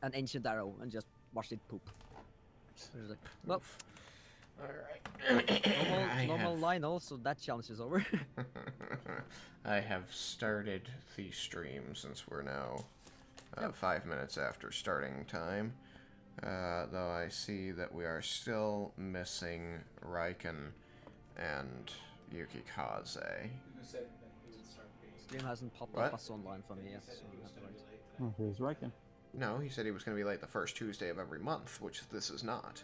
an ancient arrow and just watched it poop. Like, well, Alright. normal Lionel, so that challenge is over. I have started the stream since we're now 5 minutes after starting time. Though I see that we are still missing Raiken and Yukikaze. Who said that he would start being... Stream hasn't popped What? up as online for me yet, so I have to wait. Oh, here's Raiken. No, he said he was going to be late the first Tuesday of every month, which this is not.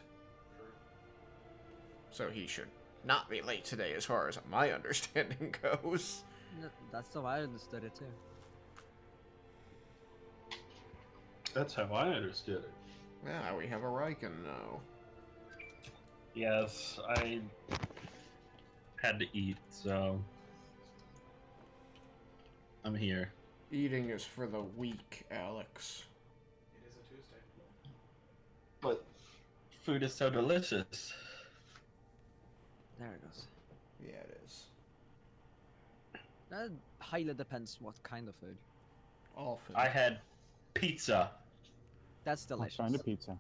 So he should not be late today as far as my understanding goes. That's how I understood it too. That's how I understood it. Yeah, we have a Raiken now. Yes, I had to eat, so I'm here. Eating is for the weak, Alex. It is a Tuesday. But food is so delicious. There it goes. Yeah, it is. That highly depends what kind of food. All food. I had pizza. That's What delicious. kind of pizza?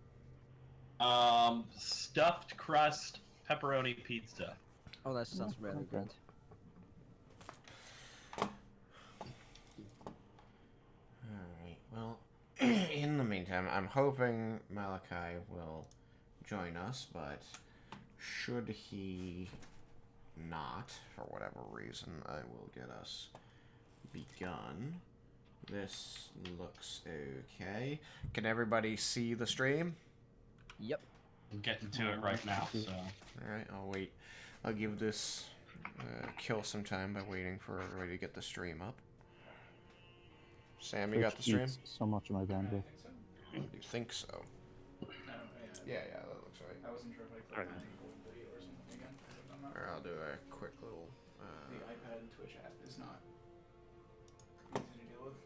Stuffed crust pepperoni pizza. Oh, that sounds really okay. good. Alright, well, in the meantime, I'm hoping Malachi will join us, but should he not, for whatever reason, I will get us begun. This looks okay. Can everybody see the stream? Yep. I'm getting to it right now, so... Alright, I'll wait. I'll give this kill some time by waiting for everybody to get the stream up. Sam, you got the stream? Eats so much of my bandwidth. You think so? I don't know, Yeah, that looks right. I wasn't sure if I clicked on any old video or something again. I'm not. Or I'll do a quick little... The iPad and Twitch app is not easy to deal with.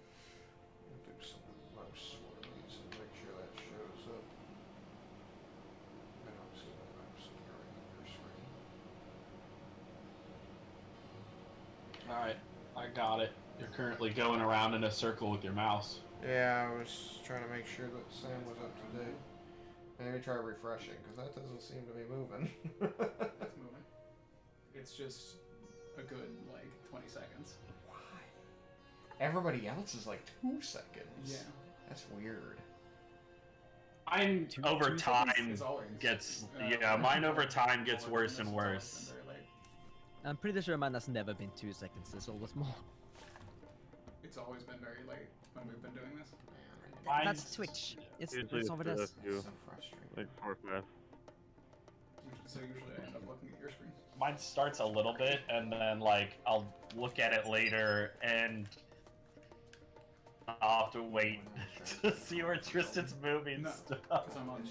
do some mouse swirlies and make sure that shows up. I don't see the mouse appearing on your screen. Alright, I got it. You're currently going around in a circle with your mouse. Yeah, I was trying to make sure that Sam was up to date. Maybe try refreshing, because that doesn't seem to be moving. It's moving. It's just a good, like, 20 seconds. Why? Everybody else is like 2 seconds. Yeah. That's weird. Mine over time It's always, gets mine over time gets worse and worse. I'm pretty sure mine has never been 2 seconds. It's always more. It's always been very late when we've been doing this. Mine's- That's Twitch. It's Usually over it's this. a few, So frustrating. like 4 or 5. So usually I end up looking at your screen. Mine starts a little bit, and then like I'll look at it later, and I'll have to wait to see where Tristan's moving No, stuff. because I'm on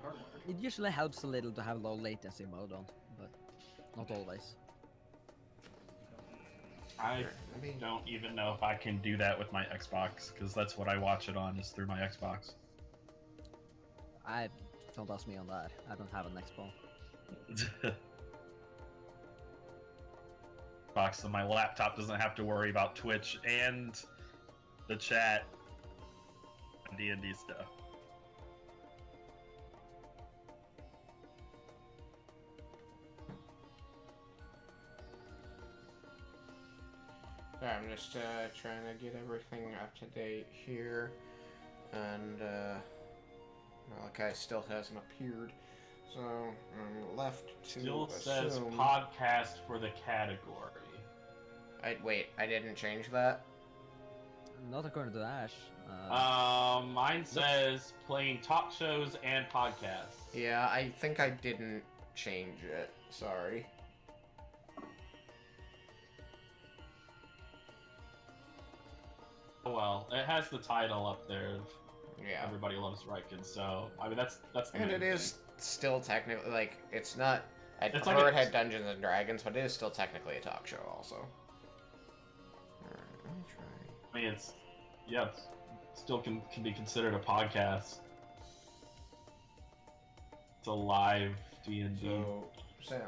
hardware. It usually helps a little to have low latency mode on, but not always. I don't even know if I can do that with my Xbox, because that's what I watch it on, is through my Xbox. Don't ask me on that. I don't have an Xbox. So my laptop doesn't have to worry about Twitch and the chat and D&D stuff. Yeah, I'm just trying to get everything up to date here, and Malachi still hasn't appeared, so I'm left to Still says assume... podcast for the category. Wait, I didn't change that? Not according to Ash. Mine says playing talk shows and podcasts. Yeah, I think I didn't change it. Sorry. Oh well, it has the title up there. Yeah. Everybody loves Raiken, so I mean that's the And main it is still technically, like, it's not... I It's prefer like it a- had Dungeons and Dragons, but it is still technically a talk show also. Alright, let me try. thing. I mean, it's still can be considered a podcast. It's a live D&D. So, Sam,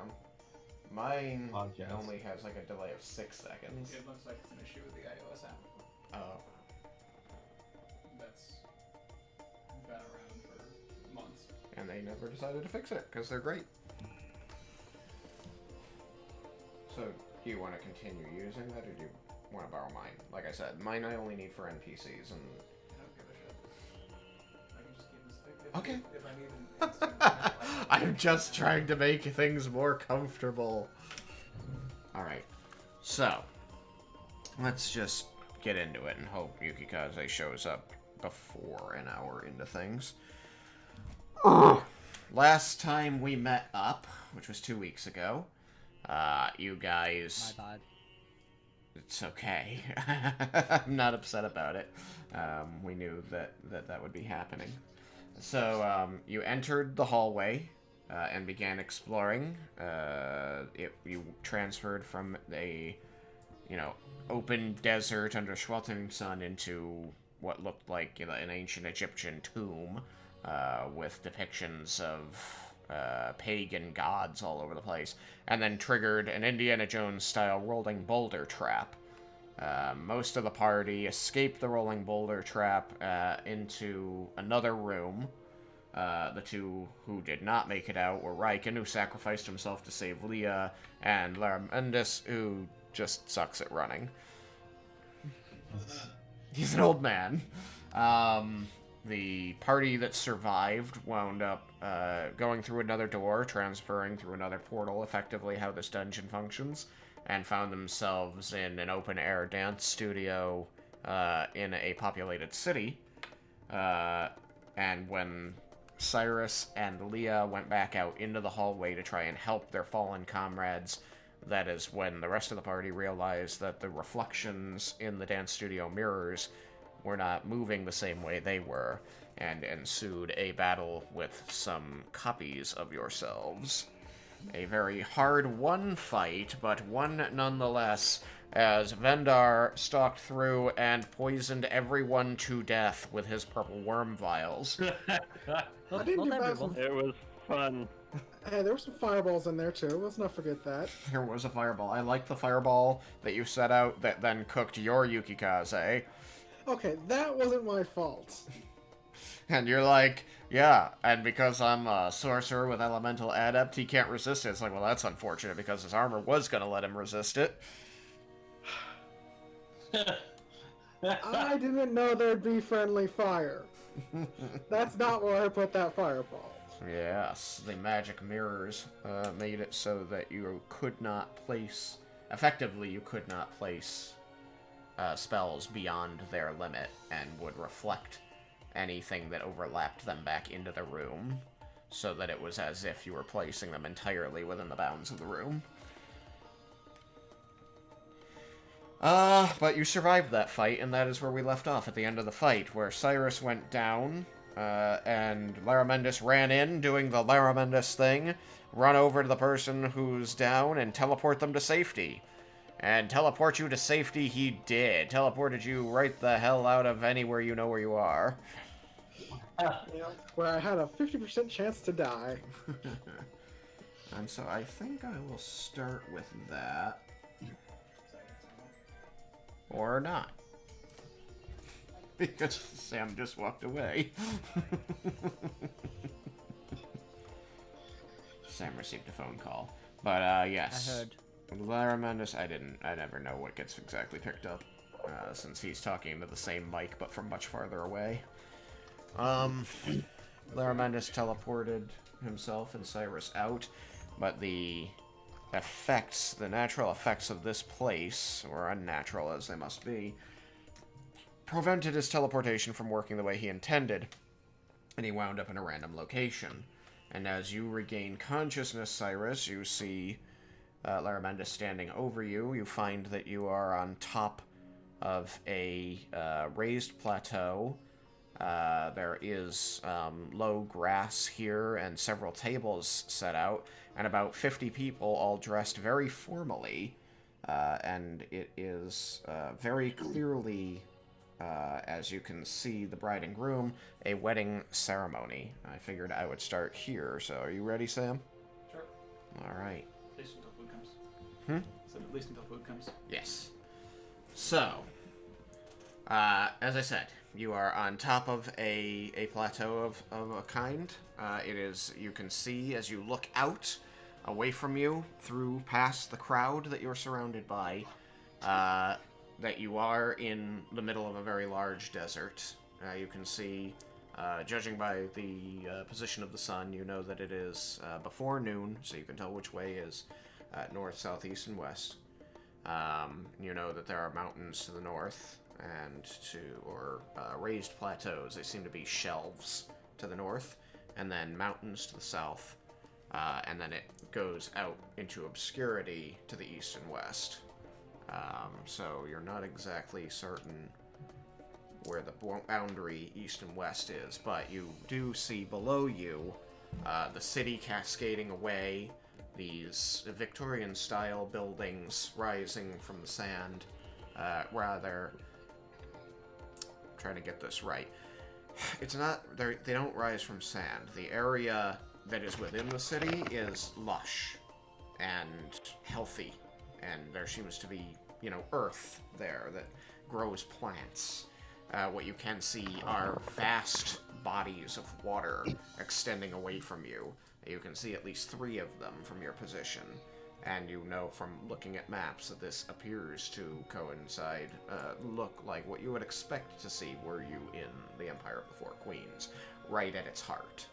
mine Podcast. only has like a delay of 6 seconds. It looks like it's an issue with the iOS app. Oh. That's been And they never decided to fix it, because they're great. So, do you want to continue using that, or do you want to borrow mine? Like I said, mine I only need for NPCs, and... I don't give a shit. I can just keep this stick Okay. if I need an instant. I'm just trying to make things more comfortable. Alright. So, let's just get into it and hope Yukikaze shows up before an hour into things. Last time we met up, which was 2 weeks ago, you guys... My bad. It's okay. I'm not upset about it. We knew that would be happening. So, you entered the hallway and began exploring. You transferred from a, open desert under sweltering sun into what looked like an ancient Egyptian tomb with depictions of pagan gods all over the place, and then triggered an Indiana Jones-style rolling boulder trap. Most of the party escaped the rolling boulder trap into another room. The two who did not make it out were Raiken, who sacrificed himself to save Leah, and Laramendis, who just sucks at running. He's an old man. The party that survived wound up going through another door, transferring through another portal, effectively how this dungeon functions, and found themselves in an open-air dance studio in a populated city. And when Cyrus and Leah went back out into the hallway to try and help their fallen comrades, that is when the rest of the party realized that the reflections in the dance studio mirrors were not moving the same way they were, and ensued a battle with some copies of yourselves. A very hard-won fight, but one nonetheless, as Vendar stalked through and poisoned everyone to death with his purple worm vials. I didn't do bad. everyone. It was fun. Hey, there were some fireballs in there too. Let's not forget that. There was a fireball. I like the fireball that you set out that then cooked your Yukikaze. Okay, that wasn't my fault. And you're like, yeah, and because I'm a sorcerer with elemental adept, he can't resist it. It's like, well, that's unfortunate because his armor was going to let him resist it. I didn't know there'd be friendly fire. That's not where I put that fireball. Yes, the magic mirrors made it so that you could not place... Effectively, you could not place spells beyond their limit and would reflect anything that overlapped them back into the room, so that it was as if you were placing them entirely within the bounds of the room. But you survived that fight, and that is where we left off at the end of the fight, where Cyrus went down, and Laramendis ran in, doing the Laramendis thing, run over to the person who's down, and teleport them to safety. And teleport you to safety he did. Teleported you right the hell out of anywhere you know where you are. Where I had a 50% chance to die. And so I think I will start with that. Or not. Because Sam just walked away. Sam received a phone call. But, yes. I heard. Laramendis, I never know what gets exactly picked up. Since he's talking into the same mic, but from much farther away. Laramendis teleported himself and Cyrus out, but the effects, the natural effects of this place, or unnatural as they must be, prevented his teleportation from working the way he intended, and he wound up in a random location. And as you regain consciousness, Cyrus, you see Laramendis standing over you. You find that you are on top of a raised plateau. There is low grass here and several tables set out, and about 50 people all dressed very formally. And it is very clearly, as you can see, the bride and groom, a wedding ceremony. I figured I would start here, so are you ready, Sam? Sure. Alright. At least until food comes. Hmm? So at least until food comes. Yes. So, As I said, you are on top of a plateau of a kind. It is, you can see as you look out, away from you, through past the crowd that you're surrounded by, that you are in the middle of a very large desert. You can see, judging by the position of the sun, you know that it is before noon, so you can tell which way is north, south, east, and west. You know that there are mountains to the north and raised plateaus. They seem to be shelves to the north, and then mountains to the south, and then it goes out into obscurity to the east and west. So you're not exactly certain where the boundary east and west is, but you do see below you the city cascading away, these Victorian-style buildings rising from the sand, trying to get this right. It's not, they don't rise from sand. The area that is within the city is lush and healthy, and there seems to be, earth there that grows plants. What you can see are vast bodies of water extending away from you. You can see at least 3 of them from your position, and you know from looking at maps that this appears to coincide, look like what you would expect to see were you in the Empire of the Four Queens, right at its heart.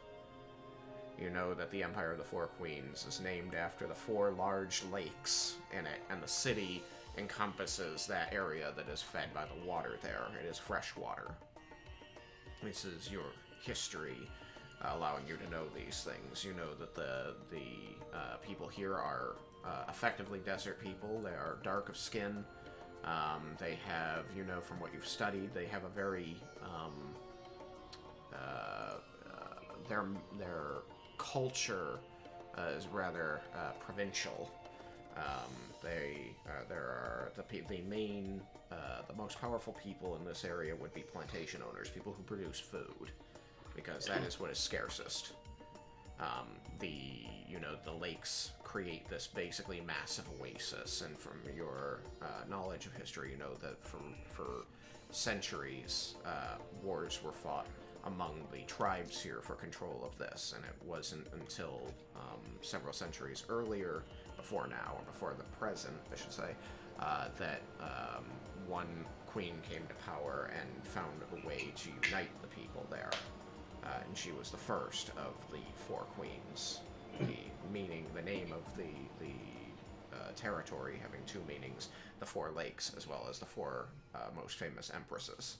You know that the Empire of the Four Queens is named after the 4 large lakes in it, and the city encompasses that area that is fed by the water there. It is fresh water. This is your history, allowing you to know these things. You know that the people here are effectively desert people. They are dark of skin. They have, from what you've studied, they have a very their culture is rather provincial. The most powerful people in this area would be plantation owners, people who produce food, because that is what is scarcest. The lakes create this basically massive oasis, and from your knowledge of history, you know that for centuries, wars were fought among the tribes here for control of this, and it wasn't until several centuries earlier, before now, or before the present, I should say, that one queen came to power and found a way to unite the people there. And she was the first of the 4 queens, the name of the territory having 2 meanings, the 4 lakes, as well as the 4 most famous empresses.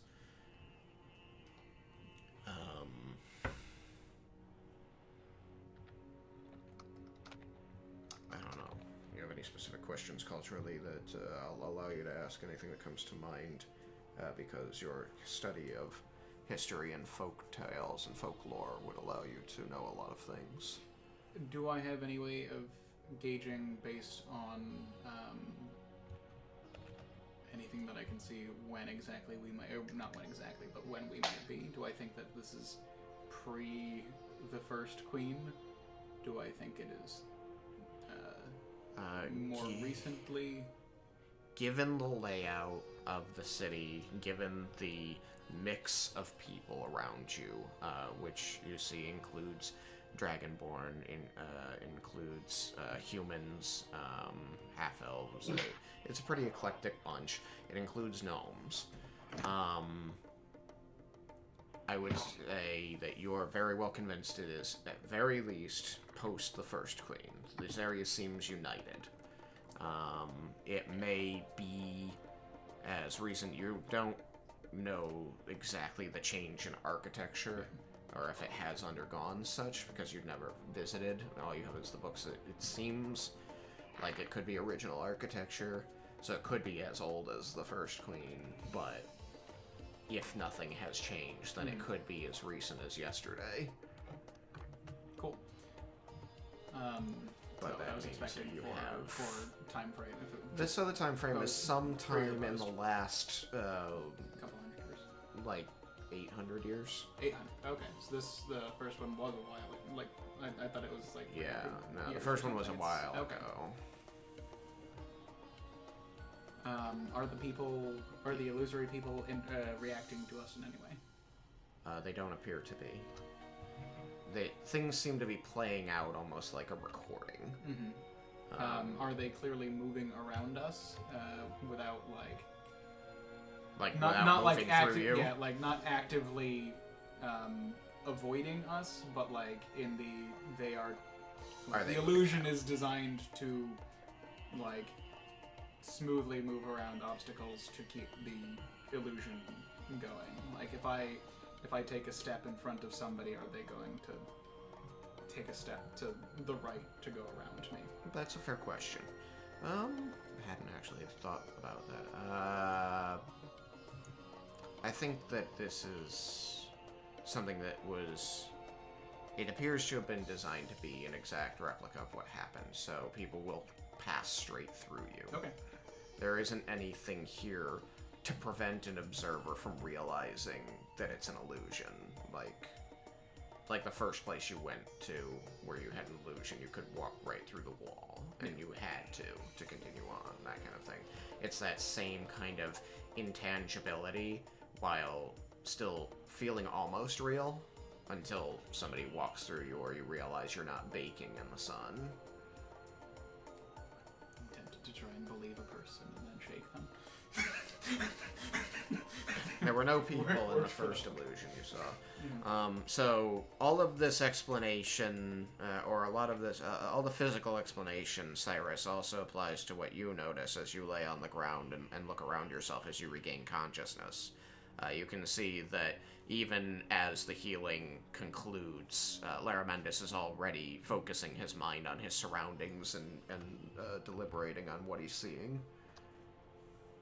I don't know. You have any specific questions culturally that I'll allow you to ask anything that comes to mind, because your study of history and folk tales and folklore would allow you to know a lot of things. Do I have any way of gauging based on anything that I can see when exactly we might, or not when exactly, but when we might be? Do I think that this is pre the first queen? Do I think it is more recently? Given the layout of the city, given the mix of people around you, which you see includes Dragonborn, includes humans, half-elves. It's a pretty eclectic bunch. It includes gnomes. I would say that you're very well convinced it is, at very least, post the first queen. This area seems united. It may be as recent. You don't know exactly the change in architecture, or if it has undergone such, because you've never visited. All you have is the books. It seems like it could be original architecture, so it could be as old as the first queen, but if nothing has changed, then it could be as recent as yesterday. Cool. But So that I was means expecting that you for time frame. If it This other time frame is sometime in the last, couple hundred years. like 800 years. 800. Okay, so the first one was a while. Like I thought it was like. Yeah, no, the years first or one was a something. while Okay. ago. Are the illusory people reacting to us in any way? They don't appear to be. Things seem to be playing out almost like a recording. Mm-hmm. Are they clearly moving around us without not like through you? Yeah, like not actively avoiding us, but like they are. The illusion is designed to like smoothly move around obstacles to keep the illusion going. Like if I take a step in front of somebody, are they going to take a step to the right to go around me? That's a fair question. I hadn't actually thought about that. I think that this is something that was... It appears to have been designed to be an exact replica of what happened, so people will pass straight through you. Okay. There isn't anything here to prevent an observer from realizing that it's an illusion. Like the first place you went to where you had an illusion, you could walk right through the wall, and you had to continue on, that kind of thing. It's that same kind of intangibility while still feeling almost real until somebody walks through you or you realize you're not baking in the sun. I'm tempted to try and believe a person and then shake them. There were no people in the first illusion you saw. So all of this explanation, or a lot of this, all the physical explanation, Cyrus, also applies to what you notice as you lay on the ground and look around yourself as you regain consciousness. You can see that even as the healing concludes, Laramendus is already focusing his mind on his surroundings and deliberating on what he's seeing.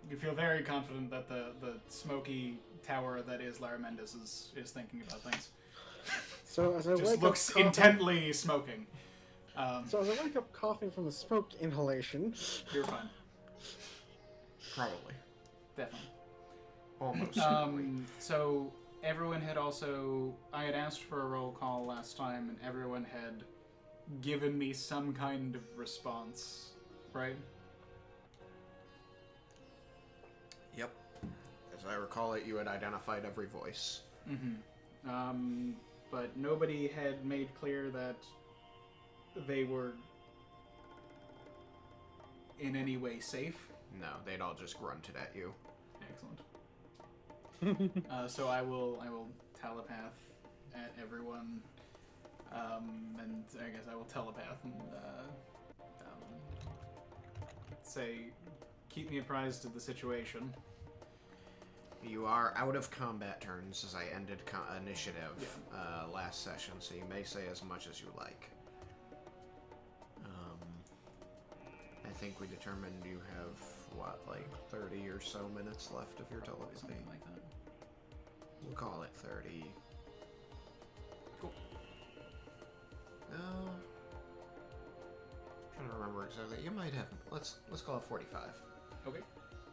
You feel very confident that the smoky tower that is Laramendus is thinking about things. So as I Just wake looks up coughing, intently smoking. So as I wake up coughing from the smoke inhalation, You're fine. Probably. Definitely. Almost. certainly. So everyone had I had asked for a roll call last time, and everyone had given me some kind of response, right? Yep. As I recall it, you had identified every voice. Mm-hmm. But nobody had made clear that they were in any way safe. No, they'd all just grunted at you. Excellent. So I will telepath at everyone, and I guess I will telepath and say, keep me apprised of the situation. You are out of combat turns as I ended initiative last session, so you may say as much as you like. I think we determined you have, 30 or so minutes left of your telepathy? Something like that. We'll call it 30. Cool. No. Trying to remember exactly. You might have. Let's call it 45. Okay.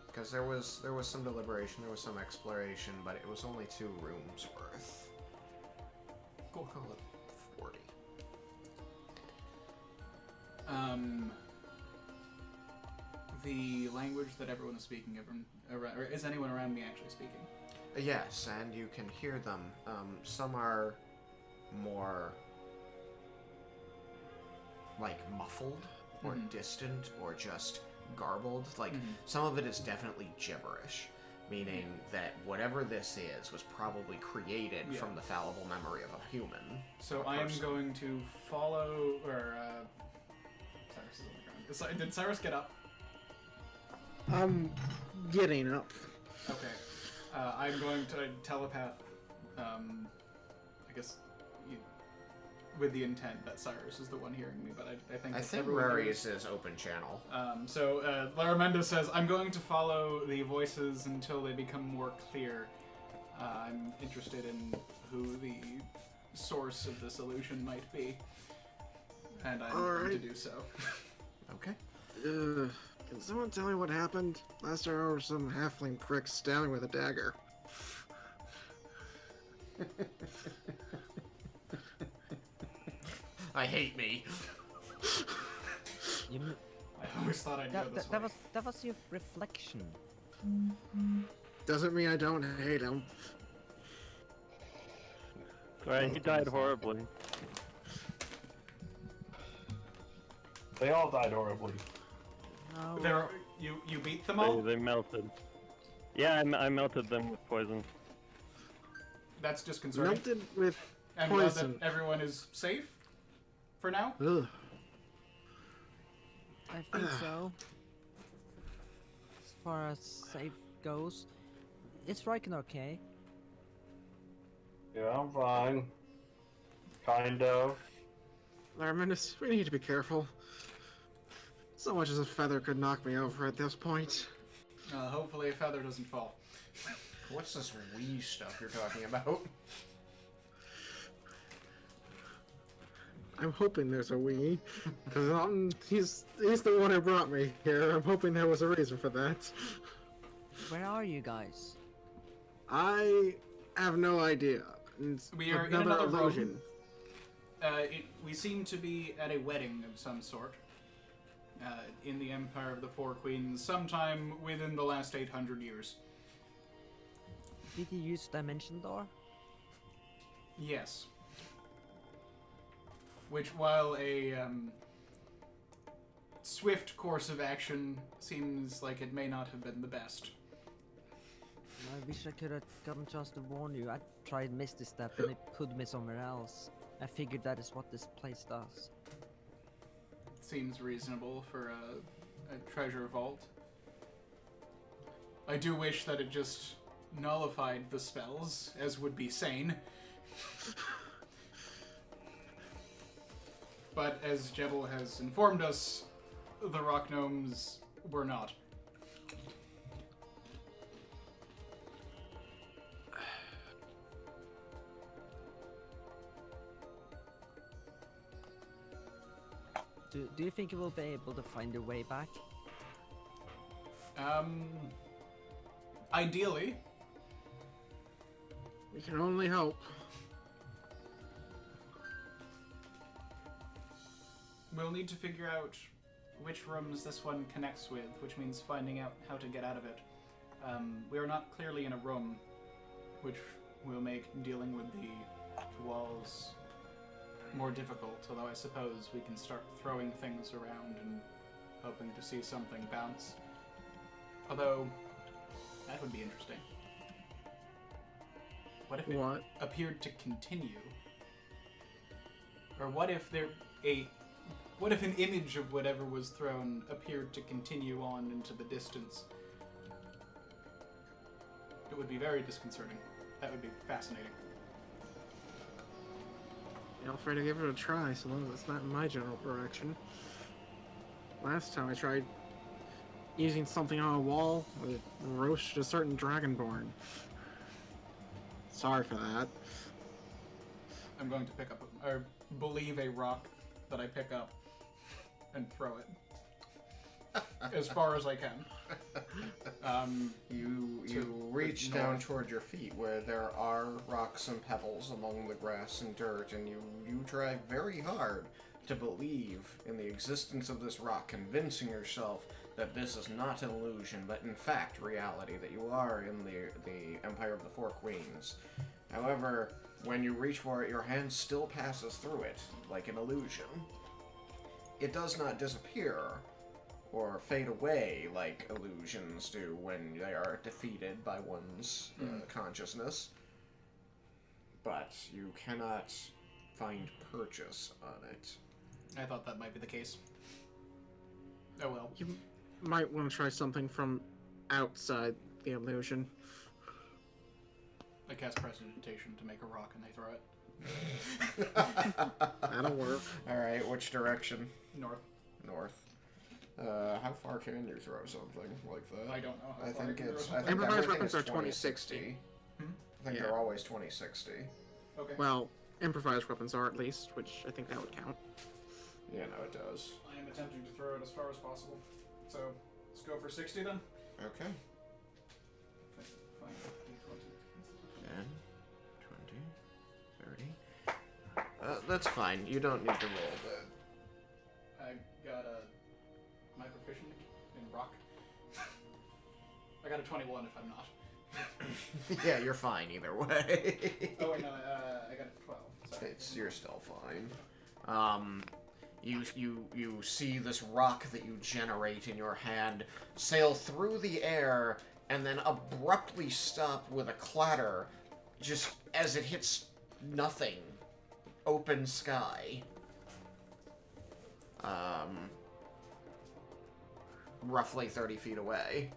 Because there was some deliberation, there was some exploration, but it was only 2 rooms worth. Cool. We'll call it 40. The language that everyone is speaking, or is anyone around me actually speaking? Yes, and you can hear them. Some are more muffled or distant or just garbled. Some of it is definitely gibberish, meaning that whatever this is was probably created from the fallible memory of a human. So I am going to follow, Cyrus is on the ground. Did Cyrus get up? I'm getting up. Okay. I'm going to telepath, I guess, with the intent that Cyrus is the one hearing me, but I think Rarius is open channel. So Laramenda says, I'm going to follow the voices until they become more clear. I'm interested in who the source of this illusion might be, and I'm going to do so. Okay. Can someone tell me what happened? Last time I was some halfling prick stabbing with a dagger. I hate me. I always thought I'd go this way. That was your reflection. Doesn't mean I don't hate him. Right, he died horribly. They all died horribly. No. You beat them all? They melted. Yeah, I melted them with poison. That's disconcerting. Melted with I'm glad that poison. everyone is safe for now. Ugh. I think so. As far as safe goes, is Raiken okay? Yeah, I'm fine. Kind of. Larminus, we need to be careful. So much as a feather could knock me over at this point. Hopefully a feather doesn't fall. What's this wee stuff you're talking about? I'm hoping there's a we, because he's the one who brought me here. I'm hoping there was a reason for that. Where are you guys? I have no idea. We are in another room. We seem to be at a wedding of some sort. In the Empire of the Four Queens, sometime within the last 800 years. Did you use Dimension Door? Yes. Which, while a swift course of action, seems like it may not have been the best. I wish I could have gotten chance to warn you. I tried Misty Step and it put me somewhere else. I figured that is what this place does. Seems reasonable for a treasure vault. I do wish that it just nullified the spells, as would be sane. But as Jebel has informed us, the rock gnomes were not. Do you think you will be able to find your way back? Ideally. We can only hope. We'll need to figure out which rooms this one connects with, which means finding out how to get out of it. We are not clearly in a room, which will make dealing with the walls more difficult, although I suppose we can start throwing things around and hoping to see something bounce. Although, that would be interesting. What if it appeared to continue? Or what if what if an image of whatever was thrown appeared to continue on into the distance? It would be very disconcerting. That would be fascinating. I'll try to give it a try, so long as it's not in my general direction. Last time I tried using something on a wall, it roasted a certain dragonborn. Sorry for that. I'm going to pick up, or believe a rock that I pick up and throw it as far as I can. You reach down toward your feet where there are rocks and pebbles among the grass and dirt, and you try very hard to believe in the existence of this rock, convincing yourself that this is not an illusion, but in fact reality, that you are in the Empire of the Four Queens. However, when you reach for it, your hand still passes through it, like an illusion. It does not disappear or fade away like illusions do when they are defeated by one's consciousness. But you cannot find purchase on it. I thought that might be the case. Oh well. You might want to try something from outside the illusion. I cast Prestidigitation to make a rock and I throw it. That'll work. Alright, which direction? North. North. How far can you throw something like that? I don't know how I far think I can it's. throw I something. think Improvised everything weapons is are 2060. Hmm? I think Yeah. they're always 2060. Okay. Well, improvised weapons are at least, which I think that would count. Yeah, no, it does. I am attempting to throw it as far as possible. So, let's go for 60 then. Okay. Fine. 10, 20, 30. That's fine. You don't need to roll that. I got my proficiency I got a 21 if I'm not. Yeah, you're fine either way. Oh wait, no, I got a 12. Sorry. You're still fine. You see this rock that you generate in your hand sail through the air and then abruptly stop with a clatter, just as it hits nothing. Open sky. Roughly 30 feet away.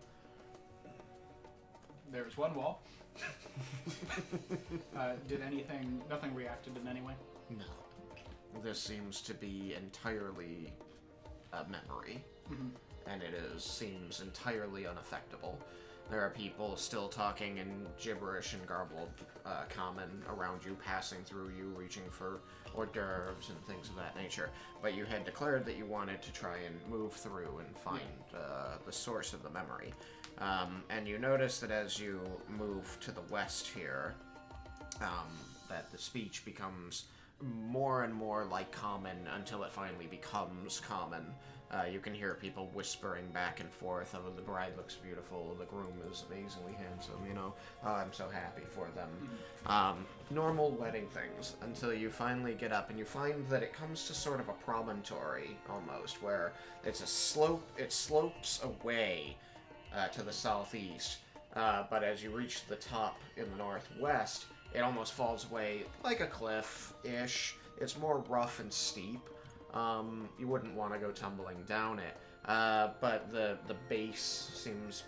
There's one wall. Nothing reacted in any way? No. This seems to be entirely a memory, and it seems entirely unaffectable. There are people still talking in gibberish and garbled common around you, passing through you, reaching for hors d'oeuvres and things of that nature. But you had declared that you wanted to try and move through and find the source of the memory. And you notice that as you move to the west here, that the speech becomes more and more like common until it finally becomes common. You can hear people whispering back and forth, oh, the bride looks beautiful, the groom is amazingly handsome, oh, I'm so happy for them. Normal wedding things, until you finally get up and you find that it comes to sort of a promontory, almost, where it's a slope, it slopes away to the southeast, but as you reach the top in the northwest, it almost falls away like a cliff-ish. It's more rough and steep. You wouldn't want to go tumbling down it, but the base seems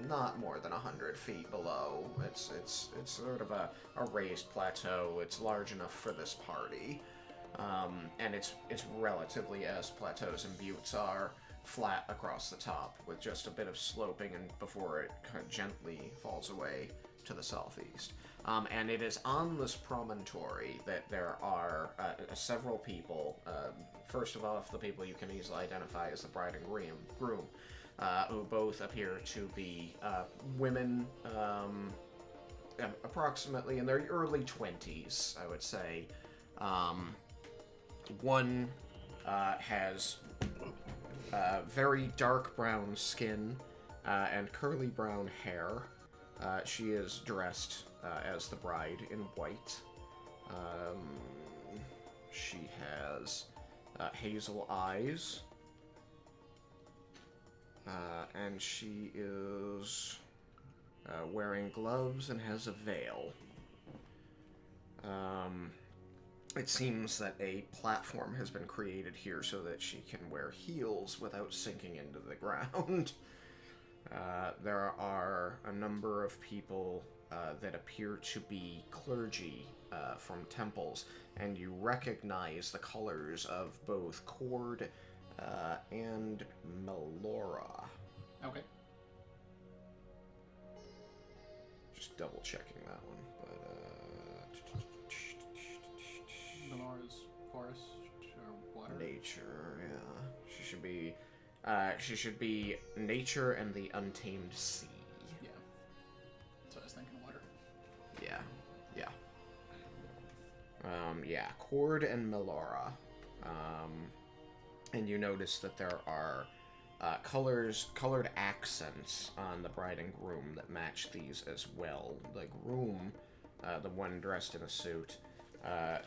not more than 100 feet below. It's sort of a raised plateau. It's large enough for this party, and it's relatively, as plateaus and buttes are, flat across the top with just a bit of sloping and before it kind of gently falls away to the southeast. And it is on this promontory that there are several people. First of all, the people you can easily identify as the bride and groom, who both appear to be women, approximately in their early 20s, I would say. One has very dark brown skin and curly brown hair. She is dressed as the bride in white. She has hazel eyes. And she is wearing gloves and has a veil. It seems that a platform has been created here so that she can wear heels without sinking into the ground. There are a number of people that appear to be clergy from temples, and you recognize the colors of both Cord and Melora. Okay. Just double checking that one, but Melora's forest or water? nature, yeah. She should be nature and the untamed sea. Yeah. That's what I was thinking, water. Yeah. Yeah, Cord and Melora. And you notice that there are colored accents on the bride and groom that match these as well. The groom, the one dressed in a suit,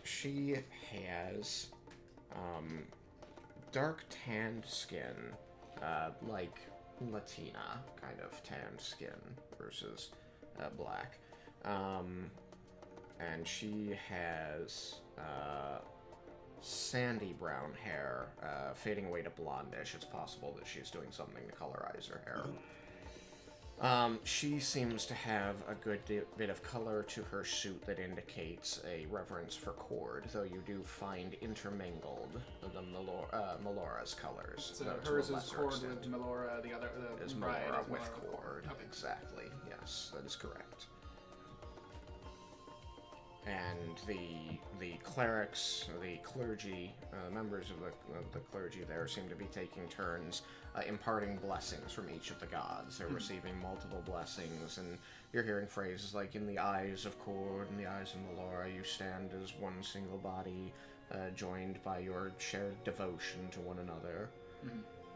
she has dark tanned skin, like Latina kind of tanned skin versus black. And she has sandy brown hair, fading away to blondish. It's possible that she's doing something to colorize her hair. She seems to have a good bit of color to her suit that indicates a reverence for Cord, though you do find intermingled the Melora's colors. So though to hers a is lesser Cord extent. with Melora, the other Is bride Melora is with Melora Cord. Okay. Exactly. Yes, that is correct. And the clerics, the clergy, members of the clergy there seem to be taking turns imparting blessings from each of the gods. They're receiving multiple blessings, and you're hearing phrases like, in the eyes of Cord, in the eyes of Melora, you stand as one single body, joined by your shared devotion to one another.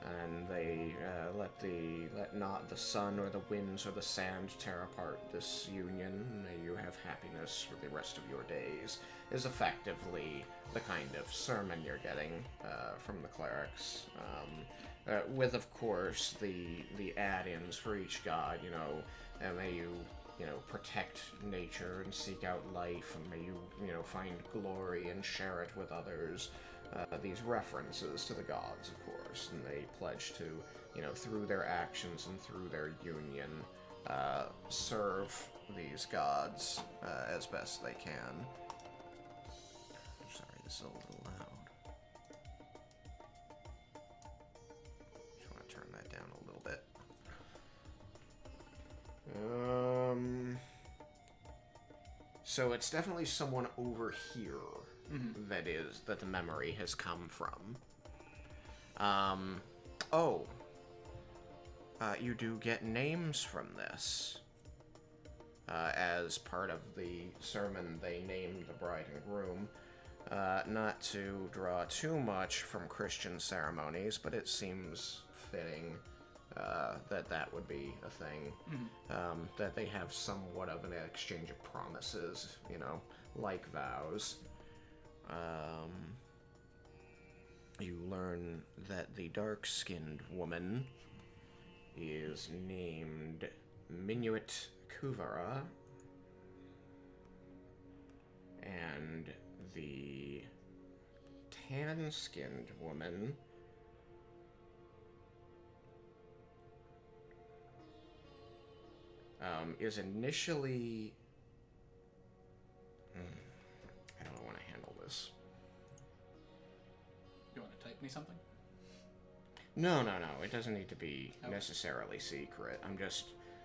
and they let not the sun or the winds or the sand tear apart this union. May you have happiness for the rest of your days, is effectively the kind of sermon you're getting from the clerics. With, of course, the add-ins for each god, may you, protect nature and seek out life, and may you, find glory and share it with others. These references to the gods, of course, and they pledge to, through their actions and through their union, serve these gods as best they can. Sorry, this is a little loud. Just want to turn that down a little bit. So it's definitely someone over here that the memory has come from. You do get names from this. As part of the sermon, they named the bride and groom. Not to draw too much from Christian ceremonies, but it seems fitting that would be a thing. That they have somewhat of an exchange of promises, like vows. You learn that the dark-skinned woman is named Minuit Kuvara, and the tan-skinned woman is initially... I don't want to handle this. You want to type me something? No. It doesn't need to be necessarily secret.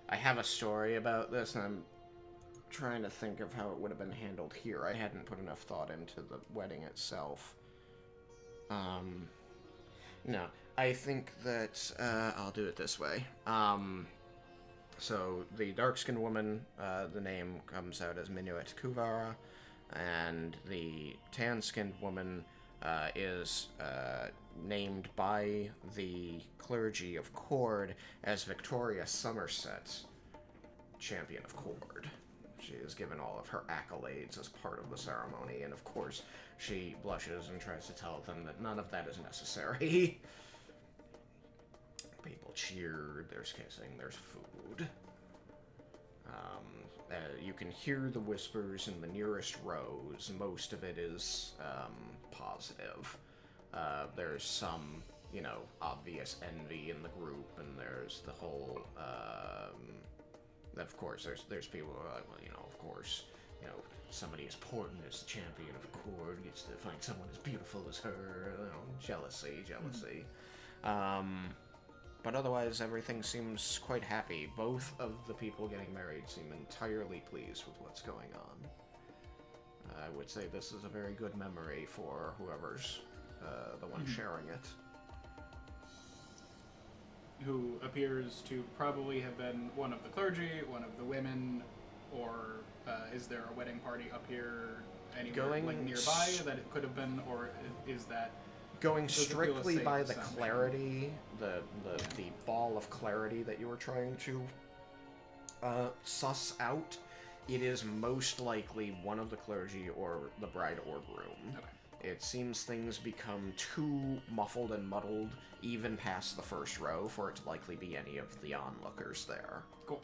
I have a story about this, and I'm trying to think of how it would have been handled here. I hadn't put enough thought into the wedding itself. No, I think that I'll do it this way. So the dark-skinned woman, the name comes out as Minuit Kuvara, and the tan-skinned woman is named by the clergy of Cord as Victoria Somerset, champion of Cord. She is given all of her accolades as part of the ceremony, and of course she blushes and tries to tell them that none of that is necessary. People cheered, there's kissing, there's food. You can hear the whispers in the nearest rows. Most of it is positive. There's some, obvious envy in the group, and there's the whole, of course, there's people who are like, well, of course, somebody as important as the champion of Cord gets to find someone as beautiful as her, jealousy. But otherwise, everything seems quite happy. Both of the people getting married seem entirely pleased with what's going on. I would say this is a very good memory for whoever's the one sharing it. Who appears to probably have been one of the clergy, one of the women, or is there a wedding party up here anywhere nearby that it could have been, or is that... Going strictly by the clarity, the ball of clarity that you were trying to suss out, it is most likely one of the clergy or the bride or groom. Okay. It seems things become too muffled and muddled even past the first row for it to likely be any of the onlookers there. Cool.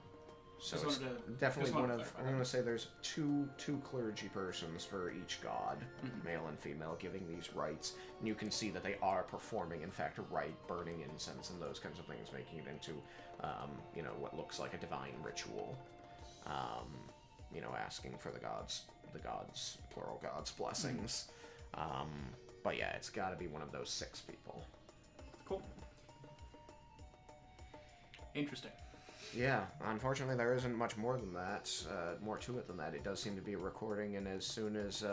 So it's definitely one of, I'm going to say there's two clergy persons for each god, male and female, giving these rites. And you can see that they are performing, in fact, a rite, burning incense and those kinds of things, making it into, what looks like a divine ritual. Asking for the gods, plural gods, blessings. But yeah, it's got to be one of those 6 people. Cool. Interesting. Yeah, unfortunately there isn't much more than that, more to it than that. It does seem to be a recording, and as soon as,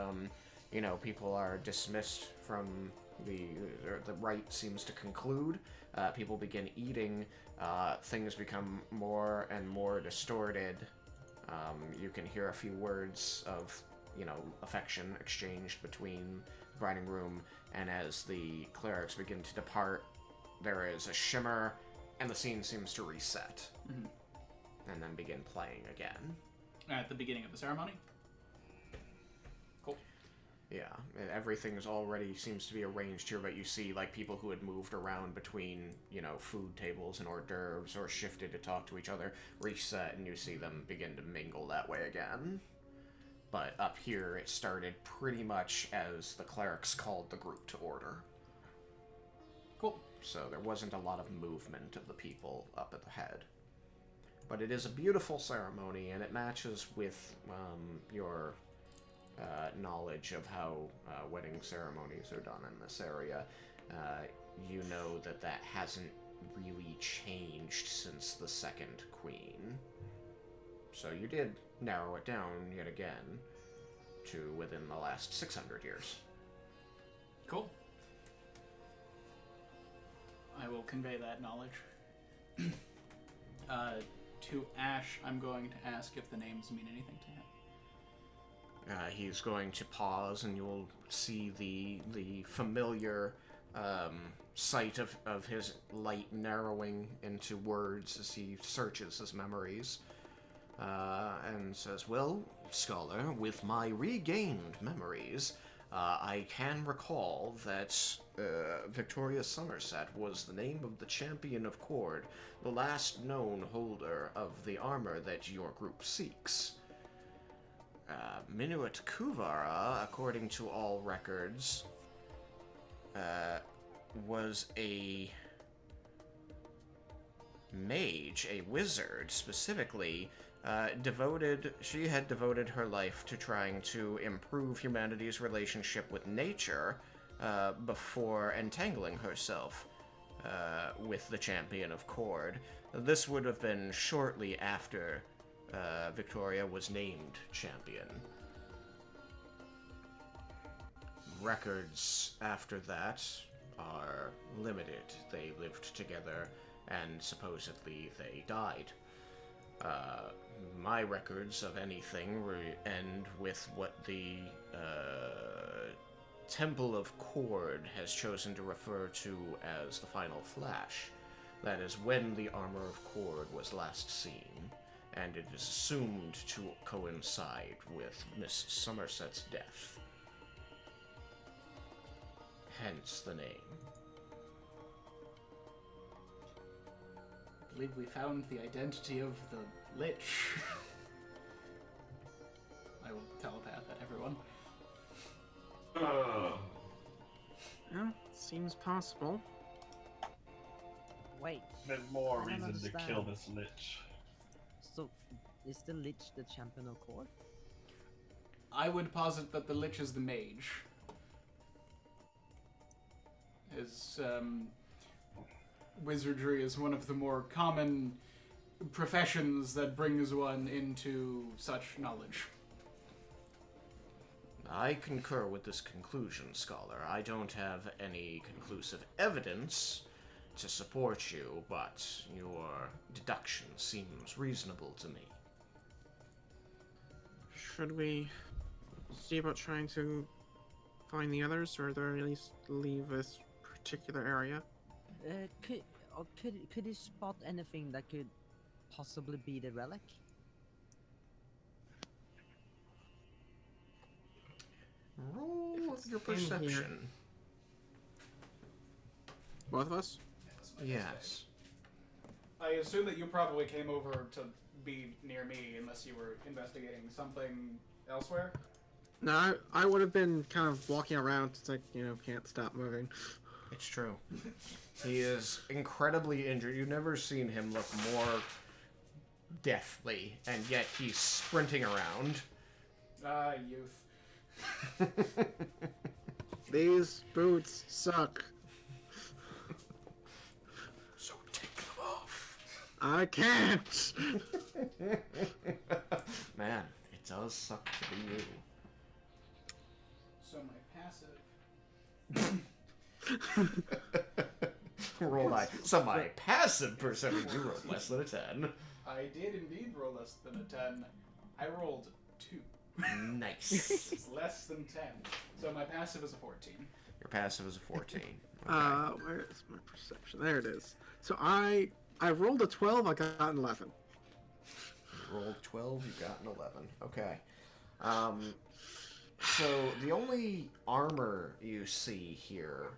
people are dismissed from the rite seems to conclude, people begin eating, things become more and more distorted. You can hear a few words of, affection exchanged between the bride and groom, and as the clerics begin to depart, there is a shimmer, and the scene seems to reset. Mhm. And then begin playing again. At the beginning of the ceremony. Cool. Yeah, and everything's already seems to be arranged here, but you see, like, people who had moved around between, you know, food tables and hors d'oeuvres or shifted to talk to each other, reset, and you see them begin to mingle that way again. But up here, it started pretty much as the clerics called the group to order. Cool. So there wasn't a lot of movement of the people up at the head. But it is a beautiful ceremony, and it matches with your knowledge of how wedding ceremonies are done in this area. You know that that hasn't really changed since the second queen. So you did narrow it down yet again to within the last 600 years. Cool. I will convey that knowledge. To Ash, I'm going to ask if the names mean anything to him. He's going to pause, and you'll see the familiar sight of his light narrowing into words as he searches his memories. And says, "Well, scholar, with my regained memories, I can recall that Victoria Somerset was the name of the champion of Cord, the last known holder of the armor that your group seeks. Minuit Kuvara, according to all records, was a mage, a wizard, specifically." She had devoted her life to trying to improve humanity's relationship with nature before entangling herself with the champion of Cord. This would have been shortly after Victoria was named champion. Records after that are limited. They lived together and supposedly they died. My records of anything end with what the Temple of Cord has chosen to refer to as the Final Flash. That is when the armor of Cord was last seen, and it is assumed to coincide with Miss Somerset's death. Hence the name. I believe we found the identity of the Lich. I will telepath at everyone. Yeah, seems possible. Wait, There's more I don't reason to kill understand. this lich. so is the Lich the champion of Cord? I would posit that the Lich is the mage. His wizardry is one of the more common professions that brings one into such knowledge. I concur with this conclusion, scholar. I don't have any conclusive evidence to support you, but your deduction seems reasonable to me. Should we see about trying to find the others, or at least leave this particular area? Could you spot anything that could possibly be the relic? Roll it's your in here. perception. Both of us? Yes. I assume that you probably came over to be near me unless you were investigating something elsewhere. No, I would have been kind of walking around. It's like, can't stop moving. It's true. He is incredibly injured. You've never seen him look more deathly, and yet he's sprinting around. Youth. These boots suck. So take them off. I can't! Man, it does suck to be you. So my passive. Roll die. So my passive perception, you rolled less than a 10. I did indeed roll less than a 10. I rolled 2. Nice. It's less than 10. So my passive is a 14. Your passive is a 14. Okay. Where is my perception? There it is. So I rolled a 12. I got an 11. You rolled 12, you got an 11. Okay. So the only armor you see here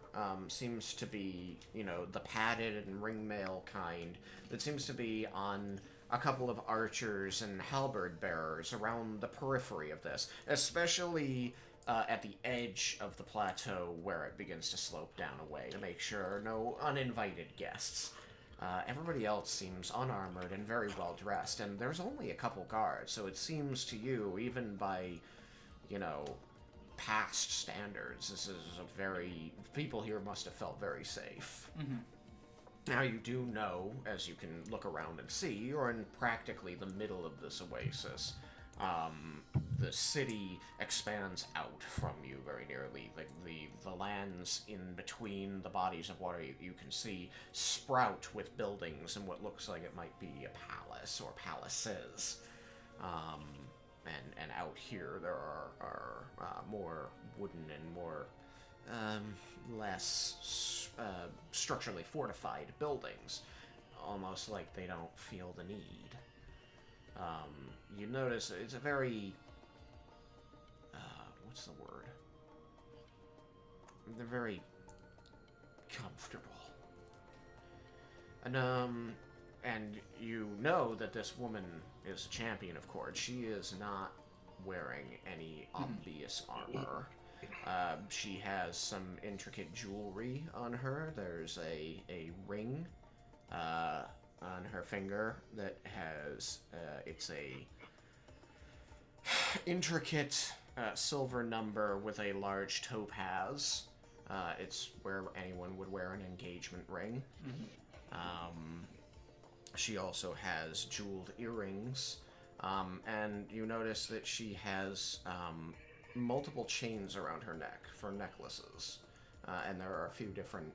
seems to be, the padded and ringmail kind that seems to be on a couple of archers and halberd bearers around the periphery of this, especially at the edge of the plateau where it begins to slope down away to make sure no uninvited guests. Everybody else seems unarmored and very well dressed, and there's only a couple guards, so it seems to you, even by, past standards, this is people here must have felt very safe. Mm-hmm. Now you do know, as you can look around and see, you're in practically the middle of this oasis. The city expands out from you very nearly. Like the lands in between the bodies of water you can see sprout with buildings and what looks like it might be a palace or palaces. And out here there are more wooden and more less structurally fortified buildings, almost like they don't feel the need. You notice it's a very what's the word? They're very comfortable. And you know that this woman is a champion of Cord. She is not wearing any obvious armor. She has some intricate jewelry on her. There's a ring on her finger that has it's a intricate silver number with a large topaz. It's where anyone would wear an engagement ring. She also has jeweled earrings, and you notice that she has multiple chains around her neck for necklaces, and there are a few different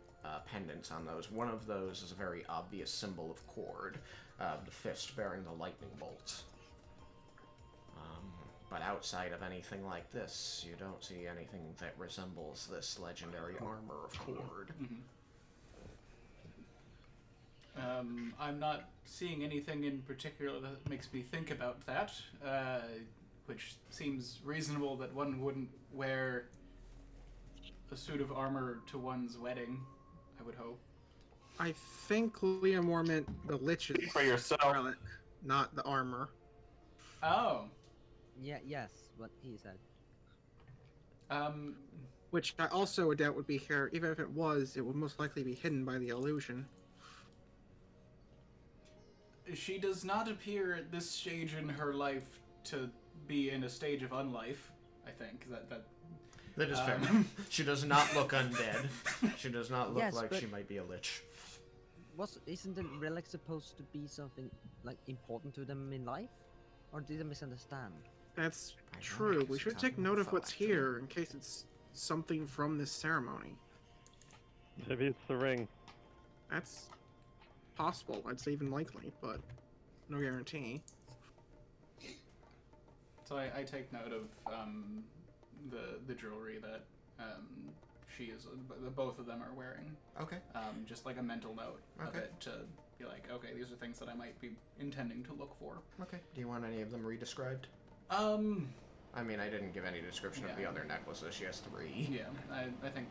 pendants on those. One of those is a very obvious symbol of Cord, the fist bearing the lightning bolt. But outside of anything like this, you don't see anything that resembles this legendary armor of Cord. I'm not seeing anything in particular that makes me think about that, which seems reasonable that one wouldn't wear a suit of armor to one's wedding, I would hope. I think Liamore meant the liches. Speak for yourself. Relic, not the armor. Oh. Yes, what he said. Which I also doubt would be here. Even if it was, it would most likely be hidden by the illusion. She does not appear at this stage in her life to be in a stage of unlife, I think. That is fair. She does not look undead. She does not look Yes, like but- she might be a lich. Isn't the relic supposed to be something like important to them in life? Or did I misunderstand? That's I don't true. think We it's should take talking note of about what's actually. here in case it's something from this ceremony. Maybe it's the ring. That's possible. I'd say even likely, but no guarantee. So I take note of the jewelry that both of them are wearing. Okay. Just like a mental note of Okay. it to be like, okay, these are things that I might be intending to look for. Okay. Do you want any of them redescribed? I mean, I didn't give any description of the Yeah. other necklaces. She has 3. Yeah, I think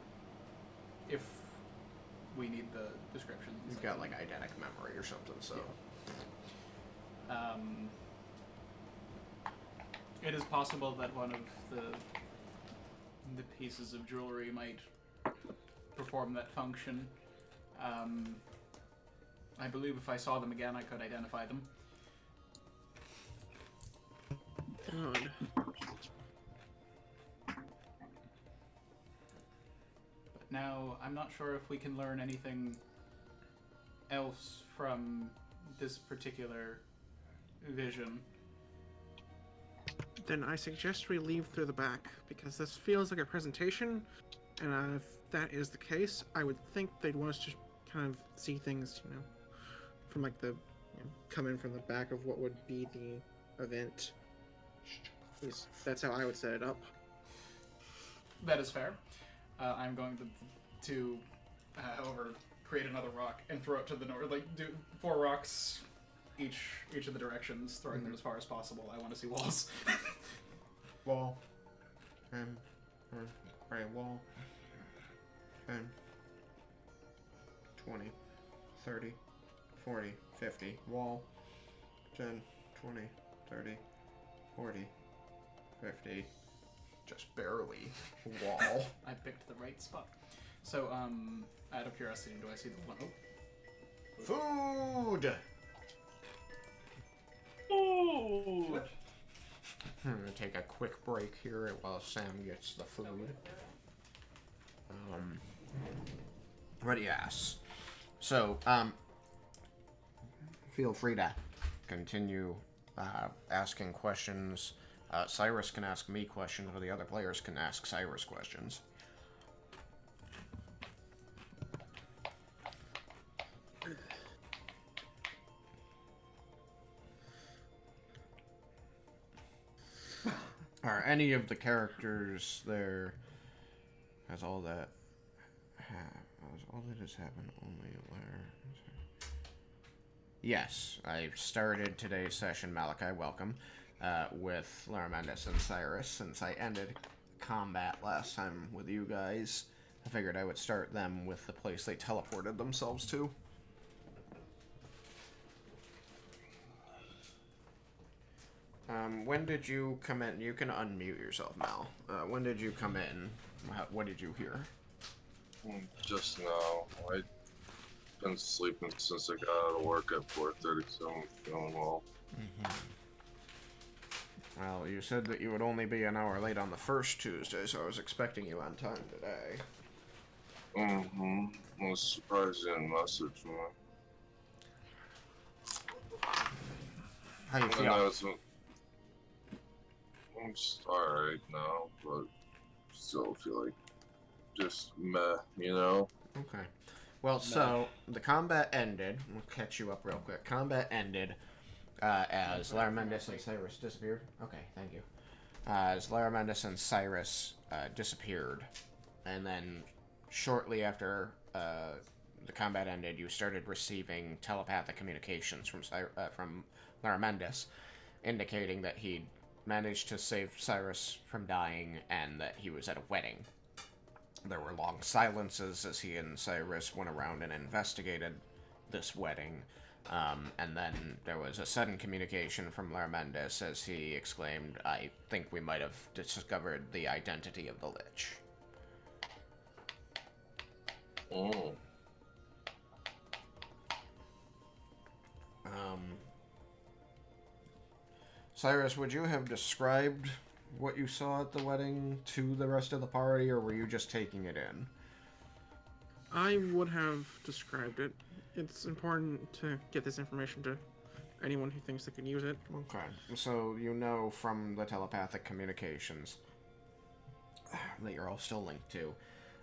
if we need the descriptions. You've got like eidetic memory or something, so. It is possible that one of the pieces of jewelry might perform that function. I believe if I saw them again, I could identify them. Good. But now, I'm not sure if we can learn anything else from this particular vision. Then I suggest we leave through the back, because this feels like a presentation, and if that is the case, I would think they'd want us to kind of see things, from like come in from the back of what would be the event. At least that's how I would set it up. That is fair. I'm going to however, create another rock and throw it to the north. Like, do 4 rocks each of the directions, throwing them as far as possible. I want to see walls. Wall. And right, wall. 10, 20, 30, 40, 50. Wall. 10, 20, 30, 40, 50. Just barely. Wall. I picked the right spot. So, out of curiosity, do I see the one? Oh. Food! Ooh. I'm gonna take a quick break here while Sam gets the food. But yes. So, feel free to continue asking questions. Cyrus can ask me questions, or the other players can ask Cyrus questions. Are any of the characters there? Has all that has happened only where? Yes, I started today's session, Malachi, welcome, with Laramendis and Cyrus. Since I ended combat last time with you guys, I figured I would start them with the place they teleported themselves to. When did you come in? You can unmute yourself, Mal. When did you come in? What did you hear? Just now. I've been sleeping since I got out of work at 4:30, so I'm feeling well. Well, you said that you would only be an hour late on the first Tuesday, so I was expecting you on time today. I was surprised you didn't message me. How you feel? I'm just alright now, but still feel like just meh, you know? Okay. Well, so the combat ended. We'll catch you up real quick. Combat ended as Laramendis and Cyrus disappeared. Okay, thank you. As Laramendis and Cyrus disappeared, and then shortly after the combat ended, you started receiving telepathic communications from Laramendis, indicating that he'd managed to save Cyrus from dying and that he was at a wedding. There were long silences as he and Cyrus went around and investigated this wedding, and then there was a sudden communication from Laramendis as he exclaimed, "I think we might have discovered the identity of the Lich." Oh. Cyrus, would you have described what you saw at the wedding to the rest of the party, or were you just taking it in? I would have described it. It's important to get this information to anyone who thinks they can use it. Okay, so you know from the telepathic communications that you're all still linked to,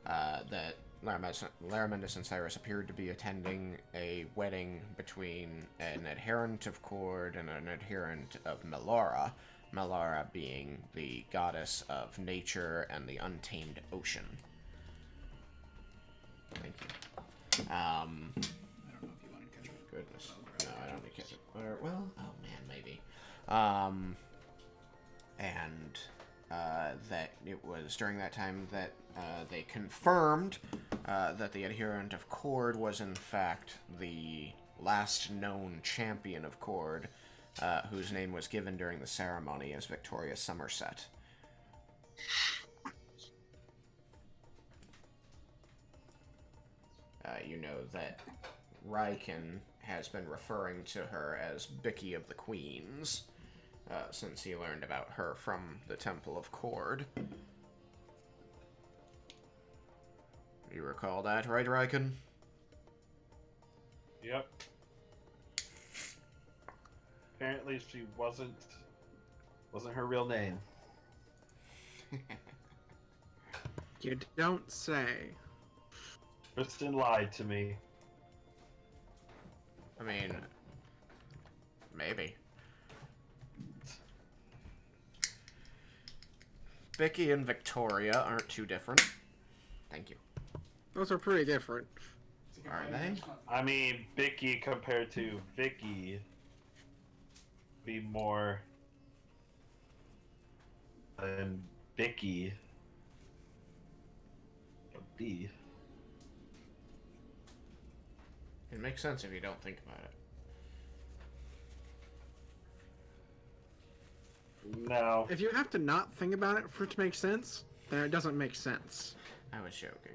that Laramendis and Cyrus appeared to be attending a wedding between an adherent of Cord and an adherent of Melara, Melara being the goddess of nature and the untamed ocean. Thank you. I don't know if you wanted to catch it. Goodness. No, I don't need to catch it. Well, oh man, maybe. And that it was during that time that they confirmed that the adherent of Cord was in fact the last known champion of Cord, whose name was given during the ceremony as Victoria Somerset. You know that Raiken has been referring to her as Bicky of the Queens, since he learned about her from the Temple of Cord. You recall that, right, Raiken? Yep. Apparently she wasn't her real name. You don't say. Kristen lied to me. I mean, maybe. Vicky and Victoria aren't too different. Thank you. Those are pretty different. Are they? I mean, Bicky compared to Vicky be more than Bicky. B. It makes sense if you don't think about it. No. If you have to not think about it for it to make sense, then it doesn't make sense. I was joking.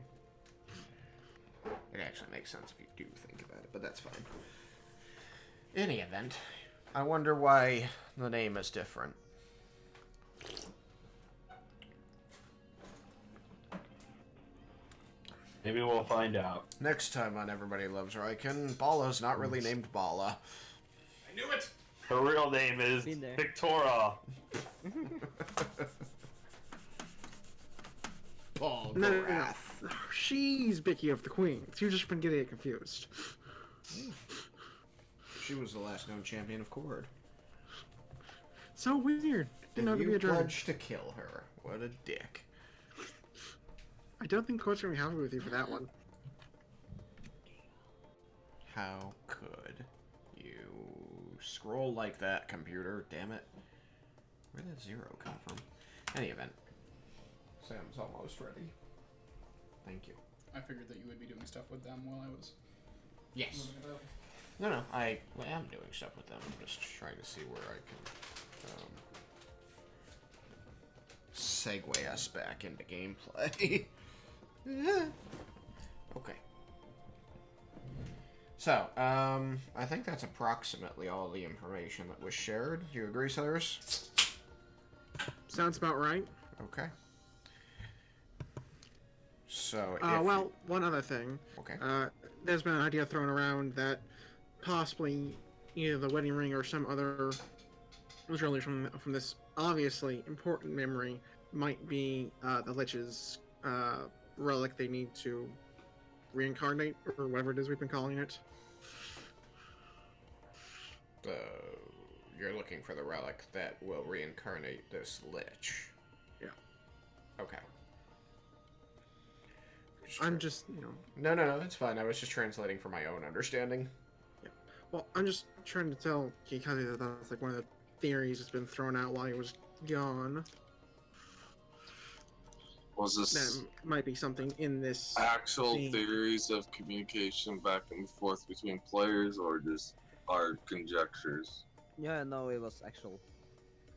It actually makes sense if you do think about it, but that's fine. Any event, I wonder why the name is different. Maybe we'll find out. Next time on Everybody Loves Raiken, Bala's not really named Bala. I knew it. Her real name is Been there. Victoria. Ball No. Grath. She's Bicky of the Queens. You've just been getting it confused. She was the last known champion of Cord. So weird. Didn't know it And could be you a dragon. pledged to kill her. What a dick. I don't think Coach's gonna be happy with you for that one. How could you scroll like that, computer? Damn it. Where did that 0 come from? Any event. Sam's almost ready. Thank you. I figured that you would be doing stuff with them while I was Yes. moving about. No, I am doing stuff with them. I'm just trying to see where I can segue us back into gameplay. Okay. So, I think that's approximately all the information that was shared. Do you agree, Cyrus? Sounds about right. Okay. So, Well, one other thing. Okay. There's been an idea thrown around that possibly either the wedding ring or some other really from this obviously important memory might be the Lich's relic they need to reincarnate, or whatever it is we've been calling it. You're looking for the relic that will reincarnate this Lich. Yeah. Okay. I'm just, No, it's fine. I was just translating for my own understanding. well, I'm just trying to tell Kikazi that that's like one of the theories that's been thrown out while he was gone. Was this That might be something in this actual scene. theories of communication back and forth between players, or just our conjectures? Yeah, no, it was actual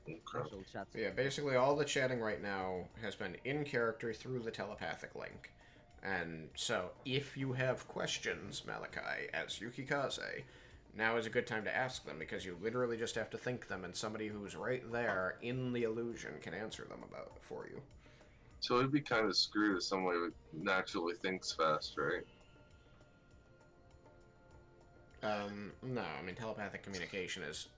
Okay. chat. Yeah, basically all the chatting right now has been in character through the telepathic link. And so, if you have questions, Malachi, as Yukikaze, now is a good time to ask them, because you literally just have to think them, and somebody who's right there in the illusion can answer them for you. So it'd be kind of screwed if somebody would naturally thinks fast, right? No, I mean, telepathic communication is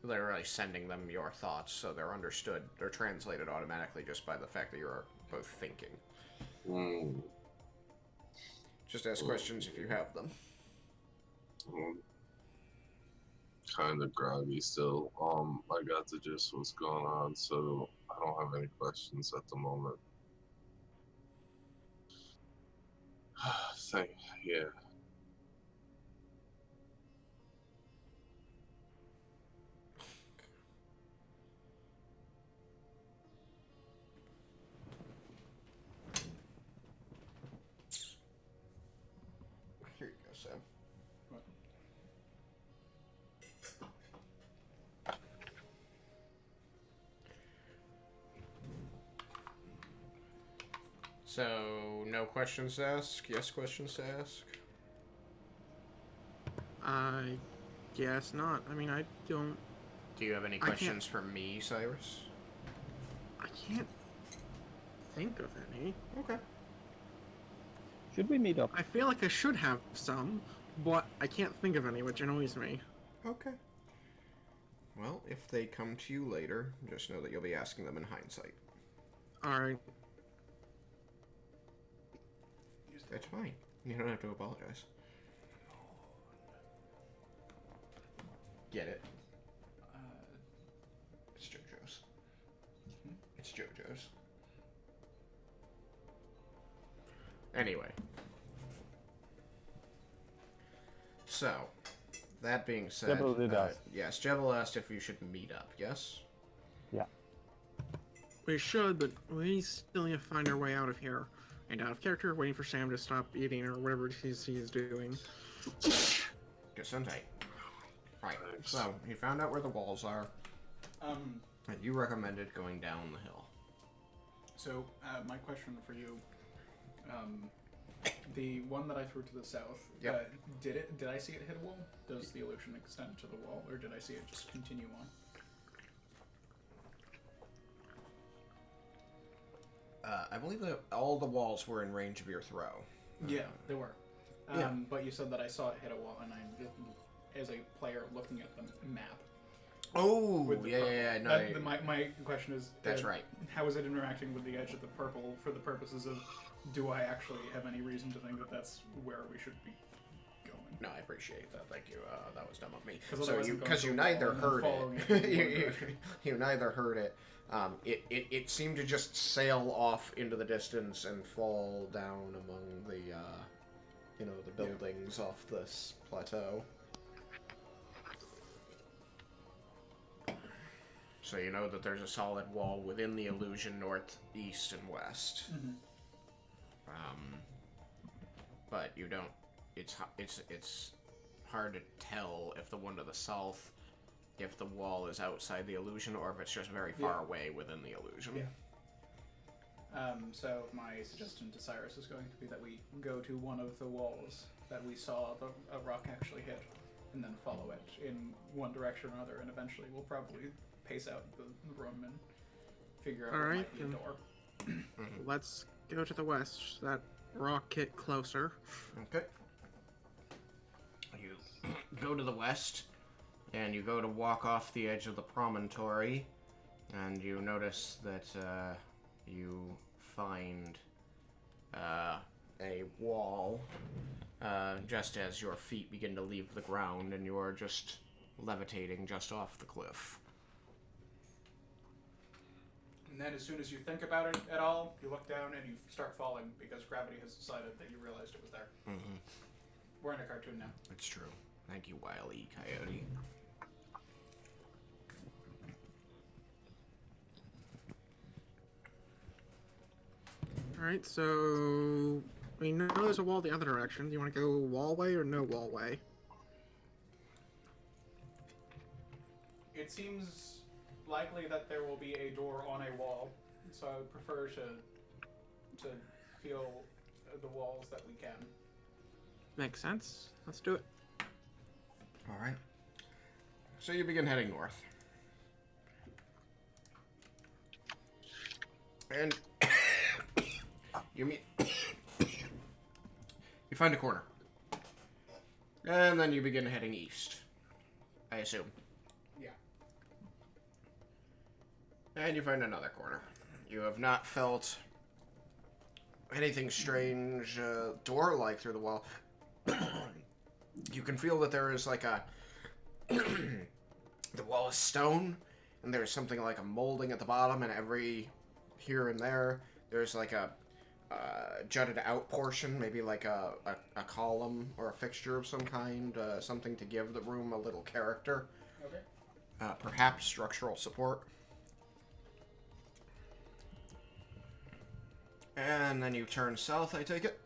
literally sending them your thoughts, so they're understood. They're translated automatically just by the fact that you're both thinking. Hmm. Just ask questions if you have them. Kind of groggy still. I got the gist of what's going on, so I don't have any questions at the moment. Yeah. Here you go, Sam. So, no questions to ask? Yes questions to ask? I guess not. I mean, I don't. Do you have any I can't- questions for me, Cyrus? I can't think of any. Okay. Should we meet up? I feel like I should have some, but I can't think of any, which annoys me. Okay. Well, if they come to you later, just know that you'll be asking them in hindsight. Alright. That's fine. You don't have to apologize. Get it? It's JoJo's. It's JoJo's. Anyway. So, that being said, Jebel did ask. yes, Jebel asked if you should meet up, yes? Yeah. We should, but we still need to find our way out of here. And out of character, waiting for Sam to stop eating or whatever he's doing. Gesundheit. Right, Thanks. so, you found out where the walls are, Um, and you recommended going down the hill. so, my question for you, the one that I threw to the south, Yep. Did I see it hit a wall? Does the illusion extend to the wall, or did I see it just continue on? I believe that all the walls were in range of your throw. Yeah, they were. Yeah. But you said that I saw it hit a wall, and as a player looking at the map. Oh, With the yeah, purple. no. My question is... That's right. How is it interacting with the edge of the purple for the purposes of, do I actually have any reason to think that that's where we should be going? No, I appreciate that. Thank you. That was dumb of me. 'Cause So otherwise you, I'm going because to you a wall neither and then heard following it. it in one direction. You neither heard it. It seemed to just sail off into the distance and fall down among the, the buildings off this plateau. So you know that there's a solid wall within the illusion north, east, and west. Mhm. But you don't. It's hard to tell if the one to the south, if the wall is outside the illusion, or if it's just very far away within the illusion. Yeah. So my suggestion to Cyrus is going to be that we go to one of the walls that we saw a rock actually hit, and then follow it in one direction or another, and eventually we'll probably pace out the room and figure out what Alright, might be a then. door. Let's go to the west. That rocket closer. Okay. You go to the west, and you go to walk off the edge of the promontory, and you notice that you find a wall just as your feet begin to leave the ground, and you are just levitating just off the cliff. And then as soon as you think about it at all, you look down and you start falling because gravity has decided that you realized it was there. Mm-hmm. We're in a cartoon now. It's true. Thank you, Wile E. Coyote. Alright, so we know there's a wall the other direction. Do you want to go wall way or no wall way? It seems likely that there will be a door on a wall, so I would prefer to feel the walls that we can. Makes sense. Let's do it. Alright. So you begin heading north. And you meet... you find a corner. And then you begin heading east, I assume. Yeah. And you find another corner. You have not felt anything strange, door-like through the wall. You can feel that there is like a... the wall is stone, and there's something like a molding at the bottom, and every here and there, there's like a jutted out portion, maybe like a column or a fixture of some kind, something to give the room a little character. Okay. Perhaps structural support. And then you turn south, I take it?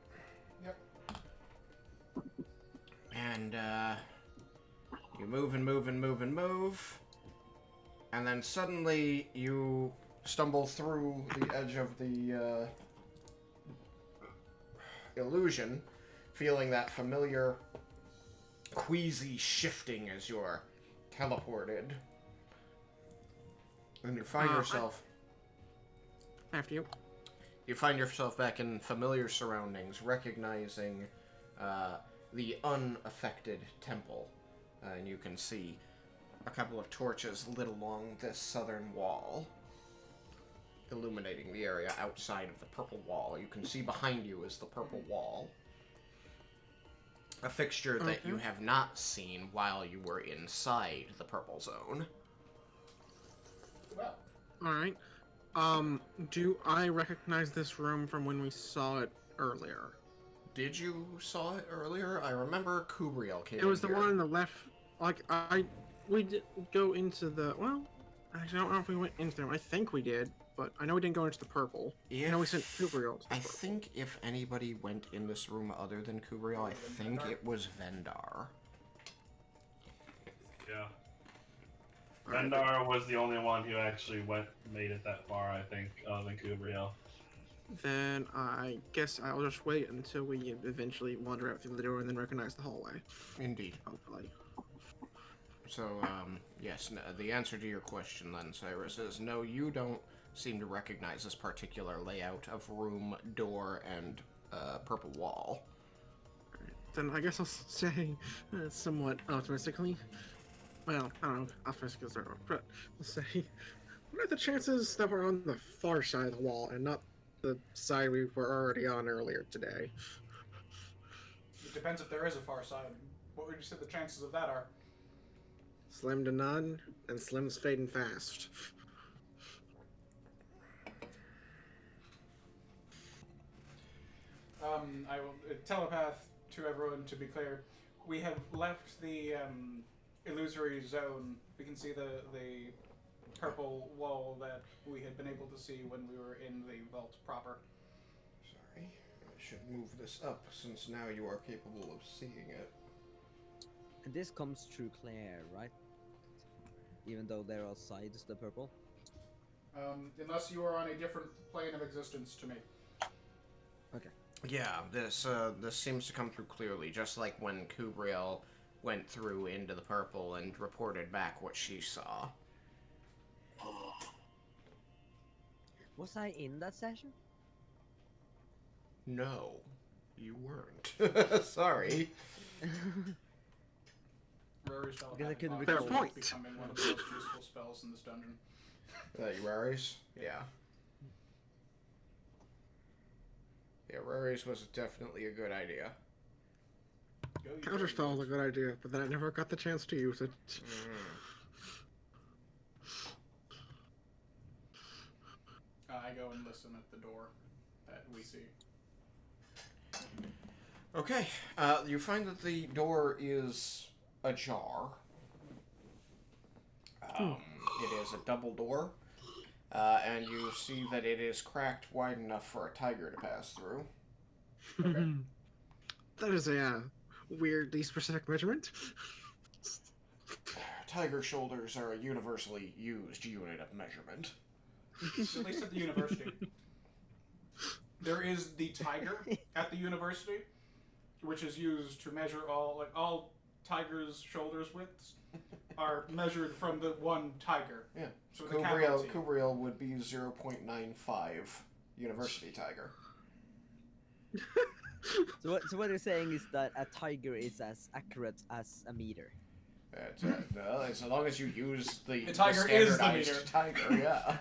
Yep. And, you move and move and move and move. And then suddenly you stumble through the edge of the, illusion, feeling that familiar queasy shifting as you're teleported. And you find yourself... After you. You find yourself back in familiar surroundings, recognizing the unaffected temple. And you can see a couple of torches lit along this southern wall, illuminating the area outside of the purple wall. You can see behind you is the purple wall. A fixture that you have not seen while you were inside the purple zone. Well, Alright. Do I recognize this room from when we saw it earlier. Did you saw it earlier? I remember Kubriel came It was the here. one on the left. Like we did go into the Actually, I don't know if we went into them. I think we did, but I know we didn't go into the purple. I know we sent Kubriel to the I purple. think if anybody went in this room other than Kubriel, I think it was Vendar. Yeah. Alright. Vendar was the only one who actually made it that far, I think, other than Kubriel. Then I guess I'll just wait until we eventually wander out through the door and then recognize the hallway. Indeed. Hopefully. So, yes, the answer to your question then, Cyrus, is no, you don't seem to recognize this particular layout of room, door, and purple wall. Then I guess I'll say somewhat optimistically. Well, I don't know, optimistic is the right word, but I'll say, what are the chances that we're on the far side of the wall and not the side we were already on earlier today? It depends if there is a far side. What would you say the chances of that are? Slim to none, and Slim's fading fast. I will telepath to everyone to be clear. We have left the illusory zone. We can see the purple wall that we had been able to see when we were in the vault proper. Sorry, I should move this up since now you are capable of seeing it. And this comes through Claire, right? Even though there are sides to the purple. Unless you are on a different plane of existence to me. Okay. Yeah, this seems to come through clearly, just like when Kubriel went through into the purple and reported back what she saw. Was I in that session? No, you weren't. Sorry. Rory's Because I couldn't telepathic Fair point. is becoming one of the most useful spells in this dungeon. Raries? Yeah. Yeah, Raries was definitely a good idea. Go, you Counterspell is go. a good idea, but then I never got the chance to use it. I go and listen at the door that we see. Okay, you find that the door is ajar. It is a double door, and you see that it is cracked wide enough for a tiger to pass through. That is a weirdly specific measurement. Tiger shoulders are a universally used unit of measurement. At least at the university. There is the tiger at the university, which is used to measure all tigers' shoulders widths are measured from the one tiger. Yeah. So the capital T. Kubriel would be 0.95 university tiger. So what you're saying is that a tiger is as accurate as a meter. No, as long as you use the tiger is the standardized meter. tiger, yeah.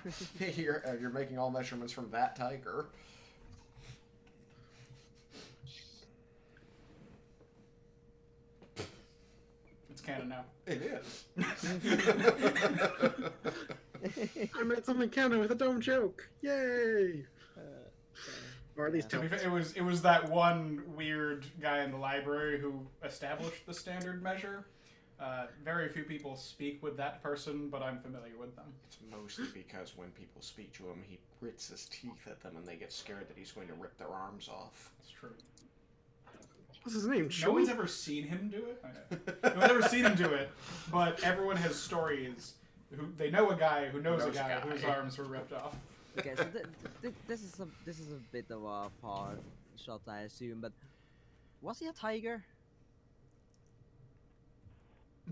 You're making all measurements from that tiger. It's canon now. It is. I made something canon with a dumb joke. Yay! Or at least To be don't. fair, it was that one weird guy in the library who established the standard measure. Very few people speak with that person, but I'm familiar with them. It's mostly because when people speak to him, he grits his teeth at them and they get scared that he's going to rip their arms off. It's true. What's his name? No one's ever seen him do it. No one's ever seen him do it, but everyone has stories. They know a guy who knows a guy whose arms were ripped off. Okay, so this is a bit of a far shot, I assume, but was he a tiger?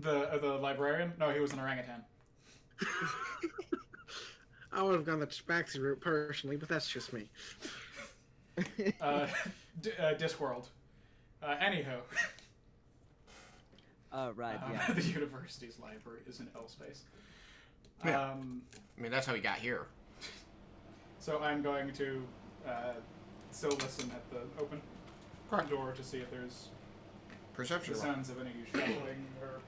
The librarian? No, he was an orangutan. I would have gone the Spaxy route personally, but that's just me. Discworld. Anyhow. Oh, right, yeah. The university's library is in L space. Yeah. I mean, that's how he got here. So I'm going to still listen at the open front door to see if there's Perception the roll. sounds of any shuffling or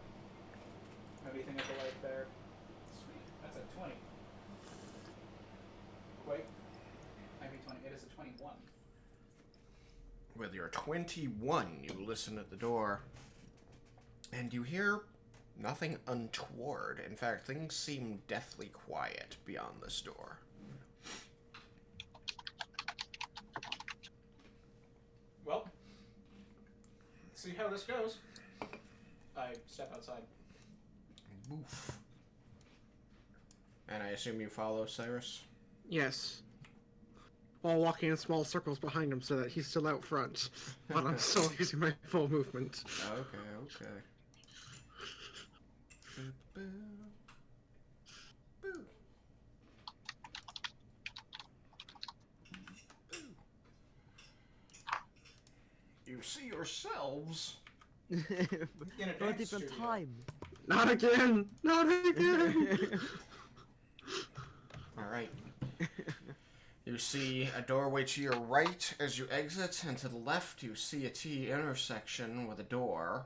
anything of the like there. Sweet. That's a 20. Wait. Maybe 20. It is a 21. With your 21, you listen at the door, and you hear nothing untoward. In fact, things seem deathly quiet beyond this door. Well, let's see how this goes. I step outside. Woof. And I assume you follow Cyrus? Yes. While walking in small circles behind him so that he's still out front. But I'm still using my full movement. Okay, okay. Boo, boo. Boo. You see yourselves. In a For a dance different studio. time. Not again! Not again! Alright. You see a doorway to your right as you exit, and to the left you see a T intersection with a door.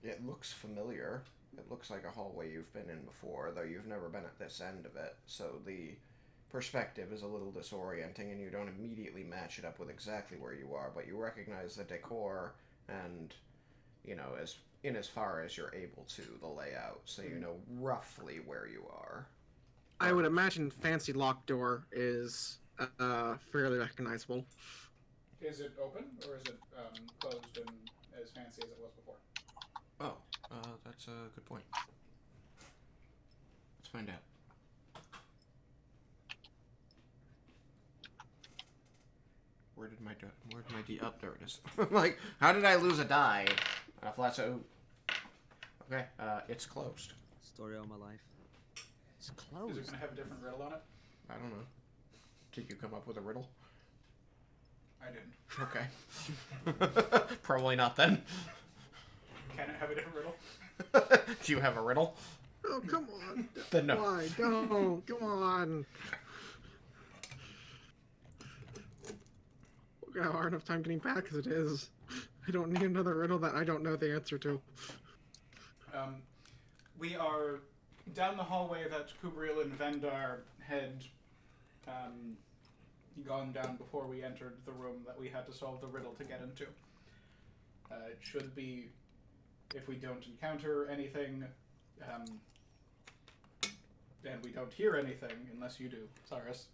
It looks familiar. It looks like a hallway you've been in before, though you've never been at this end of it, so the perspective is a little disorienting and you don't immediately match it up with exactly where you are, but you recognize the decor and, you know, as far as you're able to, the layout, so you know roughly where you are. I would imagine fancy locked door is fairly recognizable. Is it open, or is it closed and as fancy as it was before? Oh, that's a good point. Let's find out. Where did my D? Oh, there it is. Like, how did I lose a die? A flat so. Okay, it's closed. Story of my life. It's Is it closed. going to have a different riddle on it? I don't know. Did you come up with a riddle? I didn't. Okay. Probably not then. Can it have a different riddle? Do you have a riddle? Oh, come on. Then no. Why? Don't. Come on. We've got a hard enough time getting back as it is. I don't need another riddle that I don't know the answer to. We are down the hallway that Kubriel and Vendar had gone down before we entered the room that we had to solve the riddle to get into. It should be, if we don't encounter anything, and we don't hear anything, unless you do, Cyrus,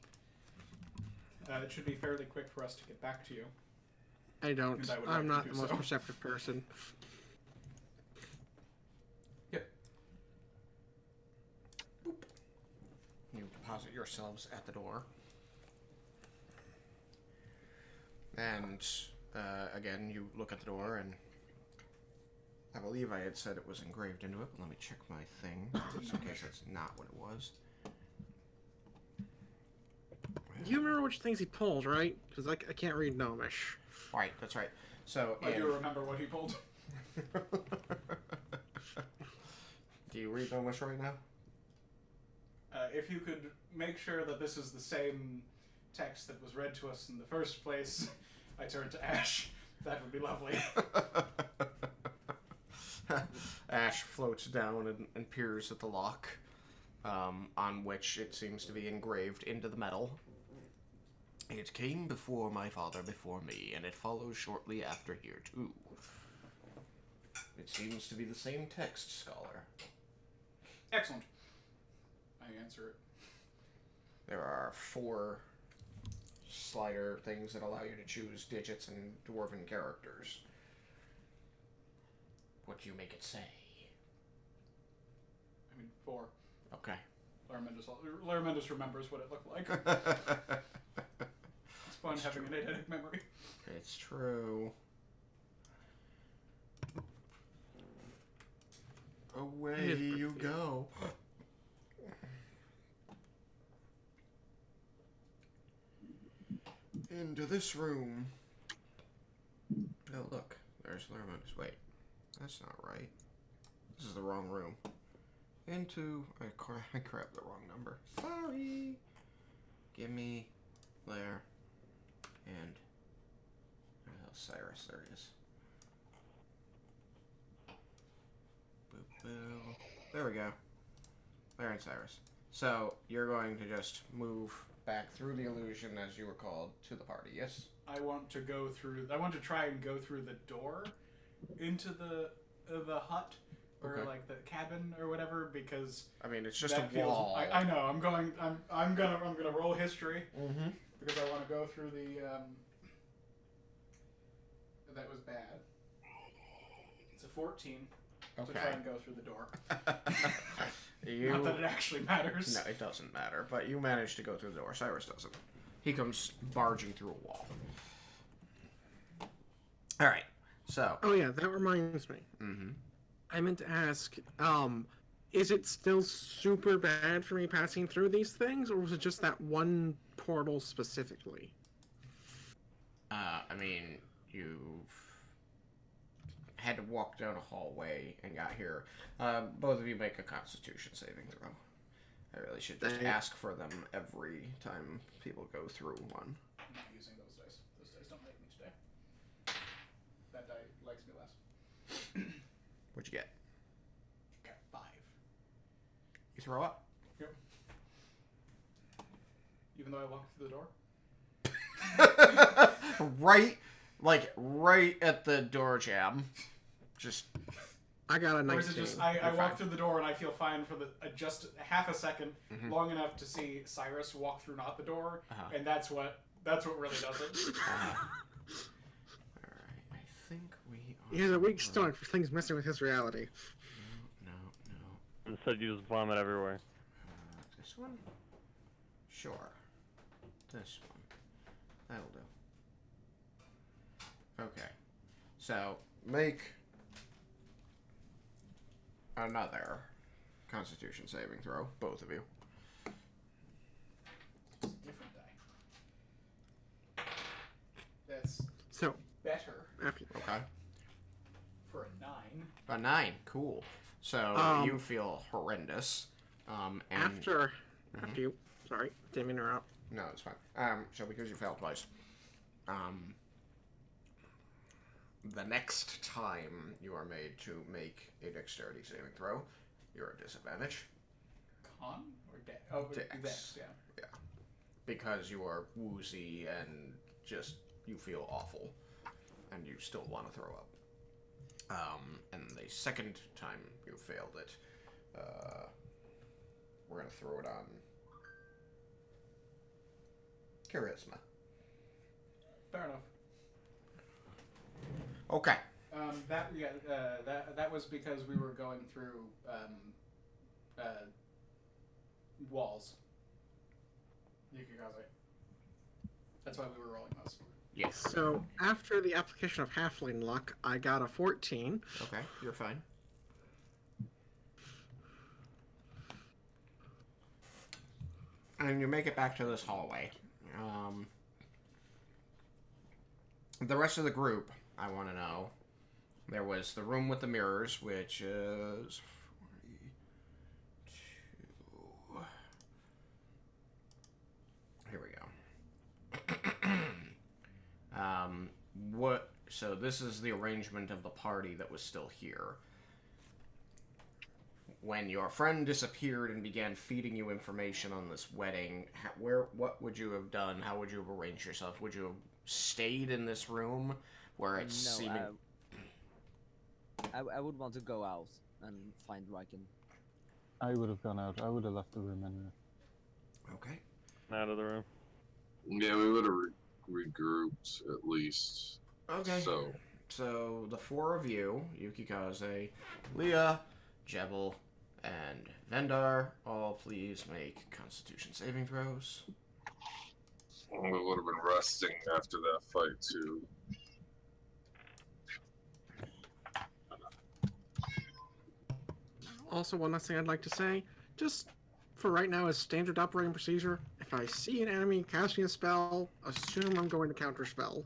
it should be fairly quick for us to get back to you. I don't. And I would I'm like not to the do most so. perceptive person. Yep. You deposit yourselves at the door. And, again, you look at the door, and I believe I had said it was engraved into it, but let me check my thing, just in case that's not what it was. You remember which things he pulled, right? Because I can't read Gnomish. Right, that's right. So, I do remember what he pulled. Do you read Gnomish right now? If you could make sure that this is the same text that was read to us in the first place, I turn to Ash. That would be lovely. Ash floats down and peers at the lock, on which it seems to be engraved into the metal. It came before my father before me, and it follows shortly after here too. It seems to be the same text, scholar. Excellent. I answer it. There are 4 slider things that allow you to choose digits and dwarven characters. What do you make it say? I mean, 4. Okay. Larmendus remembers what it looked like. It's fun having an eidetic memory. It's true. Away you go. Into this room. Oh, look. There's Larmendus. Wait. That's not right. This is the wrong room. Into... I grabbed the wrong number. Sorry. Give me Lair and... Cyrus. There he is. Boop, boop. There we go. Lair and Cyrus. So, you're going to just move back through the illusion as you were called to the party. Yes. I want to go through. I want to try and go through the door into the hut or Okay. like the cabin or whatever, because I mean, it's just that a wall. I know. I'm gonna roll history Mm-hmm. because I want to go through the. That was bad. It's a 14 to try and go through the door. Not that it actually matters. No, it doesn't matter. But you managed to go through the door. Cyrus doesn't. He comes barging through a wall. All right. So. Oh yeah, that reminds me. Mm-hmm. I meant to ask, is it still super bad for me passing through these things, or was it just that one portal specifically? I mean, you've had to walk down a hallway and got here. Both of you make a Constitution saving throw. I really should just ask for them every time people go through one. I'm not using those dice. Those dice don't make me today. That die likes me less. What'd you get? Okay, 5. You throw up? Yep. Even though I walked through the door? right at the door jam. Just. I got a Or 19. is it just I walk through the door and I feel fine for the just half a second, long enough to see Cyrus walk through not the door, and that's what really does it. Alright, I think we are. He has a weak stomach for things messing with his reality. No. Instead, you just vomit everywhere. This one? Sure. This one. That'll do. Okay. So, make another Constitution saving throw, both of you. It's a different die. That's So, better after Okay. for a 9. A 9, cool. So you feel horrendous. And after you, sorry, didn't mean to interrupt. no, it's fine. So because you failed twice, the next time you are made to make a dexterity saving throw, you're at disadvantage. Con or dex? Oh, Dex. dex, yeah. Yeah. Because you are woozy and just, you feel awful. And you still want to throw up. And the second time you failed it, we're going to throw it on charisma. Fair enough. Okay. That was because we were going through walls. Yukikaze. That's why we were rolling those. Yes. So, after the application of Halfling Luck, I got a 14. Okay, you're fine. And you make it back to this hallway. The rest of the group, I want to know. There was the room with the mirrors, which is 42. Here we go. So this is the arrangement of the party that was still here. When your friend disappeared and began feeding you information on this wedding, what would you have done? How would you have arranged yourself? Would you have stayed in this room where it's seeming... I would want to go out and find Raiken. I would have gone out. I would have left the room anyway. Okay. Out of the room. Yeah, we would have regrouped at least. Okay. So the four of you, Yukikaze, Leah, Jebel, and Vendar, all please make Constitution saving throws. We would have been resting after that fight too. Also, one last thing I'd like to say, just for right now as standard operating procedure, if I see an enemy casting a spell, assume I'm going to counterspell.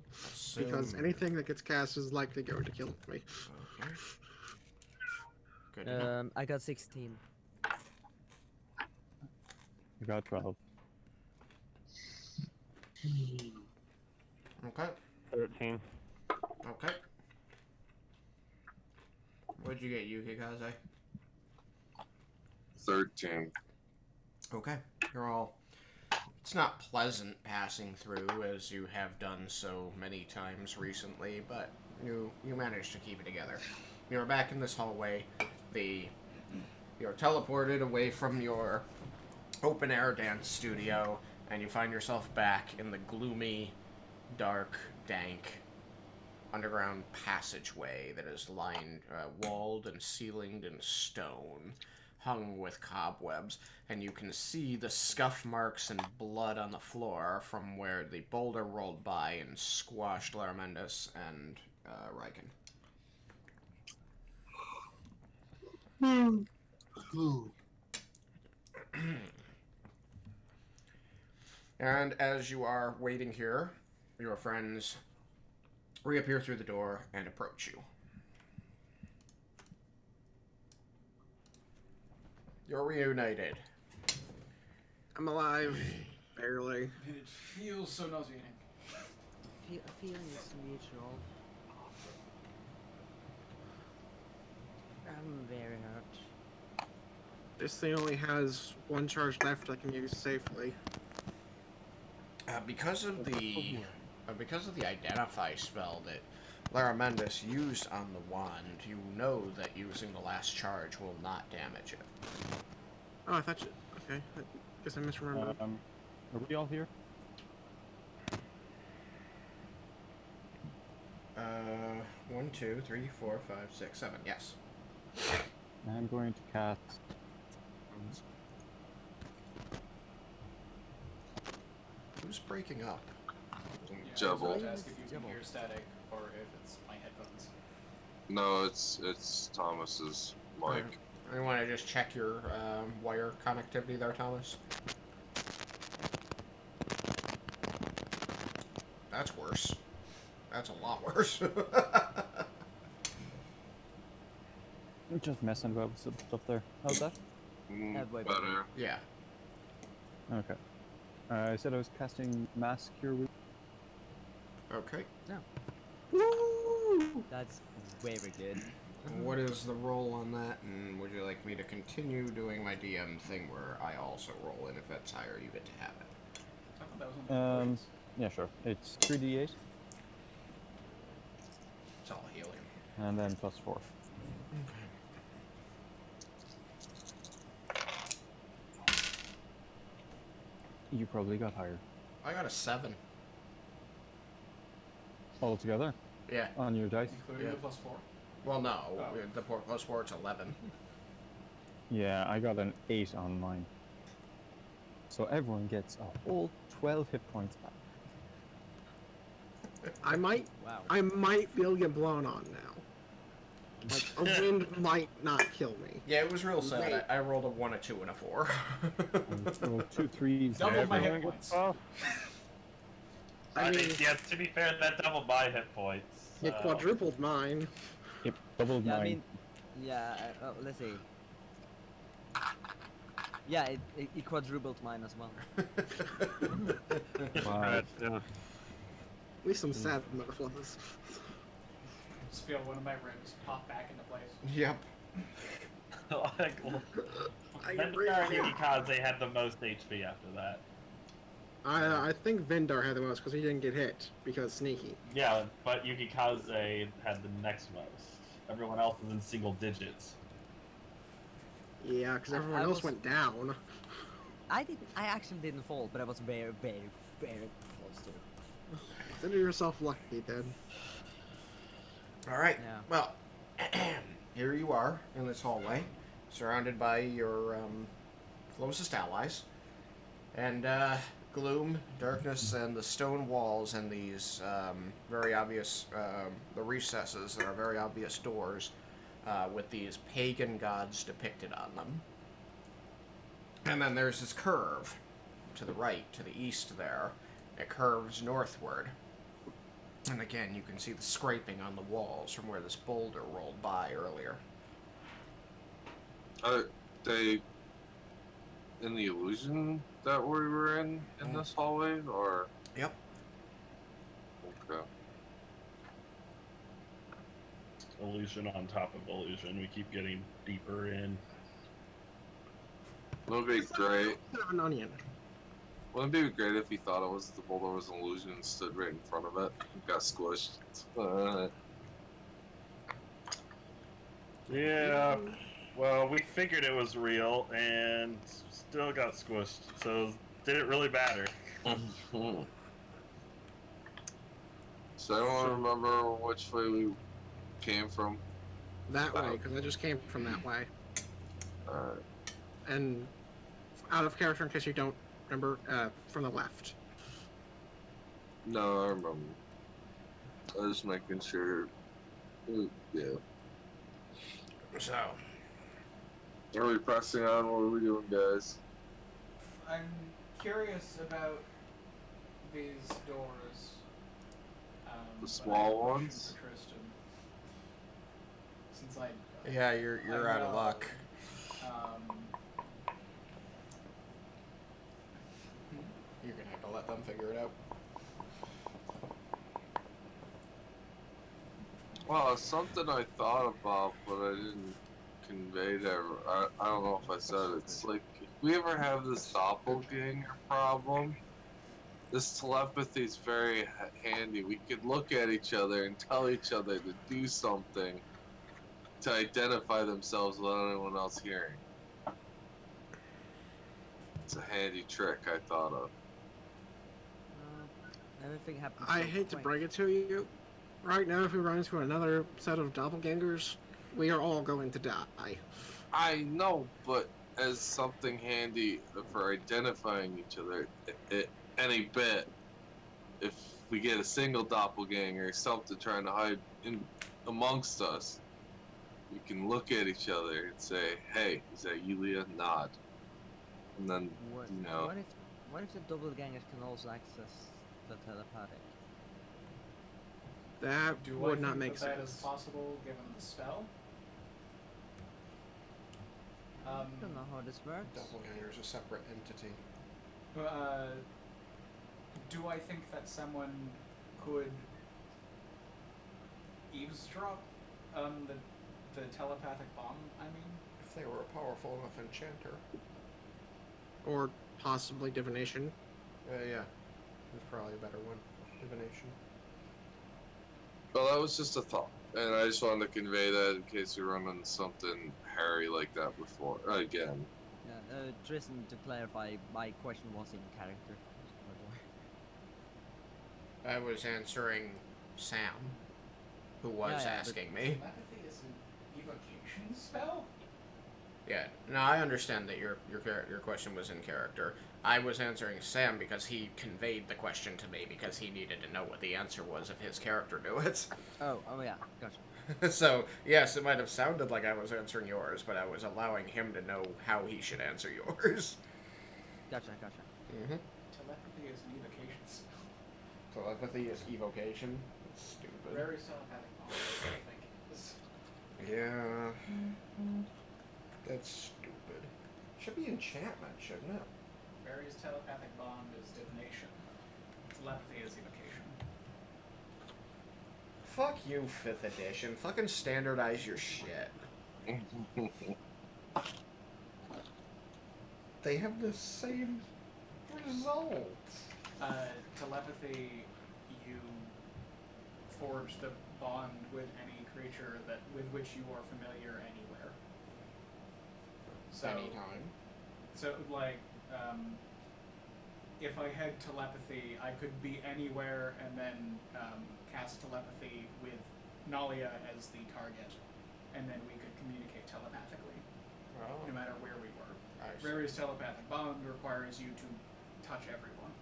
Because anything that gets cast is likely going to kill me. Okay. Good enough. I got 16. I got 12. Okay. 13. Okay. What'd you get, Yukikaze? 13. Okay. You're all It's not pleasant passing through, as you have done so many times recently, but you managed to keep it together. You're back in this hallway. You're teleported away from your open air dance studio, and you find yourself back in the gloomy, dark, dank underground passageway that is lined, walled and ceilinged in stone, hung with cobwebs, and you can see the scuff marks and blood on the floor from where the boulder rolled by and squashed Laramendus and Raiken. And as you are waiting here, your friends reappear through the door and approach you. You're reunited. I'm alive, barely. And it feels so nauseating. Feeling is mutual. I'm very hurt. This thing only has one charge left I can use safely. Because of the identify spell that Laramendus used on the wand, you know that using the last charge will not damage it. Oh, I thought you... Okay, I guess I misremembered. Are we all here? 1, 2, 3, 4, 5, 6, 7. Yes. I'm going to cast. Who's breaking up? Yeah, I was Jebble. about to ask if you can Jebble. hear static or if it's my headphones. No, it's Thomas's mic. You want to just check your wire connectivity there, Thomas? That's worse. That's a lot worse. I'm just messing about with some stuff there. How's that? Way Better. Yeah. Okay. I said I was casting Mass Cure Wounds. Okay. Woo! That's very good. What is the roll on that? And would you like me to continue doing my DM thing where I also roll, and if that's higher, you get to have it? I thought that was on the Yeah, sure. It's 3d8 It's all helium. and then plus 4. You probably got higher. I got a 7. Altogether? Yeah. On your dice? including Yeah. the +4. Well, no. Oh. The plus 4, it's 11. Yeah, I got an 8 on mine. So everyone gets a whole 12 hit points back. I might be able to get blown on now. Like, a wind might not kill me. Yeah, it was real Wait. sad. I rolled a 1, a 2, and a 4. Roll 2 3s. Double my everyone hit gets points. off. I mean, yeah, to be fair, that doubled my hit points. it so- quadrupled mine. Yep, doubled Yeah, mine. I mean, let's see. Yeah, it quadrupled mine as well. Wow. Yeah. At least I'm sad, motherfuckers. Just feel one of my ribs pop back into place. Yep. Like, well, I Vendikar and really- Yukikaze had the most HP after that. I think Vindar had the most because he didn't get hit because sneaky. Yeah, but Yukikaze had the next most. Everyone else was in single digits. Yeah, because everyone I else was- went down. I actually didn't fall, but I was very, very, very close to. Consider yourself lucky, then. All right. Yeah. Well, here you are in this hallway, surrounded by your closest allies, and gloom, darkness, and the stone walls, and these very obvious the recesses that are very obvious doors with these pagan gods depicted on them. And then there's this curve to the right, to the east there. It curves northward. And again, you can see the scraping on the walls from where this boulder rolled by earlier. Are they in the illusion that we were in this hallway, or? Yep. Okay. Illusion on top of illusion. We keep getting deeper in. That'll be great. Bit of an onion. Wouldn't it be great if he thought it was the boulder was an illusion and stood right in front of it and got squished? Yeah. Well, we figured it was real and still got squished. So did it really matter? So I don't remember which way we came from. That way, because I just came from that way. Alright. And out of character, in case you don't remember, from the left. No, I remember. I was just making sure. Yeah. So, Are we pressing on? What are we doing, guys? I'm curious about these doors. The but I small have a question ones? for Tristan. Since I yeah, you're out of know, luck. You're gonna have to let them figure it out. Well, it's something I thought about, but I didn't convey to. I don't know if I said it. It's like if we ever have this doppelganger problem, this telepathy is very handy. We could look at each other and tell each other to do something to identify themselves without anyone else hearing. It's a handy trick I thought of. Everything happens. I so hate to quick. break it to you. Right now, if we run into another set of doppelgangers, we are all going to die. I know, but as something handy for identifying each other, any bit, if we get a single doppelganger, something trying to hide in amongst us, we can look at each other and say, "Hey, is that Yulia?" Nod, and then What, you know. what if the doppelgangers can also access the telepathic? That Do would I not think make that is sense. possible given the spell? I don't know how this works. Doppelganger is a separate entity. Do I think that someone could eavesdrop on the telepathic bomb? I mean, If they were a powerful enough enchanter. Or possibly divination. Yeah. There's probably a better one. Divination. Well, that was just a thought, and I just wanted to convey that in case we run into something hairy like that before again. Yeah, Tristan, to clarify, my question was in character. I was answering Sam, who was Yeah, asking me. telepathy is an evocation spell? Yeah, no, I understand that your question was in character. I was answering Sam because he conveyed the question to me because he needed to know what the answer was if his character knew it. Oh yeah, gotcha. So, yes, it might have sounded like I was answering yours, but I was allowing him to know how he should answer yours. Gotcha. Mm-hmm. Telepathy is an evocation spell. Telepathy is evocation. That's stupid. Very telepathic knowledge, I think. Yeah. That's stupid. Should be enchantment, shouldn't it? Various telepathic bond is divination. Telepathy is evocation. Fuck you, 5th edition. Fucking standardize your shit. They have the same results. Telepathy, you forge the bond with any creature with which you are familiar anywhere. So, Anytime. So, like, if I had telepathy, I could be anywhere and then cast telepathy with Nalia as the target, and then we could communicate telepathically, no matter where we were. Rari's telepathic bond requires you to touch everyone.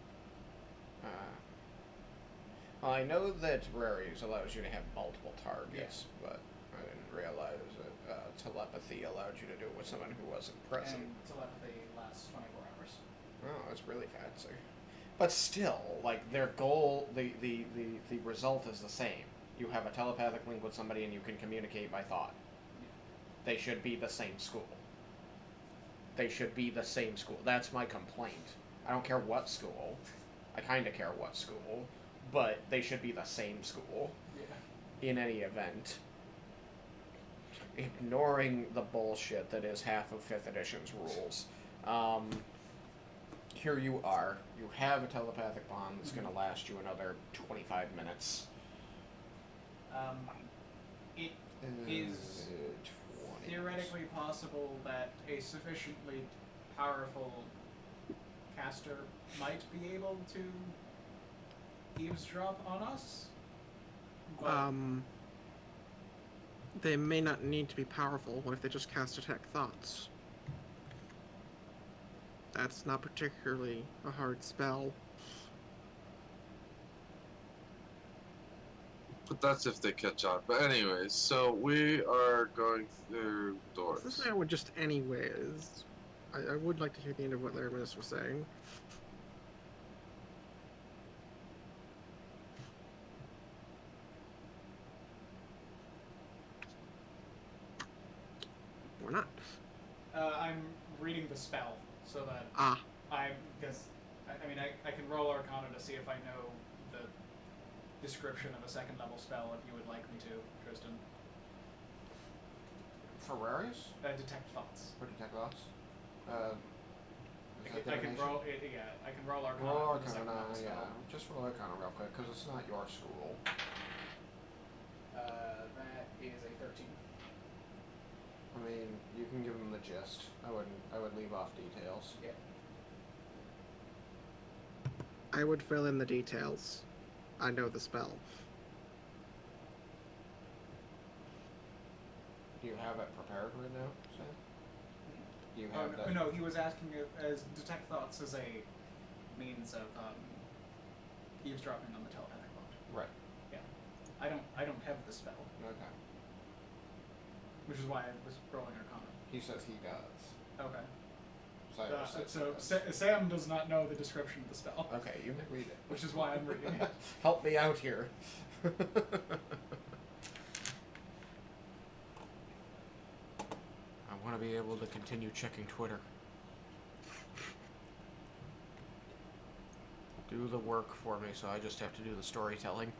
Well, I know that Rares allows you to have multiple targets, but I didn't realize that telepathy allowed you to do it with someone who wasn't present. And telepathy lasts 24 hours. Oh, that's really fancy. But still, like, their goal, the result is the same. You have a telepathic link with somebody and you can communicate by thought. They should be the same school. They should be the same school. That's my complaint. I don't care what school. I kind of care what school. But they should be the same school. Yeah. In any event. Ignoring the bullshit that is half of 5th edition's rules. here you are. You have a telepathic bond that's going to last you another 25 minutes. It is theoretically possible that a sufficiently powerful caster might be able to eavesdrop on us. But They may not need to be powerful. What if they just cast Detect Thoughts? That's not particularly a hard spell. But that's if they catch on. But anyways, so we are going through doors. This way I would just anyways. I would like to hear the end of what Laramis was saying. Or not. I'm reading the spell so that because I mean I can roll Arcana to see if I know the description of a second level spell if you would like me to, Tristan. Ferraris? Detect thoughts. Or detect thoughts? I can roll. I can roll Arcana. Roll for the second Arcana, level spell. yeah. Just roll Arcana real quick, because it's not your school. That is a 13. I mean, you can give them the gist. I would leave off details. Yeah. I would fill in the details. I know the spell. Do you have it prepared right now, Sam? Do you have that? No, he was asking if as detect thoughts as a means of eavesdropping on the telepathic bond. Right. Yeah. I don't have the spell, Okay. which is why I was rolling Arcana. He says he does. Okay. Cyrus says So he does. Sam does not know the description of the spell, Okay, you may read it. which is why I'm reading it. Help me out here. I want to be able to continue checking Twitter. Do the work for me, so I just have to do the storytelling.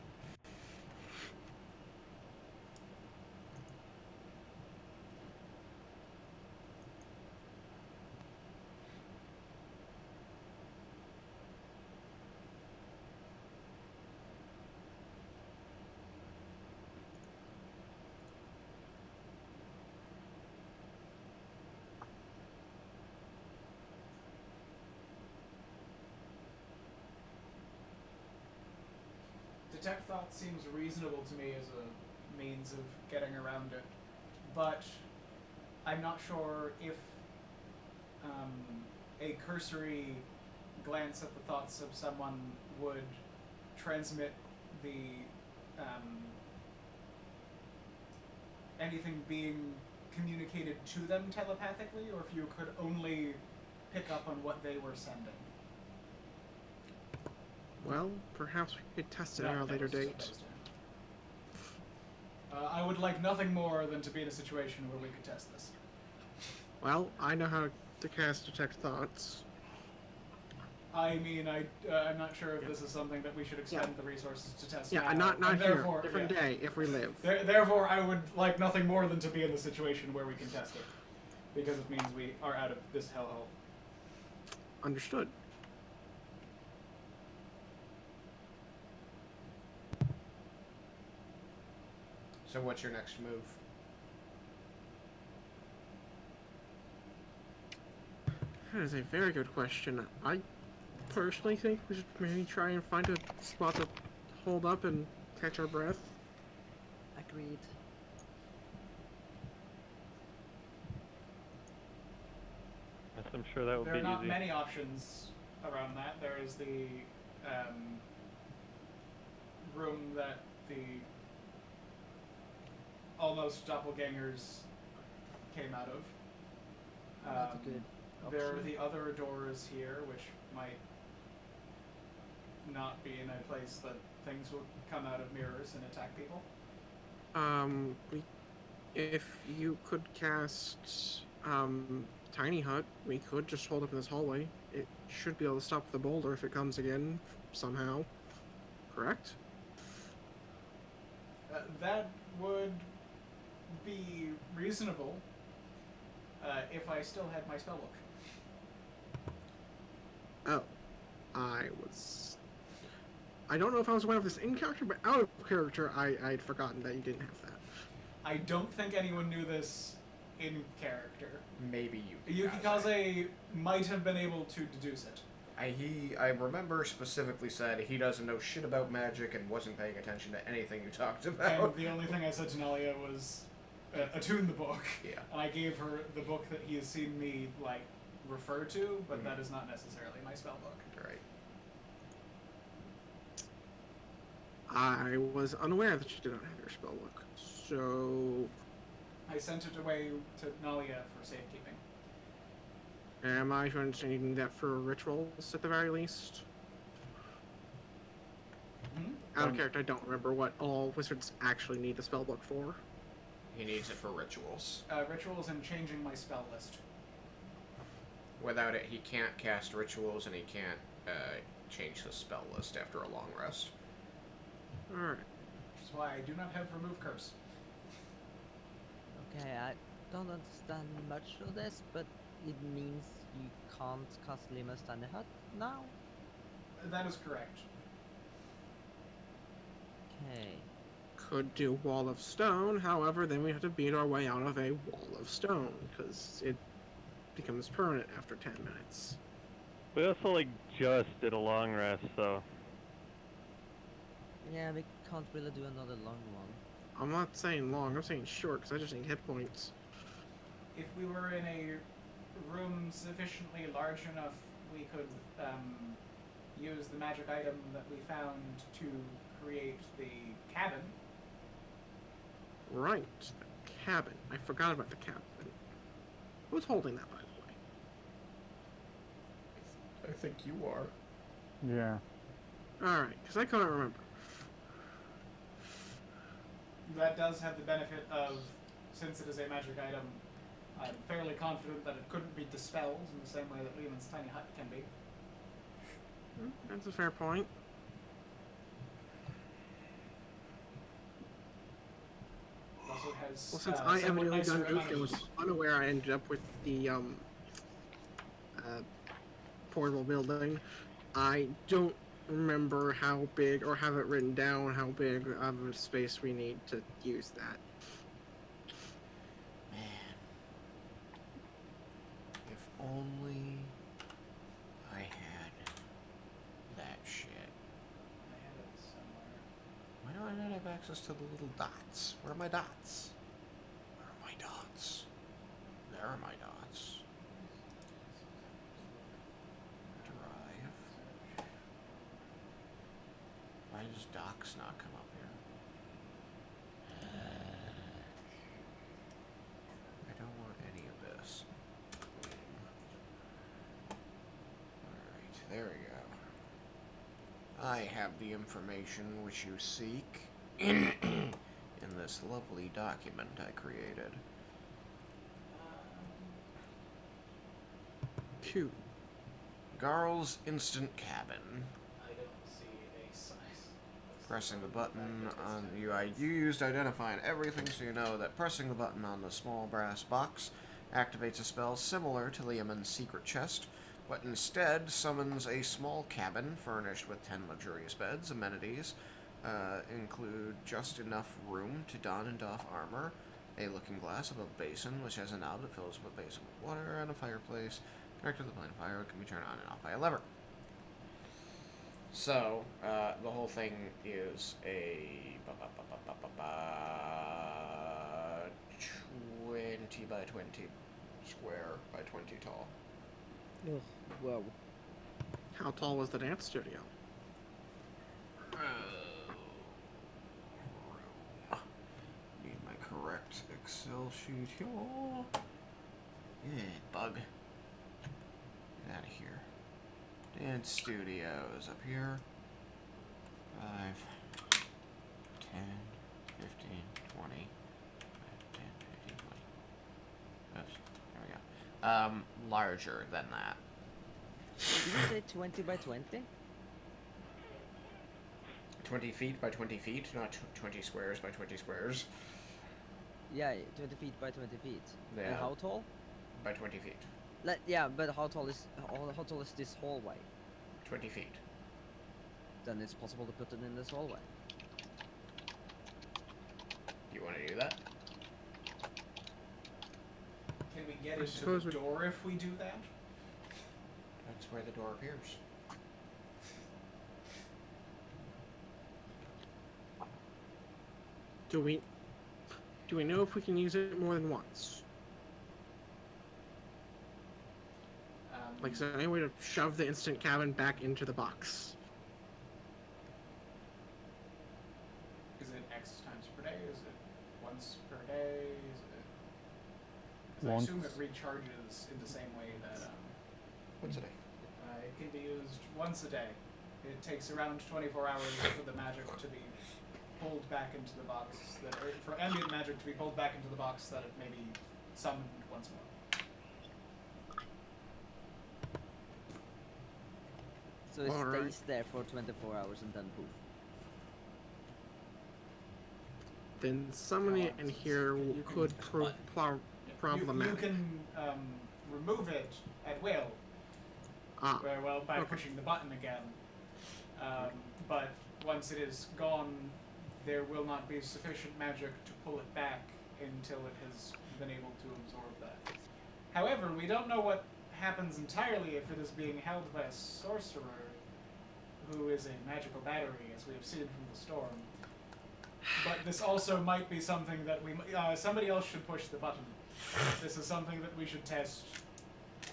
Detect thought seems reasonable to me as a means of getting around it, but I'm not sure if a cursory glance at the thoughts of someone would transmit the anything being communicated to them telepathically, or if you could only pick up on what they were sending. Well, perhaps we could test it at a later date. I would like nothing more than to be in a situation where we could test this. Well, I know how to cast Detect Thoughts. I mean, I'm not sure if this is something that we should expend the resources to test. Yeah, now. not And here. therefore, Different day, if we live. Therefore, I would like nothing more than to be in the situation where we can test it, because it means we are out of this hellhole. Understood. So what's your next move? That is a very good question. I personally think we should maybe try and find a spot to hold up and catch our breath. Agreed. Yes, I'm sure that would There be are not easy. many options around that. There is the room that the almost doppelgangers came out of. That's a good There are option. the other doors here, which might not be in a place that things will come out of mirrors and attack people. If you could cast Tiny Hut, we could just hold up in this hallway. It should be able to stop the boulder if it comes again somehow. Correct? That would be reasonable if I still had my spellbook. Oh, I don't know if I was aware of this in character, but out of character, I'd forgotten that you didn't have that. I don't think anyone knew this in character. Maybe you. Yukikaze might have been able to deduce it. I remember specifically said he doesn't know shit about magic and wasn't paying attention to anything you talked about. And the only thing I said to Nalia was, attune the book. Yeah. And I gave her the book that he has seen me, like, refer to, but that is not necessarily my spell book. Right. I was unaware that you did not have your spell book, so I sent it away to Nalia for safekeeping. am I to understand you need that for rituals at the very least? Out of character, I don't remember what all wizards actually need the spell book for. He needs it for rituals. Rituals and changing my spell list. Without it, he can't cast rituals and he can't change his spell list after a long rest. Alright. Which is why I do not have remove curse. Okay, I don't understand much of this, but it means you can't cast Lima's Tiny Hut now? That is correct. Okay. Could do Wall of Stone, however, then we have to beat our way out of a Wall of Stone, because it becomes permanent after 10 minutes. We also, like, just did a long rest, so... Yeah, we can't really do another long one. I'm not saying long, I'm saying short, because I just need hit points. If we were in a room sufficiently large enough, we could use the magic item that we found to create the cabin. Right, the cabin. I forgot about the cabin. Who's holding that, by the way? I think you are. Yeah. Alright, because I can't remember. That does have the benefit of, since it is a magic item, I'm fairly confident that it couldn't be dispelled in the same way that Lehman's tiny hut can be. That's a fair point. It also has, Well, since I somewhat evidently nicer done Duke and was amenities. unaware I ended up with the portable building, I don't remember how big, or have it written down how big of a space we need to use that. Man. If only I had that shit. I have it somewhere. Why do I not have access to the little dots? Where are my dots? Where are my dots? There are my dots. Drive. Why does docs not come up here? I don't want any of this. Alright, there we go. I have the information which you seek in this lovely document I created. Q. Garl's Instant Cabin. I don't see a size. Pressing the button on the UI you used identifying everything, so you know that pressing the button on the small brass box activates a spell similar to Liamon's secret chest, but instead summons a small cabin furnished with 10 luxurious beds. Amenities include just enough room to don and doff armor, a looking glass above a basin which has a knob that fills up a basin with water, and a fireplace connected to the plane fire can be turned on and off by a lever. So, the whole thing is a 20 by 20 square by 20 tall. Ugh, whoa. How tall was the dance studio? Need my correct Excel sheet here. Yeah, bug. Get out of here. Dance studios up here. 5, 10, 15, 20. 10, 15, 20. Oops, there we go. Larger than that. Did you say 20 by 20? 20 feet by 20 feet, not 20 squares by 20 squares. Yeah, 20 feet by 20 feet. And Yeah. how tall? By 20 feet. Yeah, but how tall is this hallway? 20 feet. Then it's possible to put it in this hallway. Do you want to do that? Can we get I into suppose the we- door if we do that? That's where the door appears. Do we know if we can use it more than once? Like, is there any way to shove the instant cabin back into the box? Is it X times per day? Is it once per day? Is it? 'Cause I Once. assume it recharges in the same way that Once a day. it can be used once a day. It takes around 24 hours for the magic to be pulled back into the box, or for ambient magic to be pulled back into the box that it may be summoned once more. So it Alright. stays there for 24 hours and then poof. Then summoning it in here You can could push the prove button. problematic. You can remove it at will. Ah, Very well, by Okay. pushing the button again. But once it is gone, there will not be sufficient magic to pull it back until it has been able to absorb that. However, we don't know what happens entirely if it is being held by a sorcerer who is a magical battery, as we have seen from the storm. But this also might be something that somebody else should push the button. This is something that we should test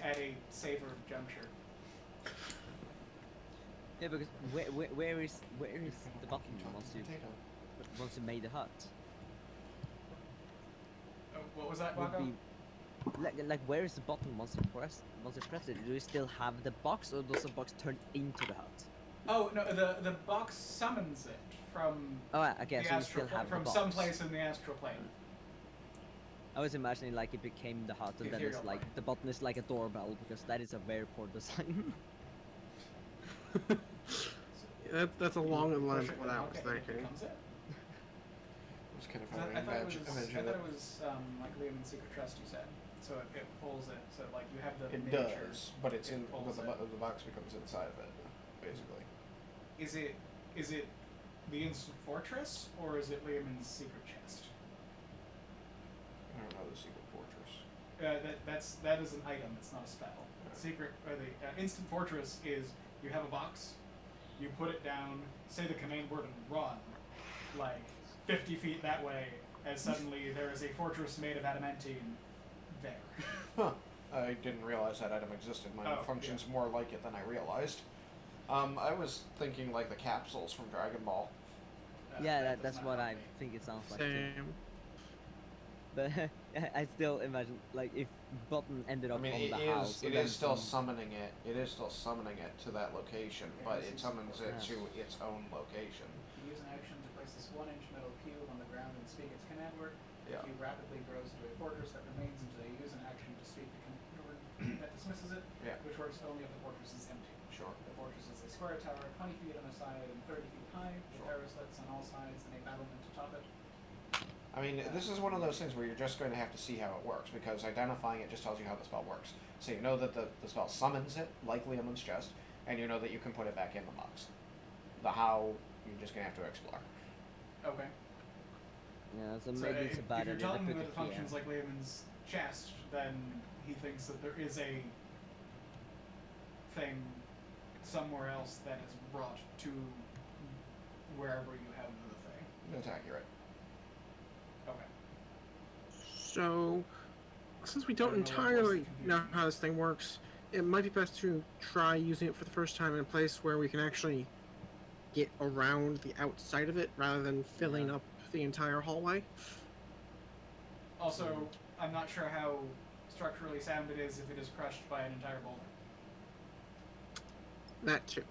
at a safer juncture. Yeah, because where is the button once you made the hut? What was that, Would Wako? be like where is the button once you press it? Do you still have the box, or does the box turn into the hut? Oh no, the box summons it from Oh, okay, the so you astral still have from the box. someplace in the astral plane. I was imagining like it became the hut, and The then it's ethereal like plane. the button is like a doorbell, because that is a very poor design. that's along the lines Push of it what I and was hook it, and it thinking. becomes it. It was kind of 'Cause funny. I thought it was Imagine like Liam in Secret Trust. You said so it pulls it. So like you have the it miniature. does, but it's it in pulls the, it. the box becomes inside of it, basically. Is it the instant fortress or is it Liam's secret chest? I don't know the secret fortress. That is an item. It's not a spell. Secret or the instant fortress is you have a box, you put it down, say the command word and run, like 50 feet that way, and suddenly there is a fortress made of adamantine there. Huh. I didn't realize that item existed. Mine Oh, functions more like it than I realized. I was thinking like the capsules from Dragon Ball. Yeah, That does that's not what help I me. think it sounds like too. Same. But I still imagine like if button ended I up mean, on it the is house. it and then is still some- summoning it. It is still summoning it to that location, Yeah, but this it is- summons it Yes. to its own location. You use an action to place this 1-inch metal cube on the ground and speak its command word. Yeah. The cube rapidly grows into a fortress that remains until you use an action to speak the command word that dismisses it, Yeah. which works only if the fortress is empty. Sure. The fortress is a square tower 20 feet on a side and 30 feet high, with Sure. arrow slits on all sides and a battlement atop it. I mean, this is one of those things where you're just going to have to see how it works, because identifying it just tells you how the spell works. So you know that the spell summons it, like Liamon's chest, and you know that you can put it back in the box. The how, you're just going to have to explore. Okay. Yeah, so So maybe it's a bad if you're idea to telling me put that it it functions here. like Lehman's chest, then he thinks that there is a thing somewhere else that is brought to wherever you have the thing. That's accurate. Okay. So, since we don't I don't know what entirely was the know confusion. how this thing works, it might be best to try using it for the first time in a place where we can actually get around the outside of it rather than filling Yeah. up the entire hallway. Also, I'm not sure how structurally sound it is if it is crushed by an entire boulder. That too.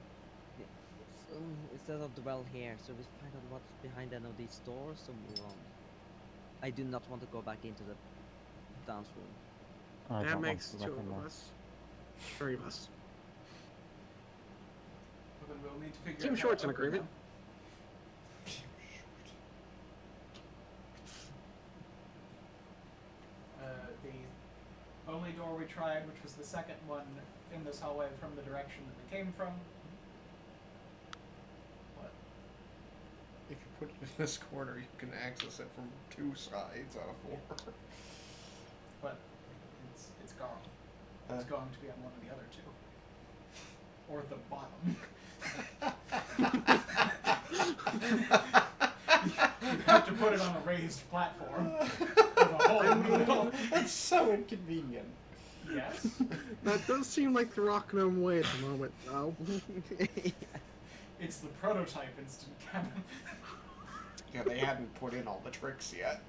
So instead of dwell here, so we find out what's behind any of these doors, so move on. I do not want to go back into the dance room. I That don't want makes to two back of anymore. us. Three of us. Well, then we'll need to figure Team out how Short's to in open agreement. them. The only door we tried, which was the second one in this hallway from the direction that we came from, if you put it in this corner, you can access it from 2 sides out of 4. But it's gone. It's going to be on one of the other 2. Or the bottom. You have to put it on a raised platform with a hole in the middle. That's so inconvenient. Yes. That does seem like the rock gnome way at the moment, though. It's the prototype instant cabin. Yeah, they hadn't put in all the tricks yet.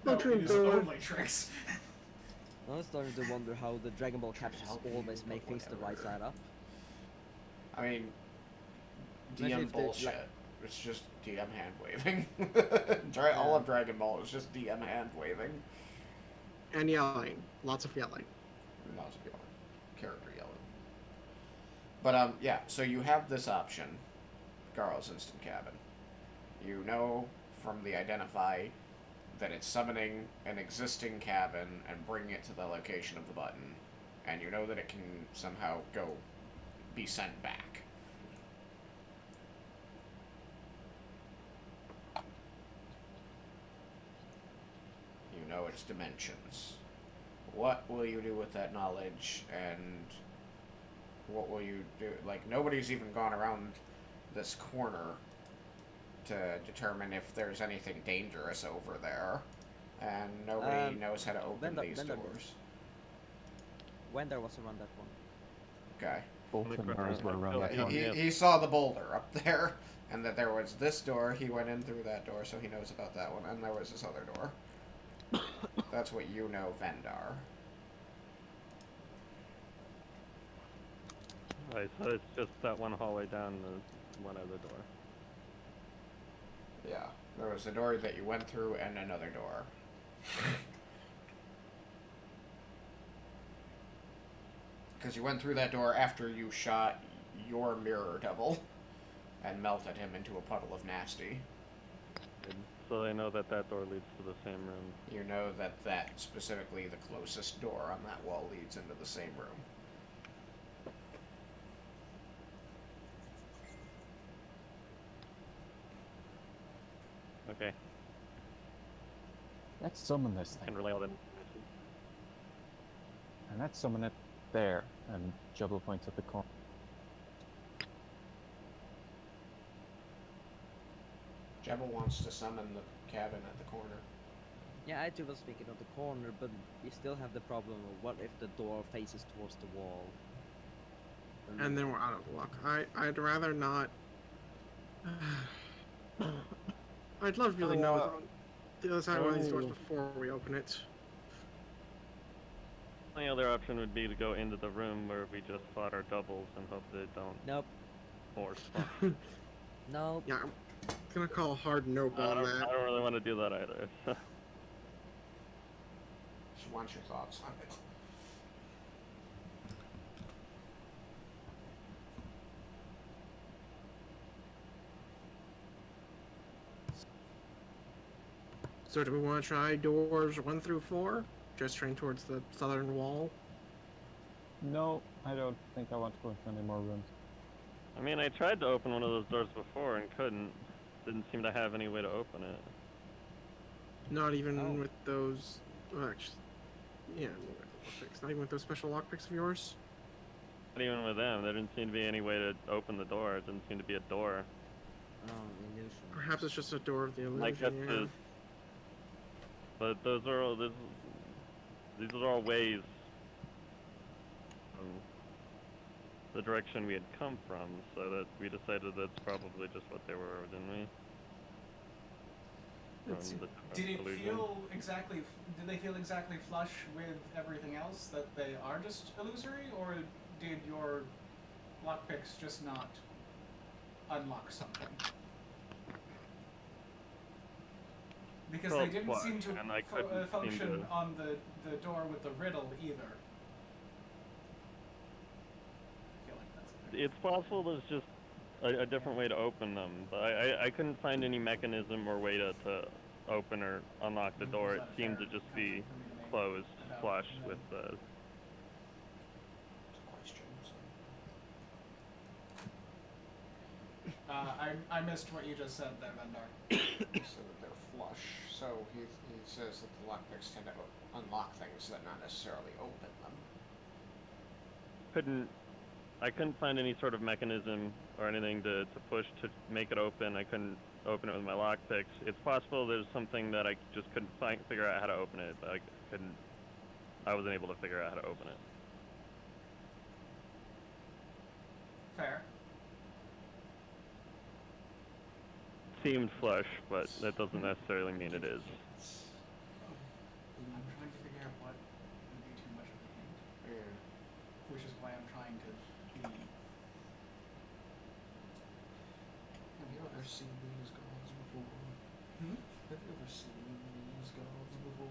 No, True, it is though. only tricks. I'm starting to wonder how the Dragon Ball captures always make things the right side up. I mean, Imagine DM if they, bullshit. like- It's just DM hand waving. All of Dragon Ball is just DM hand waving. And yelling. Lots of yelling. Not to be honest. Character yelling. But yeah. So you have this option, Garl's Instant Cabin. You know from the identify that it's summoning an existing cabin and bringing it to the location of the button, and you know that it can somehow be sent back. You know its dimensions. What will you do with that knowledge, and what will you do? Like, nobody's even gone around this corner to determine if there's anything dangerous over there, and nobody knows how to open these doors. Wender was around that one. Okay. Both of them were around that Yeah, one. he saw the boulder up there, and that there was this door. He went in through that door, so he knows about that one. And there was this other door. That's what you know, Vendar. Right, so it's just that one hallway down the one other door. Yeah, there was the door that you went through, and another door. Because you went through that door after you shot your mirror devil and melted him into a puddle of nasty. So they know that that door leads to the same room. You know that specifically the closest door on that wall leads into the same room. Okay, Let's summon this I thing. can relay all that. And let's summon it there. And Jubble points at the corner. Jebel wants to summon the cabin at the corner. Yeah, I too was thinking of the corner, but you still have the problem of what if the door faces towards the wall? And then we're out of luck. I'd rather not. I'd love to really know what's on the other side of one of these doors before we open it. The other option would be to go into the room where we just fought our doubles and hope they don't Nope. more spawn. Nope. Yeah, I'm gonna call a hard nope I on don't, that. I don't really want to do that either. She wants your thoughts on it. So do we want to try doors 1 through 4? Just train towards the southern wall? No, I don't think I want to go into any more rooms. I mean, I tried to open one of those doors before and couldn't. Didn't seem to have any way to open it. Not even Oh. with those. Well, actually, yeah, not even with those special lockpicks of yours. Not even with them. There didn't seem to be any way to open the door. It didn't seem to be a door. Oh, illusion. Perhaps it's just a door of the illusion. Like that's yeah. the. But those are all. These are all ways. The direction we had come from, so that we decided that's probably just what they were, didn't we? From the Did it illusion. feel exactly? Did they feel exactly flush with everything else that they are just illusory, or did your lockpicks just not unlock something? Because Well, they didn't flush, seem to and I couldn't seem function to- on the door with the riddle either. I feel like that's a thing. It's possible there's just a different way to open them, but I couldn't find any mechanism or way to open or unlock the door. It seemed to just be closed flush with the. It's a question. So. sorry, I missed what you just said there, Vendar. He said that they're flush, so he says that the lockpicks tend to unlock things that not necessarily open them. I couldn't find any sort of mechanism or anything to push to make it open. I couldn't open it with my lockpicks. It's possible there's something that I just couldn't figure out how to open it, but I wasn't able to figure out how to open it. Fair. Seemed flush, but that doesn't necessarily mean it is. I'm trying to figure out what would be too much of a hint. Yeah. Which is why I'm trying to be... Have you ever seen these gods before? Hmm? Have you ever seen these gods before?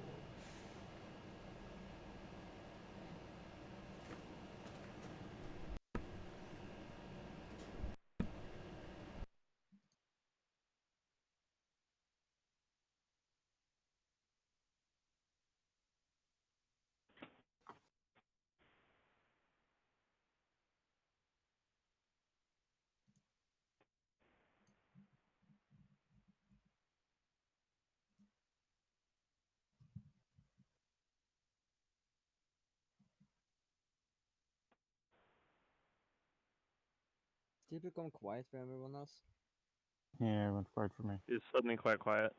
Did it become quiet for everyone else? Yeah, it went quiet for me. It's suddenly quite quiet.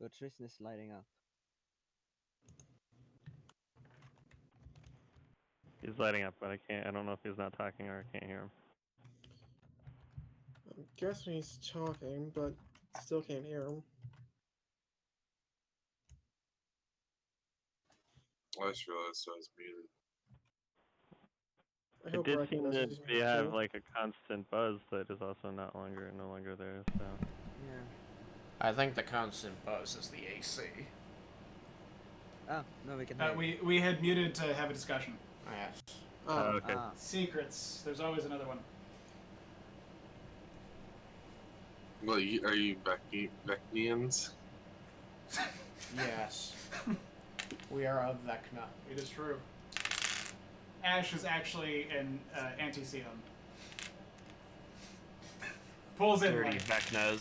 But Tristan is lighting up. He's lighting up, but I don't know if he's not talking or I can't hear him. I'm guessing he's talking, but still can't hear him. I just realized I was muted. I It hope did Raiken seem knows that he's they muted have too. like a constant buzz that is also no longer there, so. Yeah. I think the constant buzz is the AC. Oh, no, we can hear you. We had muted to have a discussion. Yes. Oh, Okay. Ah, Secrets. There's always another one. Well, are you Vecnians? Yes. We are of Vecna. It is true. Ash is actually an anti-Seon. Pulls in, Dirty like, Vecnas.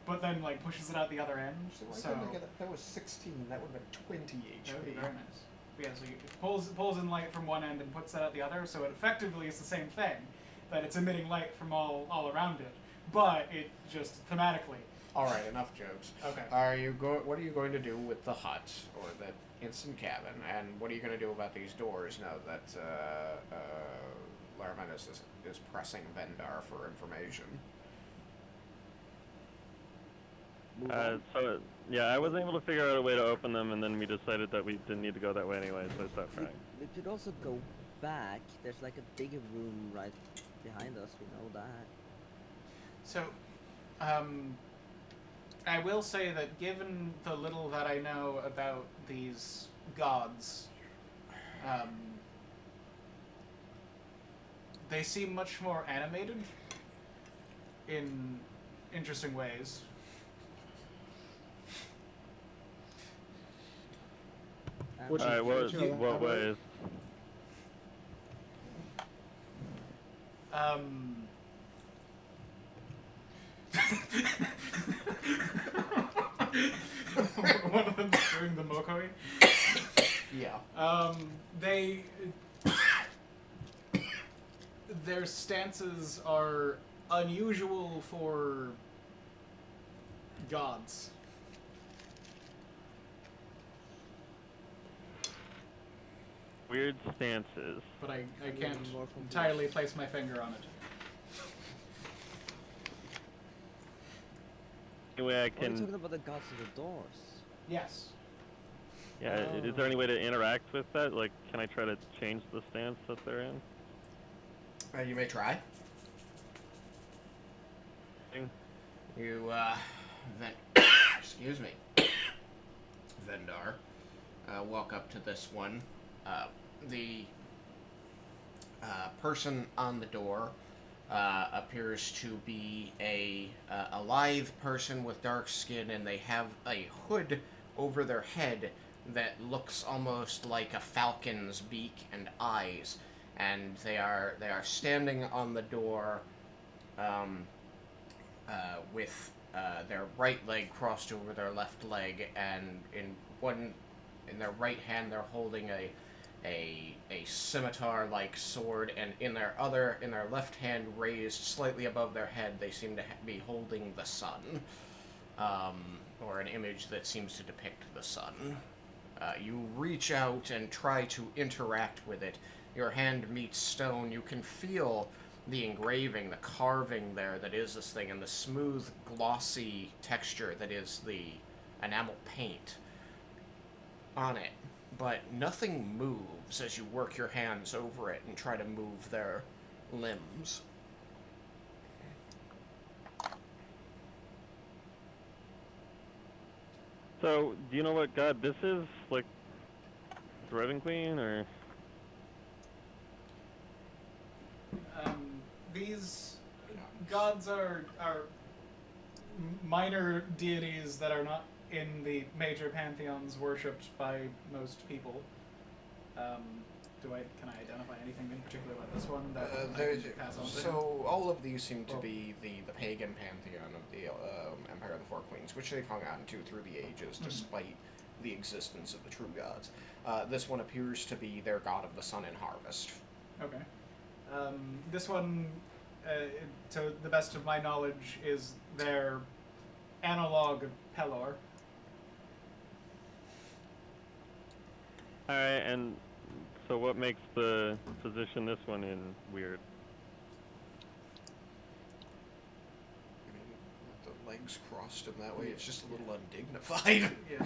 but then like pushes it out the other end. Why So couldn't I get that was 16. That would have been 20 that would be HP. very nice. But yeah, so it pulls in light from one end and puts that out the other. So it effectively is the same thing, that it's emitting light from all around it, but it just thematically. All right, enough jokes. Okay. What are you going to do with the hut or that instant cabin, and what are you going to do about these doors now that Larminus is pressing Vendar for information? move on. So yeah, I wasn't able to figure out a way to open them, and then we decided that we didn't need to go that way anyway, so I stopped trying. We could also go back. There's like a bigger room right behind us. We know that. So, I will say that given the little that I know about these gods, they seem much more animated in interesting ways. Would you- Alright, would you what elaborate? ways? One of them's doing the Mokoi. Yeah. Their stances are unusual for gods. Weird stances. But I I'm can't even more confused. entirely place my finger on it. Anyway, I Are we can. talking about the gods of the doors? Yes. Yeah, is there any way to interact with that? Like, can I try to change the stance that they're in? You may try. Thing? You, excuse me, Vendar, walk up to this one. The person on the door appears to be a lithe person with dark skin, and they have a hood over their head that looks almost like a falcon's beak and eyes, and they are standing on the door, with their right leg crossed over their left leg, and in their right hand they're holding a scimitar-like sword, and in their left hand, raised slightly above their head, they seem to be holding the sun, or an image that seems to depict the sun. You reach out and try to interact with it. Your hand meets stone. You can feel the engraving, the carving there that is this thing, and the smooth, glossy texture that is the enamel paint on it. But nothing moves as you work your hands over it and try to move their limbs. So, do you know what god this is? Like, Raven Queen, or? These gods are minor deities that are not in the major pantheons worshipped by most people. Can I identify anything in particular about this one that I can pass on to him? So all of these seem to be the pagan pantheon of the Empire of the Four Queens, which they've hung on to through the ages, despite the existence of the true gods. This one appears to be their god of the sun and harvest. Okay. This one, to the best of my knowledge, is their analog of Pelor. Alright, and so what makes the position this one in weird? I mean, with the legs crossed in that way, it's just a little undignified. Yeah.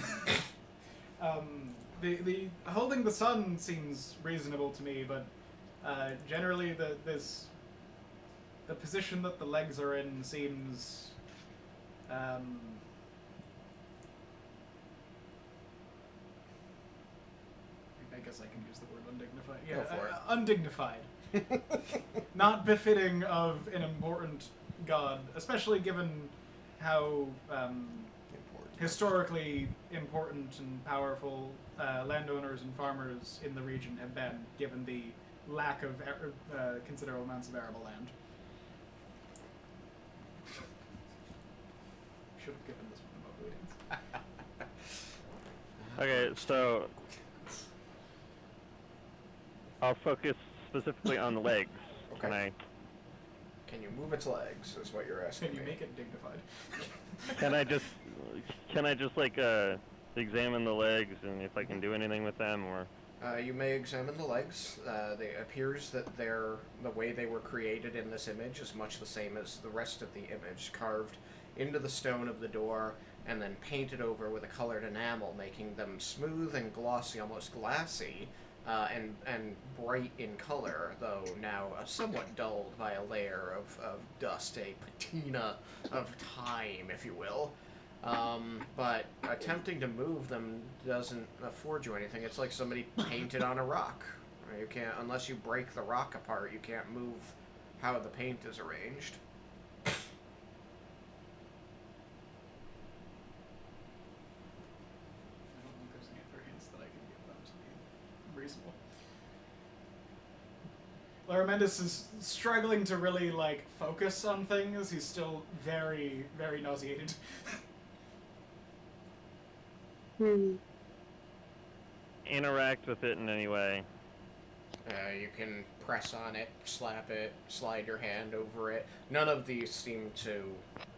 The holding the sun seems reasonable to me, but generally the position that the legs are in seems I guess I can use the word undignified. Yeah, Go for it. Undignified. Not befitting of an important god, especially given how historically important and powerful landowners and farmers in the region have been, given the lack of considerable amounts of arable land. Should have given this one about readings. Okay, so I'll focus specifically on the legs. Okay. Can you move its legs, is what you're asking Can you me. make it dignified? Can I just like examine the legs and if I can do anything with them, or? You may examine the legs. It appears that the way they were created in this image is much the same as the rest of the image, carved into the stone of the door and then painted over with a colored enamel, making them smooth and glossy, almost glassy, and bright in color, though now somewhat dulled by a layer of dust, a patina of time, if you will. But attempting to move them doesn't afford you anything. It's like somebody painted on a rock. You can't, unless you break the rock apart, you can't move how the paint is arranged. I don't think there's any other hints that I can give them to be reasonable. Laramendus is struggling to really, like, focus on things. He's still very, very nauseated. Interact with it in any way. You can press on it, slap it, slide your hand over it. None of these seem to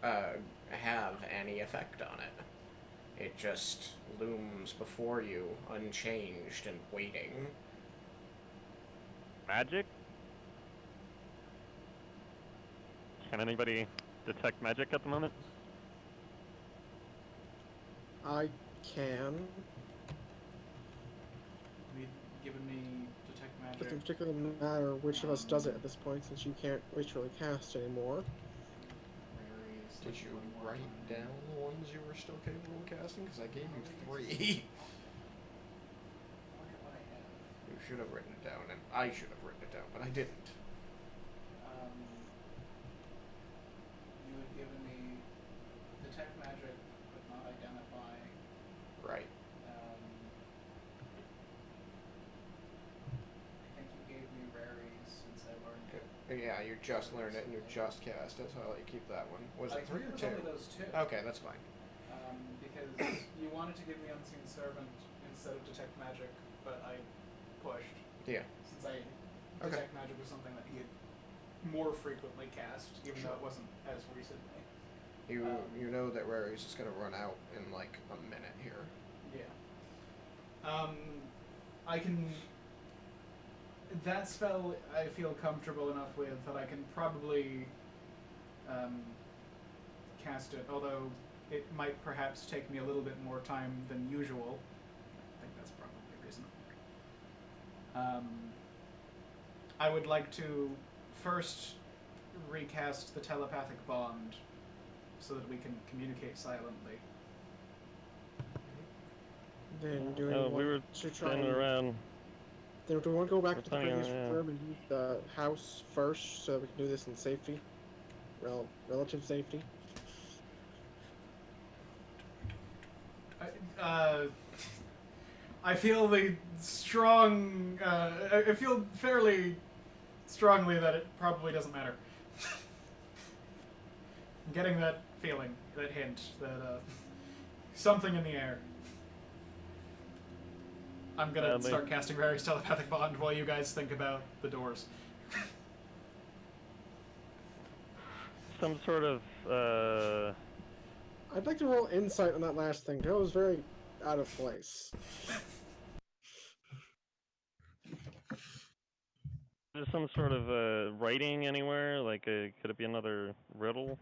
have any effect on it. It just looms before you, unchanged and waiting. Magic? Can anybody detect magic at the moment? I can. You've given me detect It magic. doesn't particularly matter which of us does it at this point, since you can't ritually cast anymore. Did you write down the ones you were still capable of casting? Because I gave you 3. Look at what I have. You should have written it down, and I should have written it down, but I didn't. You had given me detect magic, but not identify. Right. Yeah, you just learned it and you just cast it, so I'll let you keep that one. Was it 3 or 2? Only those 2. Okay, that's fine. Because you wanted to give me Unseen Servant instead of Detect Magic, but I pushed. Yeah. Since Detect Magic was something that he had more frequently cast, even though it wasn't as recently. You know that Rary's is going to run out in like a minute here. Yeah. I can. That spell I feel comfortable enough with that I can probably cast it, although it might perhaps take me a little bit more time than usual. I think that's probably reasonable. I would like to first recast the telepathic bond so that we can communicate silently. Then do we were to try standing and, around. Then do we want to go back to the We're previous planning on, room and use the house first so we can do this in safety? Relative safety? I feel the strong. I feel fairly strongly that it probably doesn't matter. I'm getting that feeling, that hint, that something in the air. I'm gonna start casting Rary's telepathic bond while you guys think about the doors. Some sort of. I'd like to roll insight on that last thing. That was very out of place. There's some sort of writing anywhere? Like, could it be another riddle?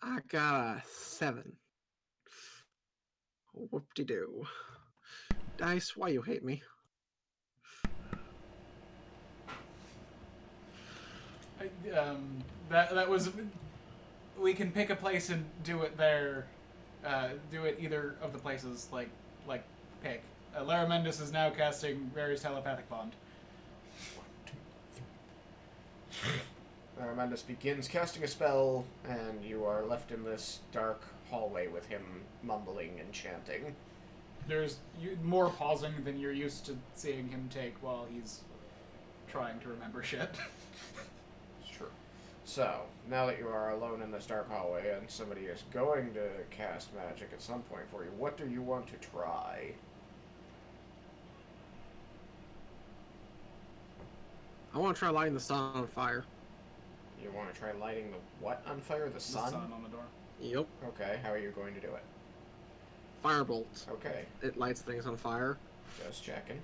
I got a 7. Whoop-de-doo. Dice, why you hate me? That was. We can pick a place and do it there. Do it either of the places. Like pick. Lara Mendes is now casting Rary's telepathic bond. Lara Mendes begins casting a spell, and you are left in this dark hallway with him mumbling and chanting. There's more pausing than you're used to seeing him take while he's trying to remember shit. It's true. So, now that you are alone in this dark hallway and somebody is going to cast magic at some point for you, what do you want to try? I want to try lighting the sun on fire. You want to try lighting the what on fire? The sun? The sun on the door. Yep. Okay, how are you going to do it? Firebolt. Okay, It lights things on fire. just checking.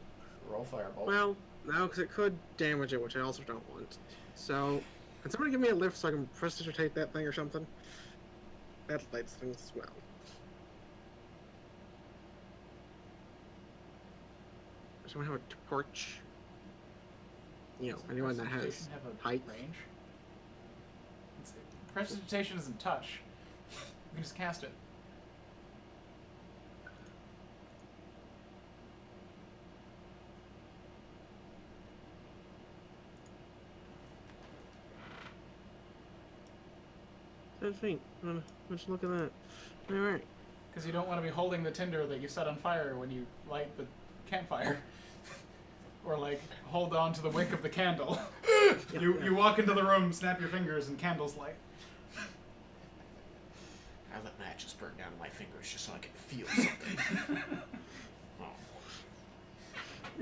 Roll firebolt. Well, no, because it could damage it, which I also don't want. So, can somebody give me a lift so I can prestidigitate that thing or something? That lights things as well. Does someone have a torch? You know, anyone that has Prestidigitation have a height? range? Prestidigitation isn't touch. You can just cast it. That's neat. Let's look at that. Alright. Because you don't want to be holding the tinder that you set on fire when you light the campfire. Or, like, hold on to the wick of the candle. You walk into the room, snap your fingers, and candles light. I let matches burn down my fingers just so I can feel something. Oh.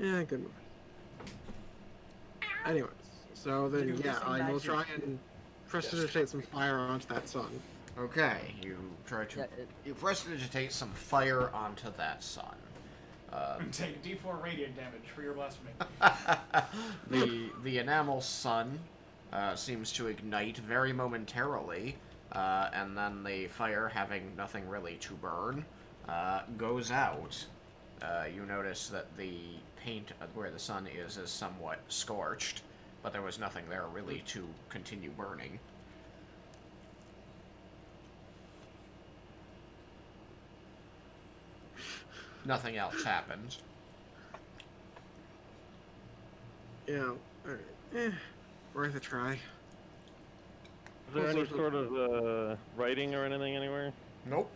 Yeah, good movie. Anyways, so then, Do yeah, some I will magic. try and prestidigitate some fire onto that sun. Okay, you try to... you prestidigitate some fire onto that sun. And take D4 radiant damage for your blasphemy. The enamel sun seems to ignite very momentarily, and then the fire, having nothing really to burn, goes out. You notice that the paint where the sun is somewhat scorched, but there was nothing there really to continue burning. Nothing else happens. Yeah, alright. Worth a try. Is there any sort of writing or anything anywhere? Nope.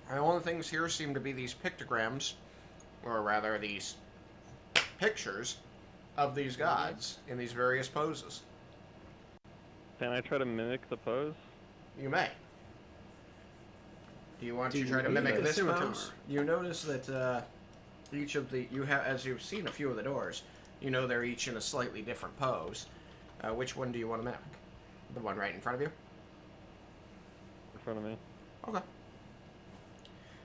The only things here seem to be these pictograms, or rather these pictures of these gods in these various poses. Can I try to mimic the pose? You may. Do you want Do to you try to need mimic a this scimitar? pose? You notice that each of the as you've seen a few of the doors, you know they're each in a slightly different pose. Which one do you want to mimic? The one right in front of you? In front of me. Okay.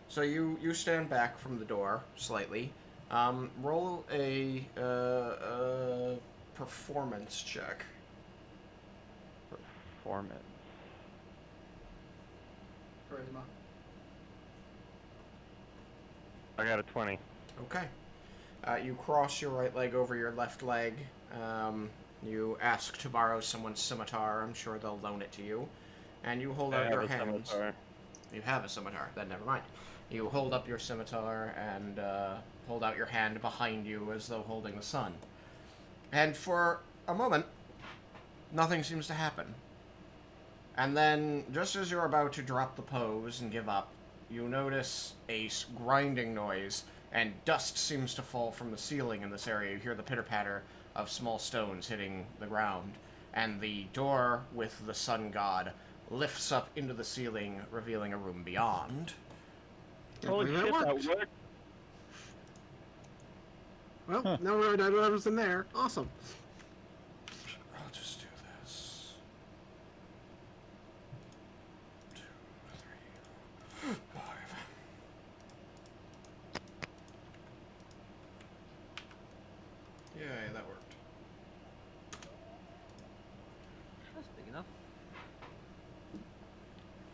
So you stand back from the door slightly. Roll a performance check. Performance. Charisma. I got a 20. Okay. You cross your right leg over your left leg. You ask to borrow someone's scimitar. I'm sure they'll loan it to you. And you hold out your hands. Scimitar. You have a scimitar. Then never mind. You hold up your scimitar and hold out your hand behind you as though holding the sun. And for a moment, nothing seems to happen. And then, just as you're about to drop the pose and give up, you notice a grinding noise, and dust seems to fall from the ceiling in this area. You hear the pitter-patter of small stones hitting the ground, and the door with the sun god lifts up into the ceiling, revealing a room beyond. Holy Definitely shit, that worked. worked! Well, Huh. now we already know what was in there. Awesome. I'll just do this. 2, 3, 4, 5. Yay, that worked. That's big enough.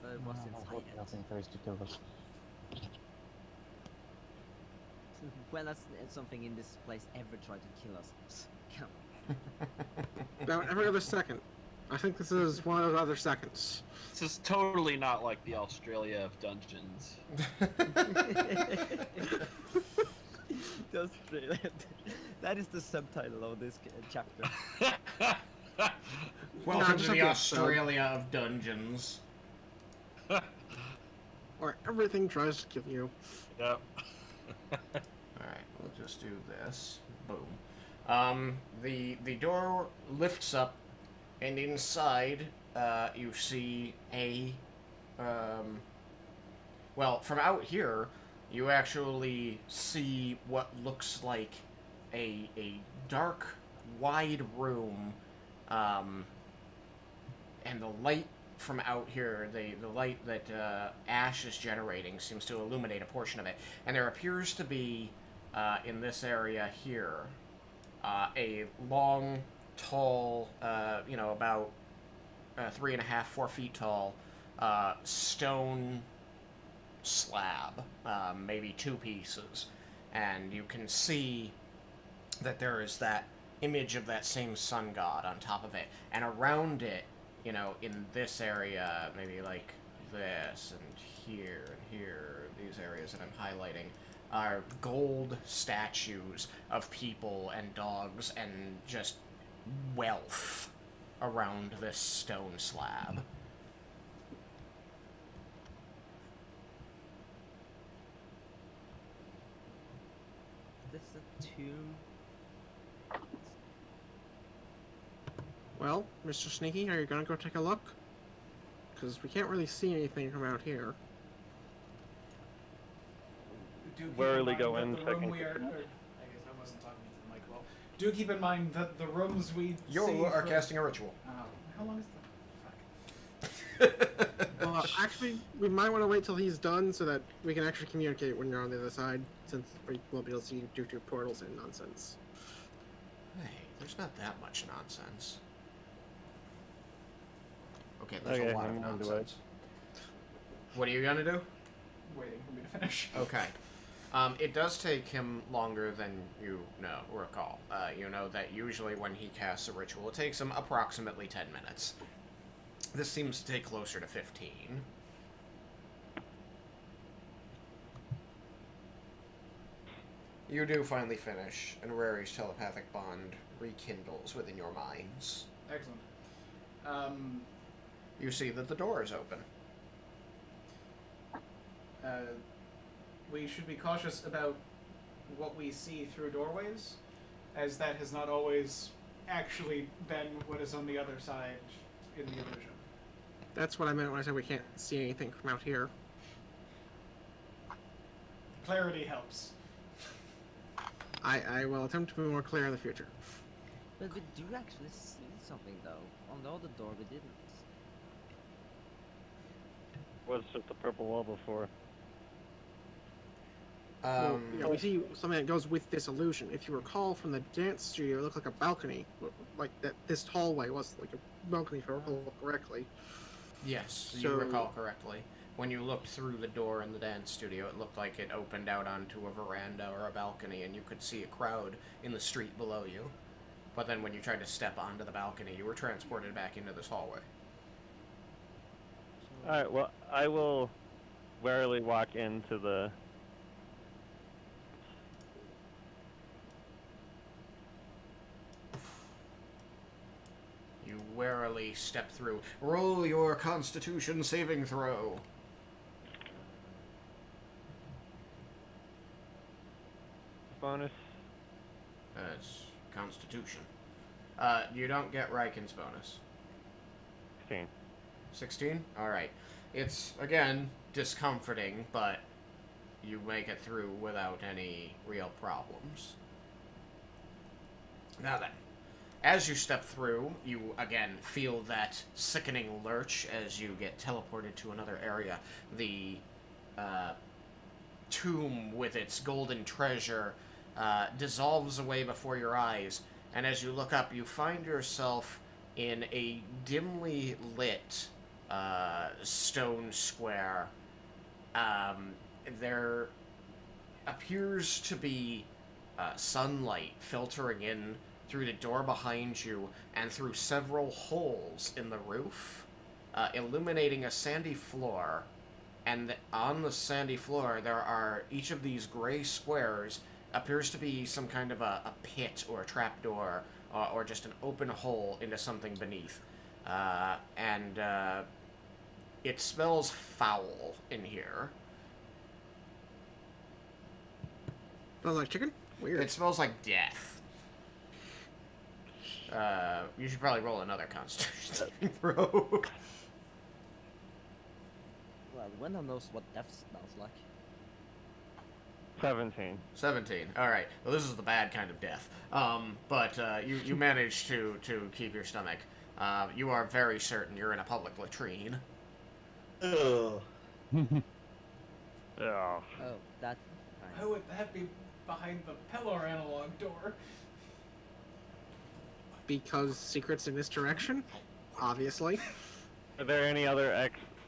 But what's I inside hope it? nothing tries to kill us. When has something in this place ever tried to kill us? Psst, come on. About every other second. I think this is one of those other seconds. This is totally not like the Australia of dungeons. That is the subtitle of this chapter. Welcome just to the have to Australia of Dungeons. Or everything tries to kill you. Yep. Alright, we'll just do this. Boom. The door lifts up, and inside, you see a, well, from out here, you actually see what looks like a dark, wide room, and the light from out here, the light that Ash is generating seems to illuminate a portion of it. And there appears to be, in this area here, a long, tall, about 3.5, 4 feet tall, stone slab, maybe 2 pieces. And you can see that there is that image of that same sun god on top of it. And around it, in this area, maybe like this, and here, these areas that I'm highlighting, are gold statues of people and dogs and just wealth around this stone slab. This is a tomb. Well, Mr. Sneaky, are you gonna go take a look? Because we can't really see anything from out here. Do keep Where in will we mind go that in the second room we are, control? I guess I wasn't talking to the mic well. Do keep in mind that the rooms we You see are from- casting a ritual. How long is the... Fuck. Well, actually, we might want to wait till he's done so that we can actually communicate when you're on the other side, since we won't be able to see you due to portals and nonsense. Hey, there's not that much nonsense. Okay, there's Okay, a lot of I'm on the way. nonsense. What are you gonna do? Waiting for me to finish. Okay. It does take him longer than you recall. You know that usually when he casts a ritual, it takes him approximately 10 minutes. This seems to take closer to 15. You do finally finish, and Rary's telepathic bond rekindles within your minds. Excellent. You see that the door is open. We should be cautious about what we see through doorways. as that has not always actually been what is on the other side in the illusion. That's what I meant when I said we can't see anything from out here. Clarity helps. I will attempt to be more clear in the future. But we do actually see something though. On the other door we didn't. Was just a purple wall before. Well, we see something that goes with this illusion. If you recall from the dance studio, it looked like a balcony. Like that. This hallway was like a balcony, if I recall correctly. Yes, you So- recall correctly. When you looked through the door in the dance studio, it looked like it opened out onto a veranda or a balcony, and you could see a crowd in the street below you. But then when you tried to step onto the balcony, you were transported back into this hallway. So, Alright, well, I will warily walk into the... You warily step through. Roll your Constitution saving throw. bonus. That's Constitution. You don't get Raiken's bonus. 16. 16? Alright. It's, again, discomforting, but you make it through without any real problems. Now then, as you step through, you again feel that sickening lurch as you get teleported to another area. The tomb with its golden treasure dissolves away before your eyes, and as you look up, you find yourself in a dimly lit stone square. There appears to be sunlight filtering in through the door behind you and through several holes in the roof, illuminating a sandy floor. And on the sandy floor, there are each of these gray squares appears to be some kind of a pit or a trapdoor, or just an open hole into something beneath. And it smells foul in here. Smells like chicken? Weird. It smells like death. You should probably roll another Constitution saving throw. well, Wendell knows what death smells like. 17. 17. All right. Well, this is the bad kind of death. But you managed to keep your stomach. You are very certain you're in a public latrine. Ugh. Yeah. Oh, that. How would that be behind the pillar analog door? Because secrets in this direction? Obviously. Are there any other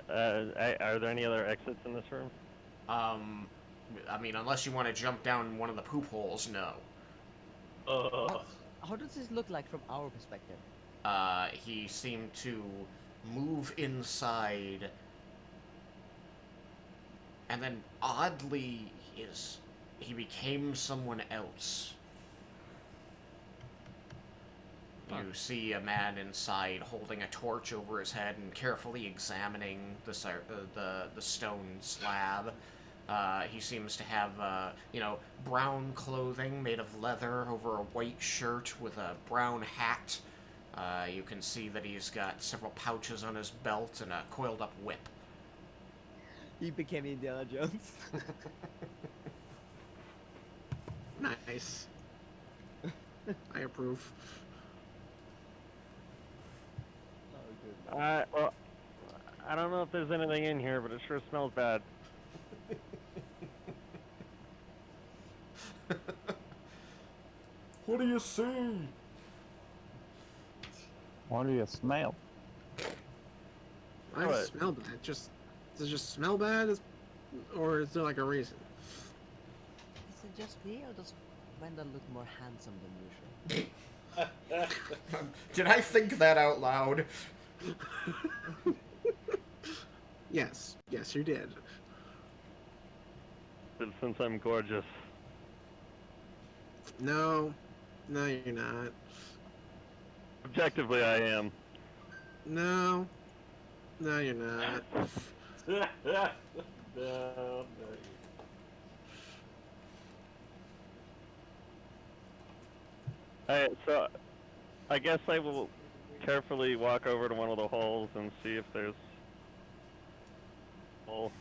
are there any other exits in this room? I mean, unless you want to jump down one of the poop holes, no. Ugh. How does this look like from our perspective? He seemed to move inside, and then oddly, he became someone else. You see a man inside holding a torch over his head and carefully examining the stone slab. He seems to have, brown clothing made of leather over a white shirt with a brown hat. You can see that he's got several pouches on his belt and a coiled up whip. He became Indiana Jones. Nice. I approve. Oh, good. Well, I don't know if there's anything in here, but it sure smells bad. What do you see? What do you smell? I What? smell bad. Does it just smell bad? Or is there like a reason? Is it just me, or does Wendell look more handsome than usual? Did I think that out loud? Yes. Yes, you did. Since I'm gorgeous. No. No, you're not. Objectively, I am. No. No, you're not. No. Alright, so I guess I will carefully walk over to one of the holes and see if there's a hole.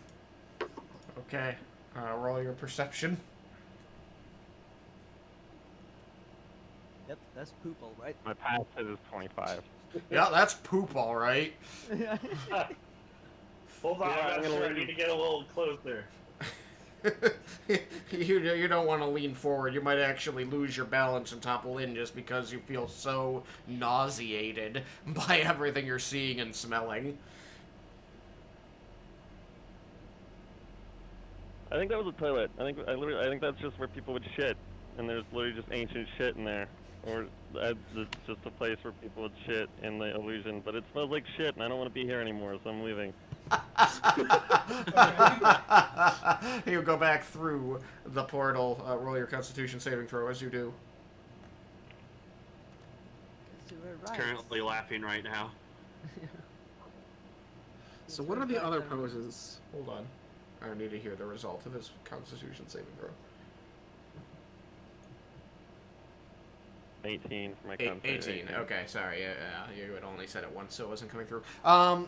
Okay. Roll your perception. Yep, that's poop, all right. My passive is 25. Yeah, that's poop, all right. Hold on, Yeah, I'm I'm not gonna sure. I leave. need to get a little closer. You don't want to lean forward. You might actually lose your balance and topple in just because you feel so nauseated by everything you're seeing and smelling. I think that was a toilet. I think that's just where people would shit, and there's literally just ancient shit in there, or it's just a place where people would shit in the illusion. But it smells like shit, and I don't want to be here anymore, so I'm leaving. You go back through the portal. Roll your Constitution saving throw as you do. So we're It's right. currently laughing right now. So what are the other poses? Hold on. I need to hear the result of his Constitution saving throw. 18 for my 18. Okay, sorry. You had only said it once, so it wasn't coming through.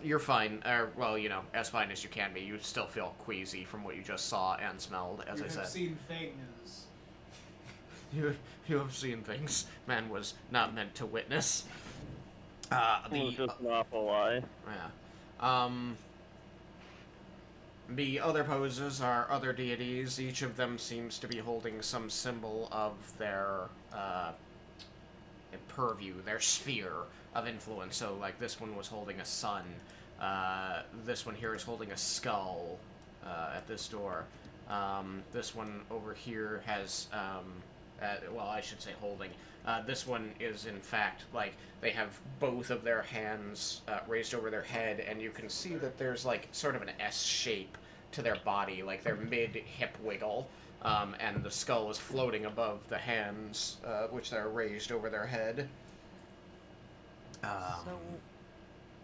You're fine. Well, as fine as you can be. You still feel queasy from what you just saw and smelled, as I said. You have seen things. You have seen things man was not meant to witness. It was just an awful lie. Yeah. The other poses are other deities. Each of them seems to be holding some symbol of their purview, their sphere of influence. So, like, this one was holding a sun. This one here is holding a skull at this door. This one over here has, well, I should say holding. This one is, in fact, like, they have both of their hands raised over their head, and you can see that there's, like, sort of an S shape to their body, like their mid-hip wiggle. And the skull is floating above the hands, which are raised over their head. So,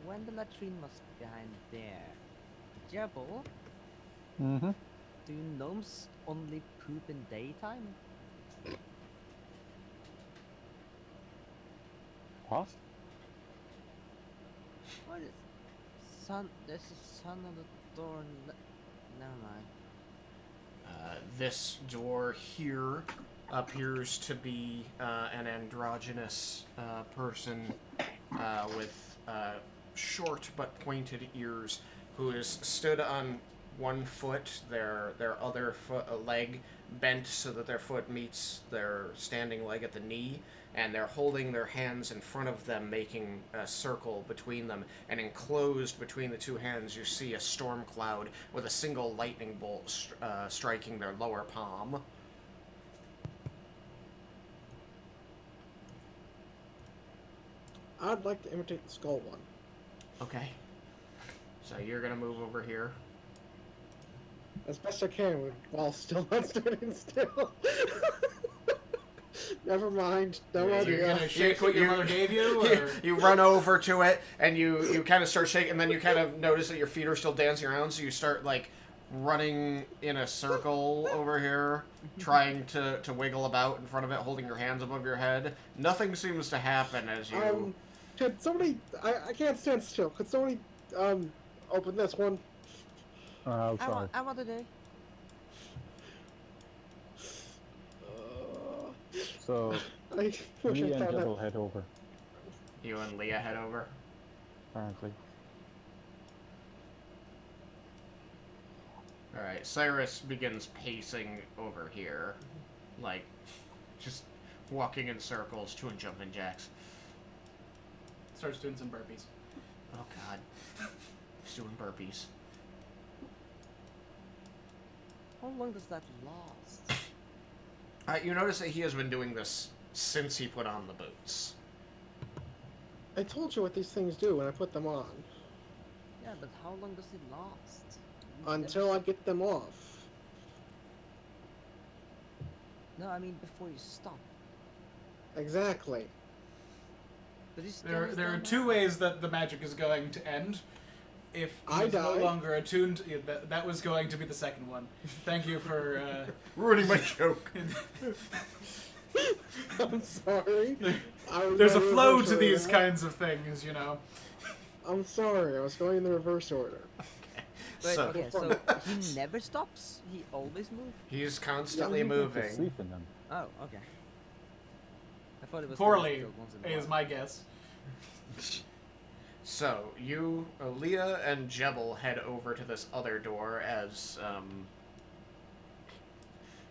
when the latrine was behind there, Jebel, Mm-hmm. do gnomes only poop in daytime? What? What is sun? There's a sun on the door. Never mind. This door here appears to be an androgynous person with short but pointed ears, who is stood on one foot, their other leg bent so that their foot meets their standing leg at the knee, and they're holding their hands in front of them, making a circle between them, and enclosed between the two hands you see a storm cloud with a single lightning bolt striking their lower palm. I'd like to imitate the skull one. Okay. So you're gonna move over here. As best I can while still not standing still. Never mind. Don't Yeah, worry. You're gonna shake what your mother gave you, or You run over to it, and you kind of start shaking, and then you kind of notice that your feet are still dancing around, so you start, like, running in a circle over here, trying to wiggle about in front of it, holding your hands above your head. Nothing seems to happen as you... Could somebody... I can't stand still. Could somebody, open this one? I'll try. I want to do. So, I wish me I and found Jebel that. head over, You and Leah head over. apparently. Alright, Cyrus begins pacing over here, like, just walking in circles, doing jumping jacks. starts doing some burpees. Oh god. He's doing burpees. How long does that last? You notice that he has been doing this since he put on the boots. I told you what these things do when I put them on. Yeah, but how long does it last? Until I get them off. No, I mean before you stop. Exactly. But There are two ways that the magic is going to end. If I he's no die. longer attuned, yeah, that was going to be the second one. Thank you for Ruining my joke. I'm sorry. There's a going flow reverse to these order. kinds of things, you know. I'm sorry. I was going in the reverse order. Wait, So okay, so he never stops? He always moves? he's constantly You have to moving. sleep in them. Oh, okay. I thought it was Poorly, killed once in a is while. my guess. So you, Leah, and Jebel head over to this other door as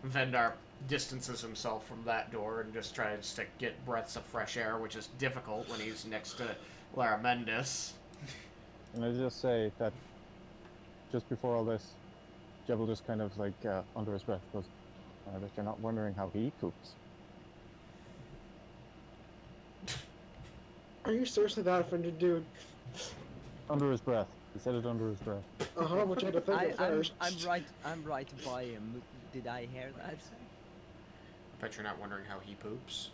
Vendar distances himself from that door and just tries to get breaths of fresh air, which is difficult when he's next to Laramendis. And I just say that just before all this, Jebel just kind of like under his breath goes, "I bet you're not wondering how he poops." Are you seriously that offended, dude? Under his breath. He said it under his breath. Which I had to think at first. I'm right by him. Did I hear that? I bet you're not wondering how he poops.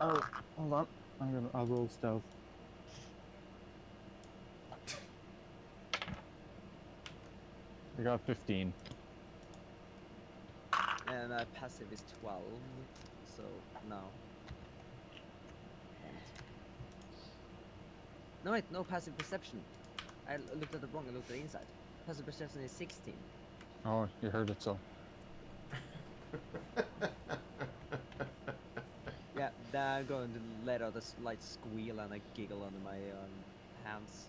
Oh, hold on. I'll roll stealth. I got 15. And my passive is 12, so no. No wait, no passive perception. I looked at the wrong, I looked at the inside. Passive perception is 16. Oh, you heard it so. Yeah, then I'm going to let out a slight squeal and a giggle under my hands.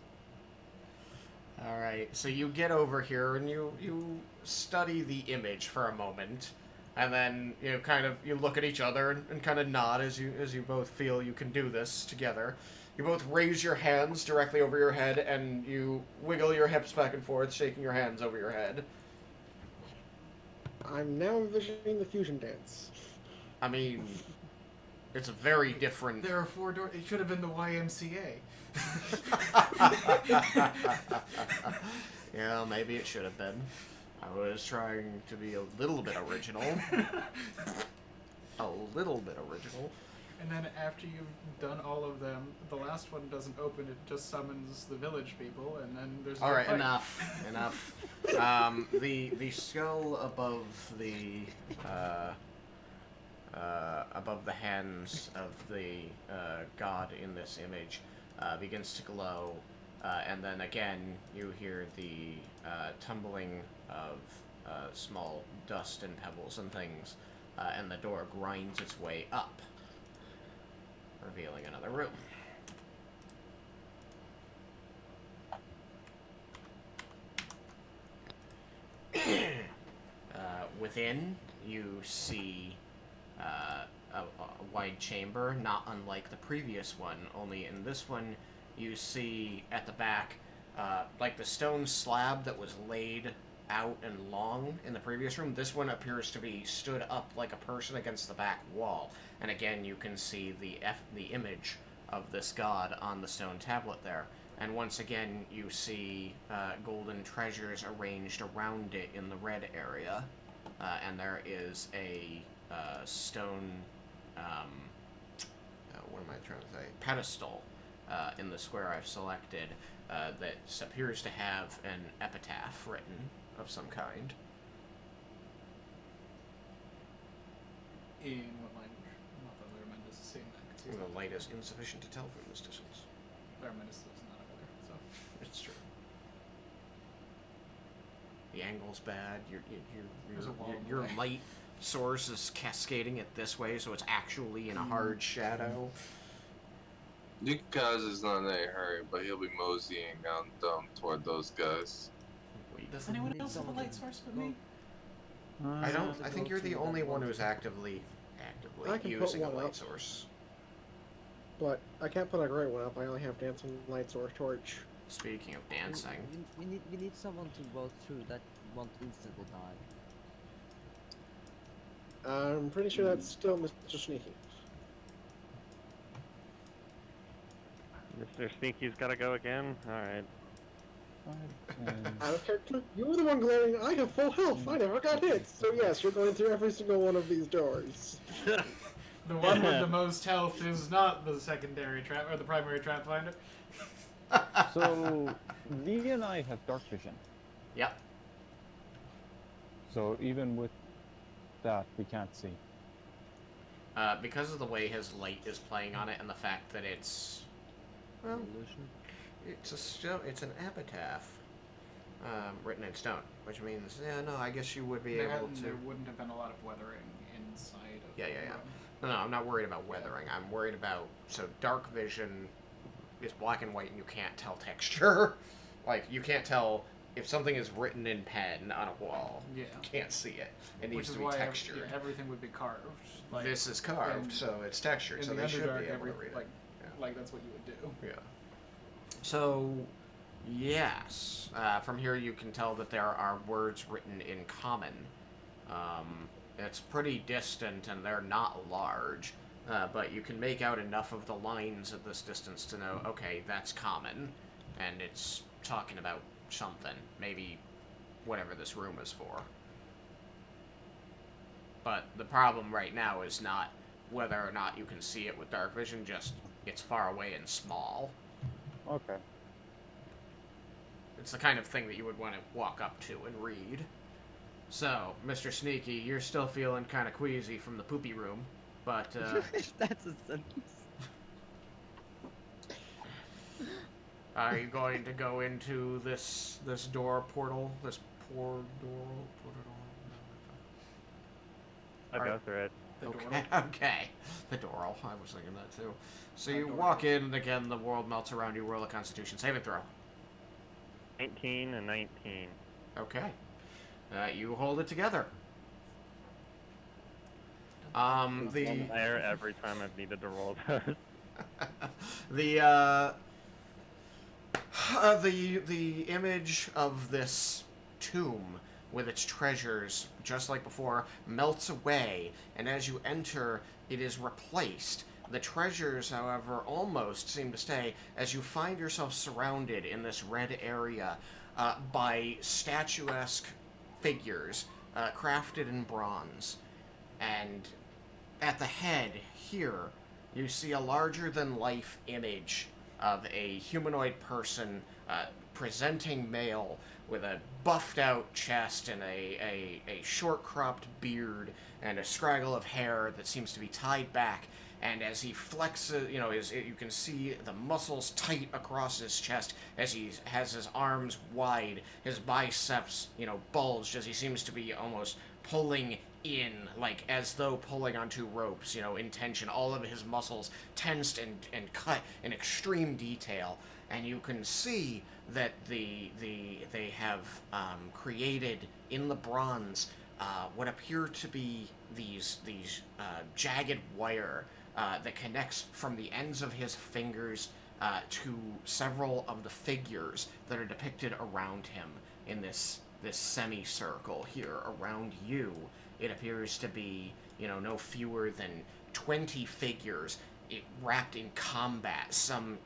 Alright, so you get over here and you study the image for a moment, and then you look at each other and kind of nod as you both feel you can do this together. You both raise your hands directly over your head and you wiggle your hips back and forth, shaking your hands over your head. I'm now envisioning the fusion dance. I mean, it's a very different... There are 4 doors. It should have been the YMCA. Yeah, maybe it should have been. I was trying to be a little bit original. A little bit original. And then after you've done all of them, the last one doesn't open, it just summons the village people, and then there's no Alright, fight. enough. The skull above the hands of the god in this image begins to glow, and then again you hear the tumbling of small dust and pebbles and things, and the door grinds its way up, revealing another room. Within, you see a wide chamber, not unlike the previous one, only in this one you see at the back, like the stone slab that was laid out and long in the previous room, this one appears to be stood up like a person against the back wall. And again, you can see the image of this god on the stone tablet there. And once again, you see golden treasures arranged around it in the red area. And there is a stone, what am I trying to say? Pedestal in the square I've selected that appears to have an epitaph written of some kind. In what language? Not that Laramendis is saying that. 'Cause he's The light is insufficient to tell from this distance. Laramendis is not over there, so. It's true. The angle's bad. There's a wall in the your way. light source is cascading it this way, so it's actually in a hard shadow. Yukaz is not in any hurry, but he'll be moseying down toward those guys. Does anyone else have a light source but me? I don't. I think you're the only one who's actively I can put using a one light up. source. But I can't put a great one up. I only have dancing lights or a torch. Speaking of dancing, We need someone to go through that won't instantly die. I'm pretty sure that's still Mr. Sneaky. Mr. Sneaky's gotta go again? Alright. 5, 10. Out of character, you were the one glaring. I have full health. I never got hit. So yes, you're going through every single one of these doors. The one with the most health is not the secondary trap or the primary trap finder. So, Lee and I have dark vision. yep. So even with that we can't see? Because of the way his light is playing on it and the fact that it's... Well, Illusion. it's an epitaph. Written in stone, which means, yeah, no, I guess you would be There able to... There wouldn't have been a lot of weathering inside of Yeah. the room. No, I'm not worried about weathering. I'm worried about... So, dark vision is black and white and you can't tell texture. Like, you can't tell if something is written in pen on a wall. Yeah. You can't see it. It needs Which is to be why textured. everything would be carved. Like, This is carved, and so it's textured, in so the they should Underdark, be able to read it. like that's what you would do. Yeah. So, yes. From here you can tell that there are words written in common. It's pretty distant and they're not large, but you can make out enough of the lines at this distance to know, okay, that's common, and it's talking about something. Maybe whatever this room is for. But the problem right now is not whether or not you can see it with dark vision, just it's far away and small. Okay. It's the kind of thing that you would want to walk up to and read. So, Mr. Sneaky, you're still feeling kind of queasy from the poopy room, but, That's a sentence. are you going to go into this door portal? This portal? I go through it. Okay. The Doral. I was thinking that too. So you walk in, and again, the world melts around you. Roll a Constitution saving throw. 19 and 19. Okay. You hold it together. The One higher every time I've needed to roll those. the image of this tomb with its treasures, just like before, melts away, and as you enter, it is replaced. The treasures, however, almost seem to stay as you find yourself surrounded in this red area by statuesque figures crafted in bronze. And at the head here, you see a larger-than-life image of a humanoid person presenting male with a buffed-out chest and a short-cropped beard and a scraggle of hair that seems to be tied back. And as he flexes, you can see the muscles tight across his chest as he has his arms wide, his biceps, bulged as he seems to be almost pulling in, like as though pulling on two ropes, in tension. All of his muscles tensed and cut in extreme detail. And you can see that they have created in the bronze what appear to be these jagged wire that connects from the ends of his fingers to several of the figures that are depicted around him in this semicircle here around you. It appears to be, no fewer than 20 figures wrapped in combat. Some,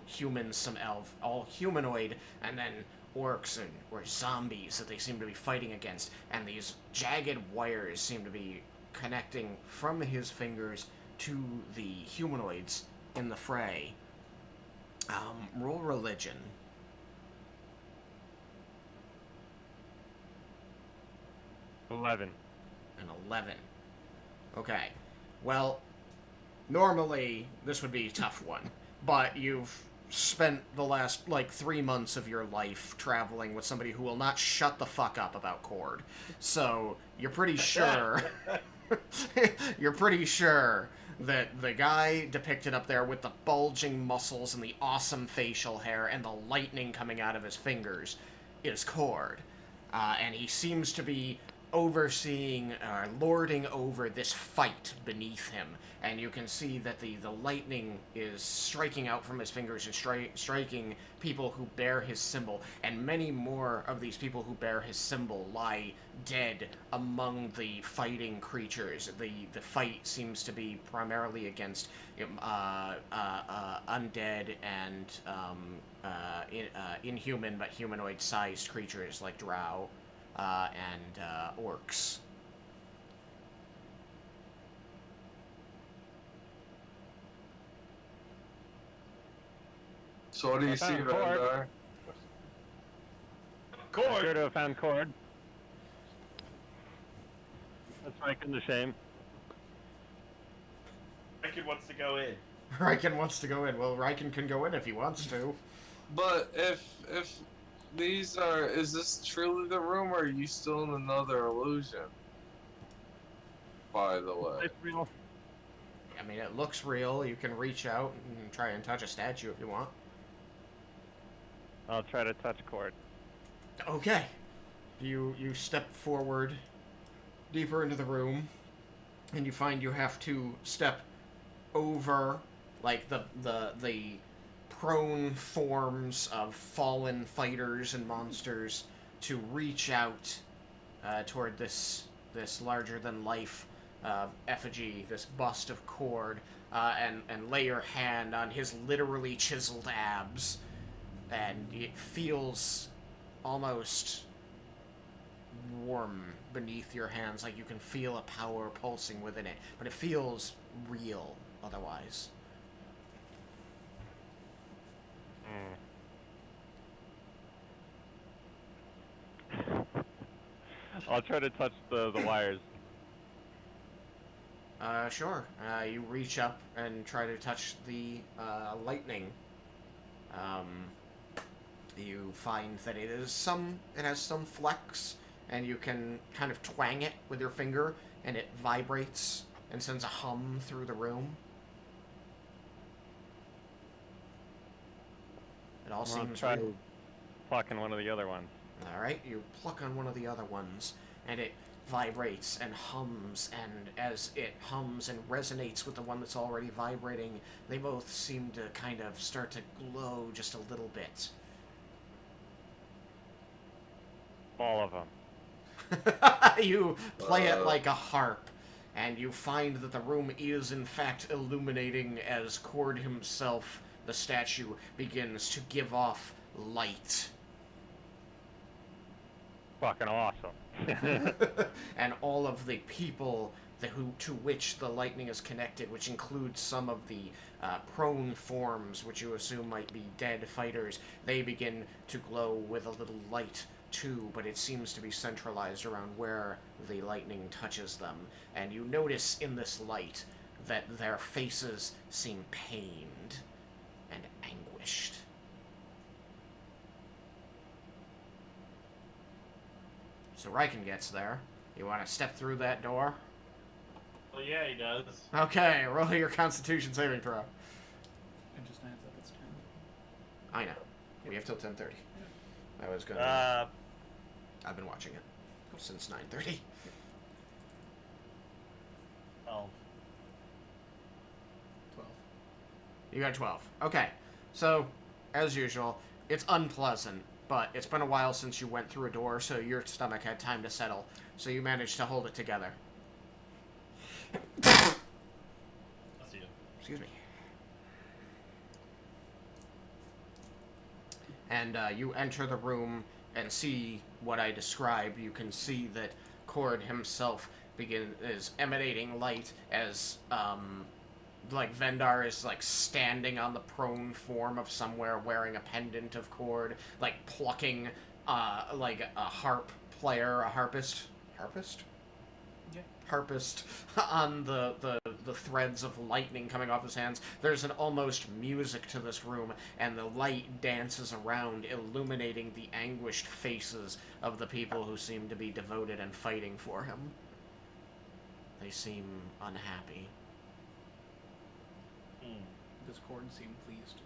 humans, some elf, all humanoid, and then orcs or zombies that they seem to be fighting against. And these jagged wires seem to be connecting from his fingers to the humanoids in the fray. Roll religion. 11. An 11. Okay. Well, normally this would be a tough one, but you've spent the last, 3 months of your life traveling with somebody who will not shut the fuck up about Cord. So, you're pretty sure... you're pretty sure that the guy depicted up there with the bulging muscles and the awesome facial hair and the lightning coming out of his fingers is Cord. And he seems to be overseeing, lording over this fight beneath him. And you can see that the lightning is striking out from his fingers and striking people who bear his symbol. And many more of these people who bear his symbol lie dead among the fighting creatures. The fight seems to be primarily against undead and inhuman but humanoid-sized creatures like drow and orcs. So what do you see, found Cord. Vandar? I sure to have found Cord. That's Raiken the shame. Raiken wants to go in. Raiken wants to go in. Well, Raiken can go in if he wants to. But if these are, is this truly the room, or are you still in another illusion? By the way. It's real. I mean, it looks real. You can reach out and try and touch a statue if you want. I'll try to touch Cord. Okay. You step forward deeper into the room, and you find you have to step over like the prone forms of fallen fighters and monsters to reach out toward this larger than life effigy, this bust of Cord, and lay your hand on his literally chiseled abs, and it feels almost warm beneath your hands, like you can feel a power pulsing within it, but it feels real otherwise. I'll try to touch the wires. Sure. You reach up and try to touch the lightning. You find that it has some flex, and you can kind of twang it with your finger, and it vibrates and sends a hum through the room. It all seems try real. plucking one of the other ones. Alright, you pluck on one of the other ones, and it vibrates and hums, and as it hums and resonates with the one that's already vibrating, they both seem to kind of start to glow just a little bit. All of them. You play it like a harp, and you find that the room is in fact illuminating as Cord himself, the statue, begins to give off light. Fucking awesome. And all of the people to which the lightning is connected, which includes some of the prone forms, which you assume might be dead fighters, they begin to glow with a little light too, but it seems to be centralized around where the lightning touches them. And you notice in this light that their faces seem pained and anguished. So Raiken gets there. You want to step through that door? Well, yeah, he does. Okay, roll your Constitution saving throw. It just adds up, it's 10. I know. We have till 10:30. I was gonna. I've been watching it since 9:30. Oh. 12. You got 12. Okay, so as usual, it's unpleasant, but it's been a while since you went through a door, so your stomach had time to settle. So you managed to hold it together. I'll see you. Excuse me. And you enter the room and see what I describe. You can see that Cord himself is emanating light as like Vendar is like standing on the prone form of somewhere wearing a pendant of Cord, like plucking like a harp player, a harpist? Yeah. Harpist on the threads of lightning coming off his hands. There's an almost music to this room, and the light dances around, illuminating the anguished faces of the people who seem to be devoted and fighting for him. They seem unhappy. Does Cord seem pleased?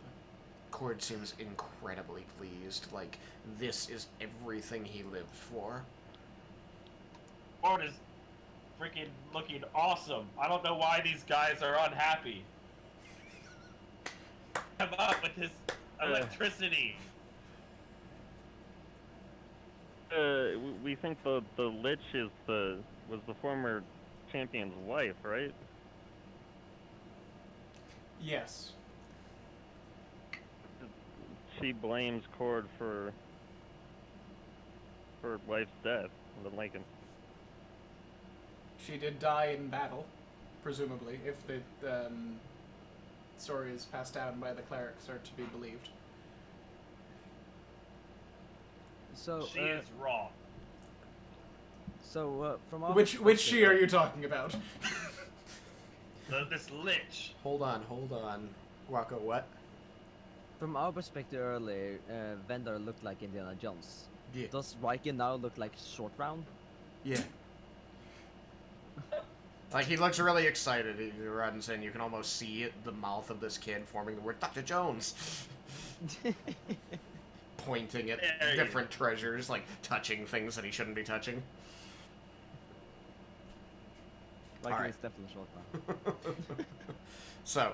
Cord seems incredibly pleased, like this is everything he lived for. Cord is freaking looking awesome. I don't know why these guys are unhappy. Come up with his electricity. We think the Lich was the former champion's wife, right? Yes. She blames Cord for wife's death, the Raiken. She did die in battle, presumably, if the stories passed down by the clerics are to be believed. So She is wrong. So from our Which she are you talking about? This lich. Hold on. Guaco, what? From our perspective earlier, Vendor looked like Indiana Jones. Yeah. Does Raiken now look like Short Round? Yeah. Like, he looks really excited. He runs in. You can almost see the mouth of this kid forming the word Dr. Jones. Pointing at different treasures, like touching things that he shouldn't be touching. Raiken Alright. is definitely Short Round. So,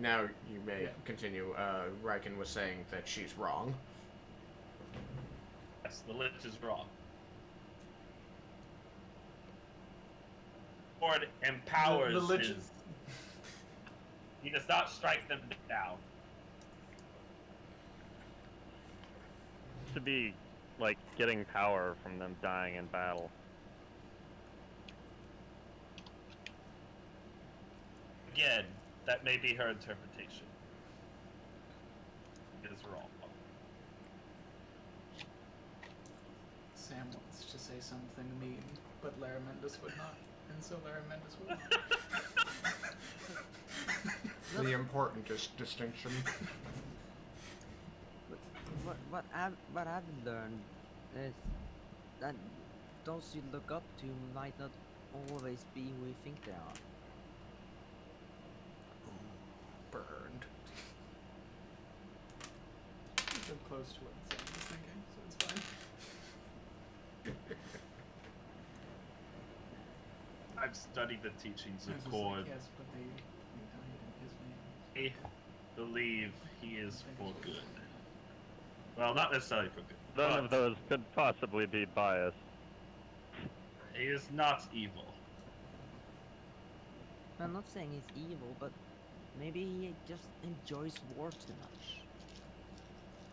now you may continue. Raiken was saying that she's wrong. Yes, the lich is wrong. Lord empowers The lich- his... He does not strike them down. To be like getting power from them dying in battle. Again, that may be her interpretation. It is wrong. Sam wants to say something mean, but Laramendus would not, and so Laramendus will not. The important distinction. What I've learned is that those you look up to might not always be who you think they are. Burned. I'm close to what Sam was thinking, so it's fine. I've studied the teachings I was of just Cord. like, yes, but they died in his name. I believe he is for good. Well, not necessarily for good. None but of those could possibly be biased. He is not evil. I'm not saying he's evil, but maybe he just enjoys war too much.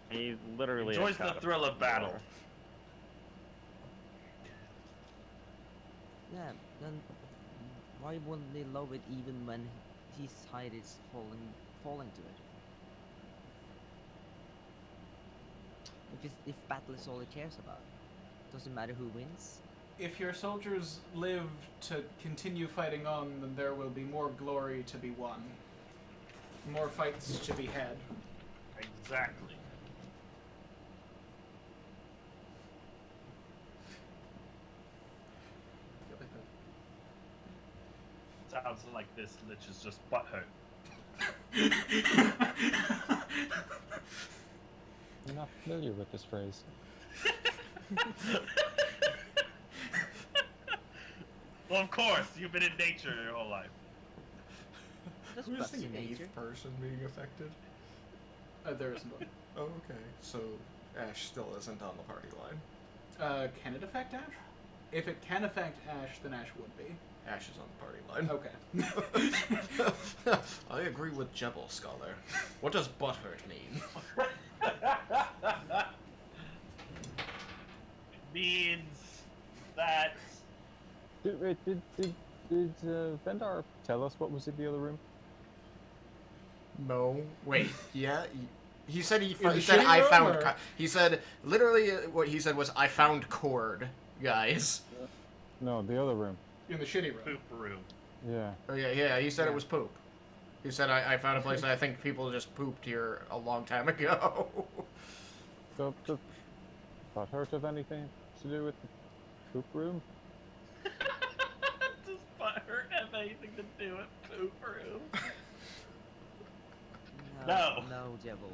He's literally Enjoys the thrill of battle. Yeah, then why wouldn't he love it even when his side is falling to it? If battle is all he cares about, doesn't matter who wins. If your soldiers live to continue fighting on, then there will be more glory to be won. More fights to be had. Exactly. Sounds like this lich is just butthurt. I'm not familiar with this phrase. Well, of course, you've been in nature your whole life. Just Who is buffs the in nature. eighth person being affected? There isn't one. Oh, okay. So Ash still isn't on the party line. Can it affect Ash? If it can affect Ash, then Ash would be. Ash is on the party line. Okay. I agree with Jebel Scholar. What does butthurt mean? It means that Did Vendar tell us what was in the other room? No. Wait. Yeah. He said he the said shitty I room, found. or- He said literally what he said was I found cord, guys. No, the other room. In the shitty room. poop room. Yeah. Oh yeah. He said Yeah. it was poop. He said I found a place that I think people just pooped here a long time ago. So, does butthurt have anything to do with the poop room? Does butthurt have anything to do with poop room? No. No, Jebel,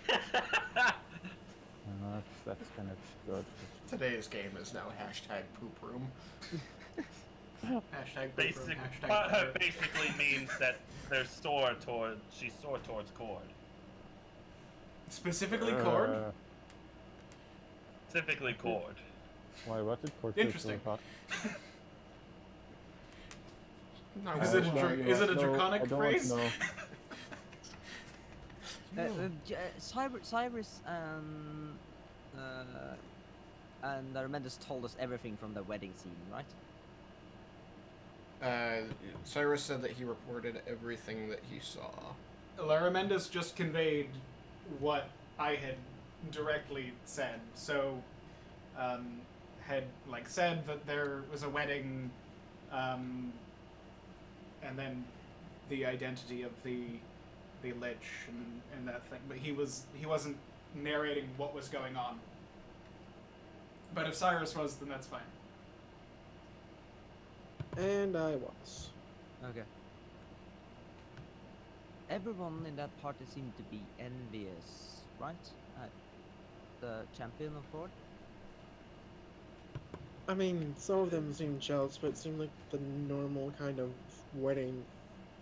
it don't. That's kind of good. Today's game is now hashtag poop room. Hashtag poop room, hashtag Butthurt butthurt. basically means that she's sore towards Cord. Specifically Cord? Specifically Cord. Why? What did Cord do to Interesting. the pot? No, Is it a No, is it a no, draconic I don't phrase? know. Cyrus and Armendus told us everything from the wedding scene, right? Cyrus said that he reported everything that he saw. Laramendus just conveyed what I had directly said. So, had like said that there was a wedding, and then the identity of the lich and that thing, but he wasn't narrating what was going on. But if Cyrus was, then that's fine. And I was. Okay. Everyone in that party seemed to be envious, right? The champion of Ford? I mean, some of them seemed jealous, but it seemed like the normal kind of wedding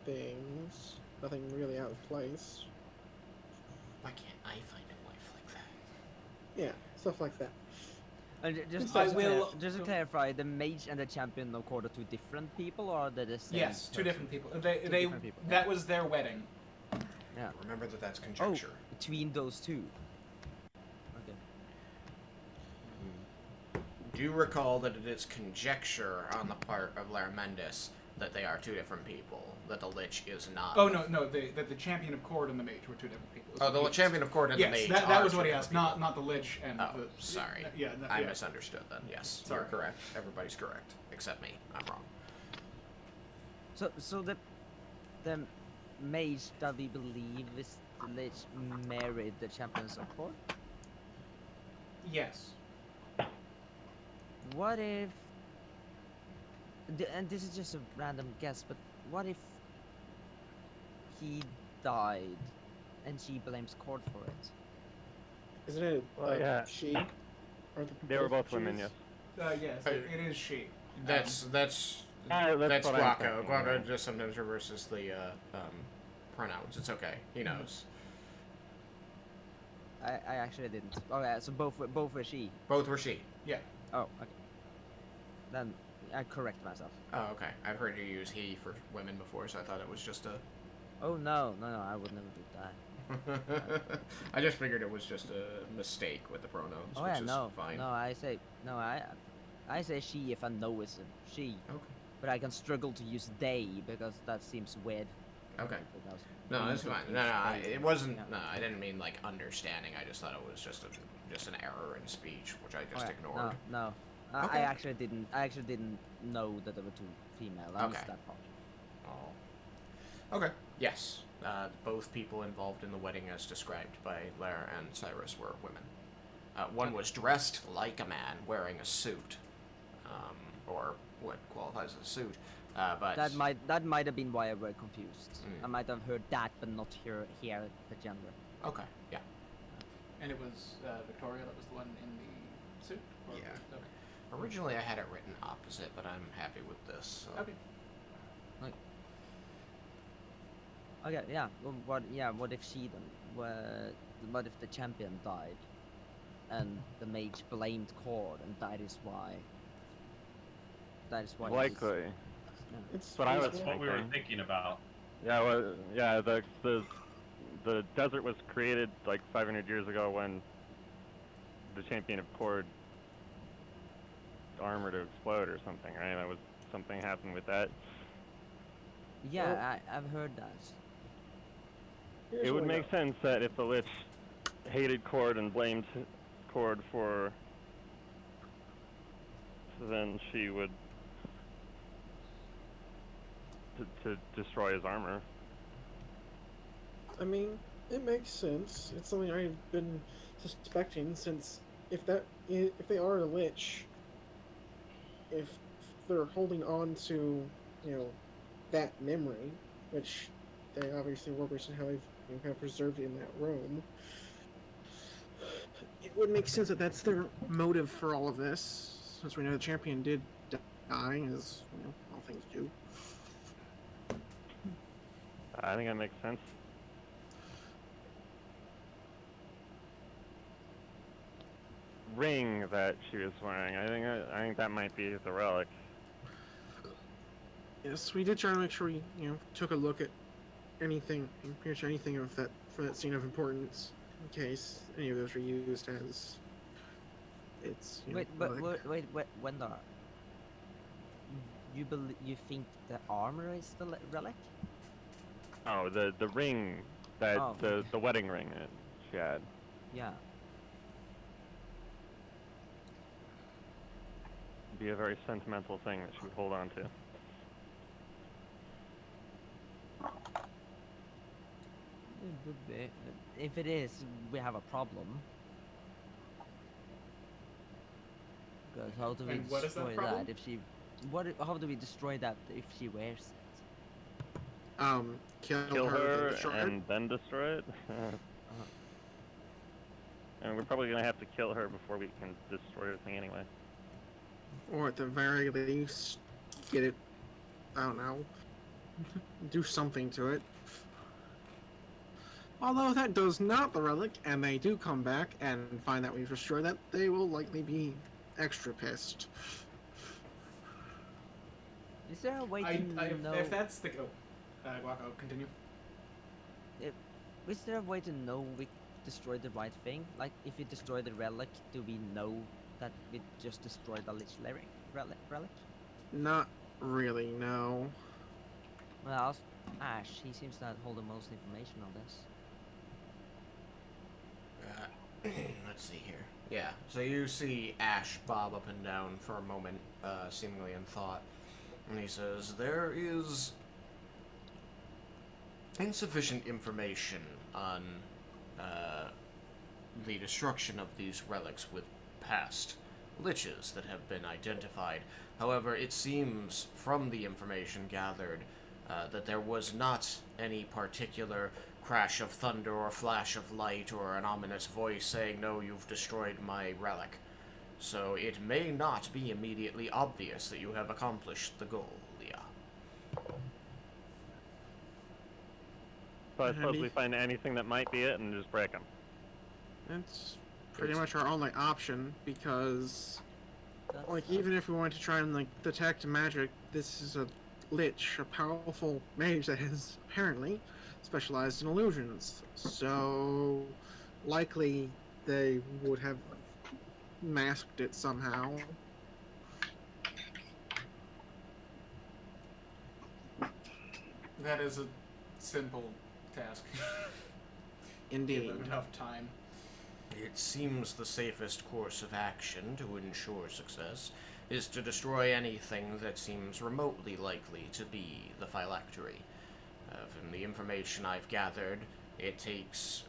things. Nothing really out of place. Why can't I find a wife like that? Yeah, stuff like that. And just to clarify, the mage and the champion of Ford are two different people, or are they the same? Yes, two person? different people. Two They different people. that was their wedding. Yeah. Remember that that's Oh, conjecture. between those two. Okay. Do recall that it is conjecture on the part of Larmendis that they are two different people. That the Lich is not. Oh no, that the champion of Cord and the mage were two different people. Oh, the champion of Cord and yes, the mage. that are was two what he different asked. people. Not the lich and Oh, the. sorry. Yeah, I yeah. misunderstood then. Yes, Sorry. you're correct. Everybody's correct except me. I'm wrong. So the mage that we believe is the Lich married the champions of Ford? Yes. What if... And this is just a random guess, but what if he died and she blames Cord for it? Isn't it Well, she? Or They were both women, Jews? yes. Yes, it is she. That's that's that's what I'm Guaco. thinking, Guaco right. just sometimes reverses the pronouns. It's okay. He knows. I actually didn't. Oh yeah, so both were she. Both were she. Yeah. Oh, okay. Then I correct myself. Oh, okay. I've heard you use he for women before, so I thought it was just a. Oh no, I would never do that. I just figured it was just a mistake with the pronouns, Oh which yeah, is no, fine. no, I say she if I know it's a she. Okay. But I can struggle to use they because that seems weird. Okay. Because No, we that's don't fine. use No, they. it wasn't. Yeah. No, I didn't mean like understanding. I just thought it was just an error in speech, which I just Okay, ignored. No. Okay. I actually didn't know that there were two female. I missed Okay. that part. Oh. Okay. Yes. Both people involved in the wedding, as described by Lara and Cyrus, were women. One was dressed like a man, wearing a suit, or what qualifies as a suit. But That might have been why I were confused. Mm. I might have heard that, but not hear the gender. okay. Yeah. And it was Victoria that was the one in the suit? Or- Yeah. Okay. Originally, I had it written opposite, but I'm happy with this. So. Okay. Okay, yeah. Well, what if she then? What if the champion died, and the mage blamed Cord, and that is why? he's- Likely. yeah. It's What I was That's what we were thinking. thinking about. Yeah, well, yeah. The desert was created like 500 years ago when the champion of Cord armor to explode or something, right? That was something happened with that. Yeah, I've heard that. Here's It would what I make sense that if the Lich hated Cord and blamed Cord for, then she would to destroy his armor. I mean, it makes sense. It's something I've been suspecting since if they are a lich, if they're holding on to, that memory, which they obviously were based on how they've kind of preserved it in that room, it would make sense that that's their motive for all of this, since we know the champion did die, as all things do. I think that makes sense. Ring that she was wearing, I think that might be the relic. Yes, we did try to make sure we, took a look at anything, pretty much anything of that for that scene of importance, in case any of those were used as it's. Wait, Wendar. You think the armor is the relic? Oh, the ring that Oh, the wedding ring that she had. Yeah. be a very sentimental thing that she would hold on to. It would be. If it is, we have a problem. Because how do we And what is that destroy problem? that if she? How do we destroy that if she wears it? Kill Her then destroy her. and then destroy it. And we're probably gonna have to kill her before we can destroy her thing anyway. Or at the very least, get it. I don't know. Do something to it. Although if that does not the relic, and they do come back and find that we've destroyed that, they will likely be extra pissed. Is there a way to know? If that's the Guaco, continue. Is there a way to know we destroyed the right thing? Like, if we destroy the relic, do we know that we just destroyed the Lich relic? Not really, no. Well, I'll ask Ash. He seems to hold the most information on this. Let's see here. Yeah, so you see Ash bob up and down for a moment, seemingly in thought. And he says, there is insufficient information on the destruction of these relics with past liches that have been identified. However, it seems from the information gathered that there was not any particular crash of thunder or flash of light or an ominous voice saying, no, you've destroyed my relic. So it may not be immediately obvious that you have accomplished the goal, Leah. So I suppose we find anything that might be it and just break them. That's pretty much our only option, because, like, even if we wanted to try and, like, detect magic, this is a lich, a powerful mage that is apparently specialized in illusions. So, likely they would have masked it somehow. That is a simple task. Indeed. Give them enough time. It seems the safest course of action to ensure success is to destroy anything that seems remotely likely to be the phylactery. From the information I've gathered, it takes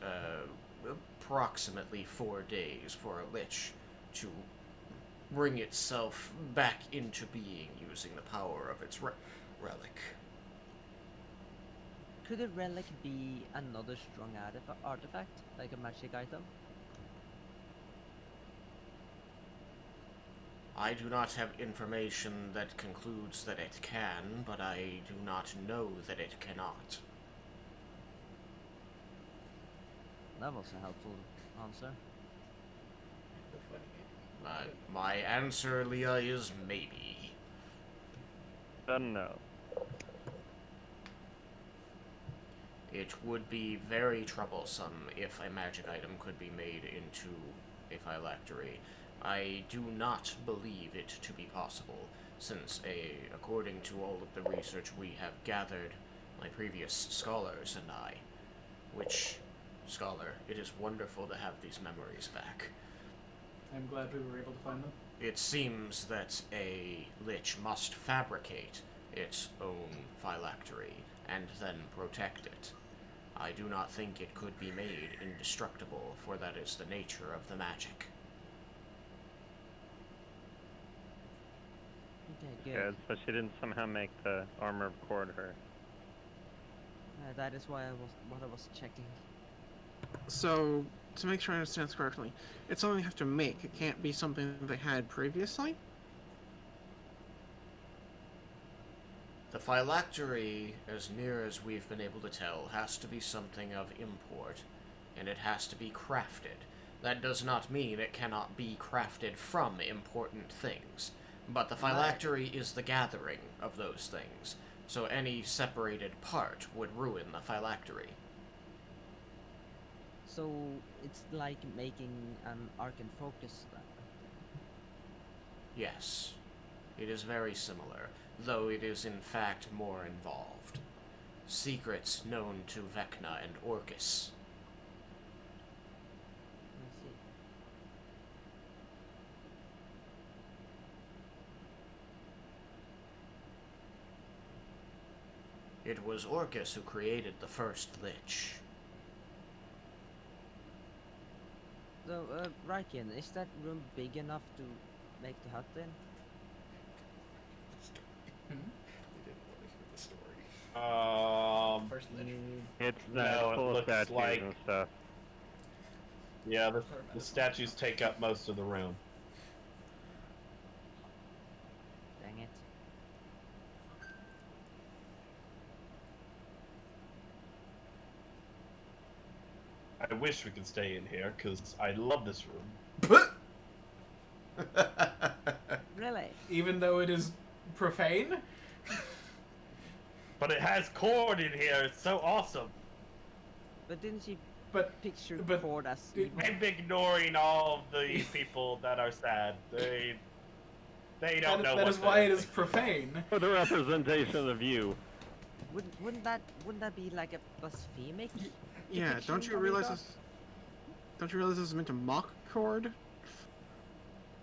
approximately 4 days for a lich to bring itself back into being using the power of its relic. Could a relic be another strong artifact, like a magic item? I do not have information that concludes that it can, but I do not know that it cannot. That was a helpful answer. My answer, Leah, is maybe. Then no. It would be very troublesome if a magic item could be made into a phylactery. I do not believe it to be possible, since according to all of the research we have gathered, my previous scholars and I, which, scholar, it is wonderful to have these memories back. I'm glad we were able to find them. It seems that a lich must fabricate its own phylactery and then protect it. I do not think it could be made indestructible, for that is the nature of the magic. Okay, Good, so she didn't somehow make the armor of cord her. That is why I was checking. So, to make sure I understand this correctly, it's something they have to make. It can't be something they had previously? The phylactery, as near as we've been able to tell, has to be something of import, and it has to be crafted. That does not mean it cannot be crafted from important things, but the phylactery is the gathering of those things, so any separated part would ruin the phylactery. So it's like making an arcane focus. Yes, it is very similar, though it is in fact more involved. Secrets known to Vecna and Orcus. I see. It was Orcus who created the first lich. So, Raiken, is that room big enough to make the hut in? First lich. It's No, it full of looks statues like- and stuff. Yeah, the statues take up most of the room. Dang it. I wish we could stay in here, because I love this room. Really? Even though it is profane? But it has Cord in here, it's so awesome. But didn't she But picture but Cord as it- evil? I'm ignoring all of the people that are sad. They don't know that what is why it they're is thinking. profane. For the representation of you. Wouldn't that be like a blasphemic? Yeah, depiction don't you of realize evil? this? Don't you realize this is meant to mock Cord?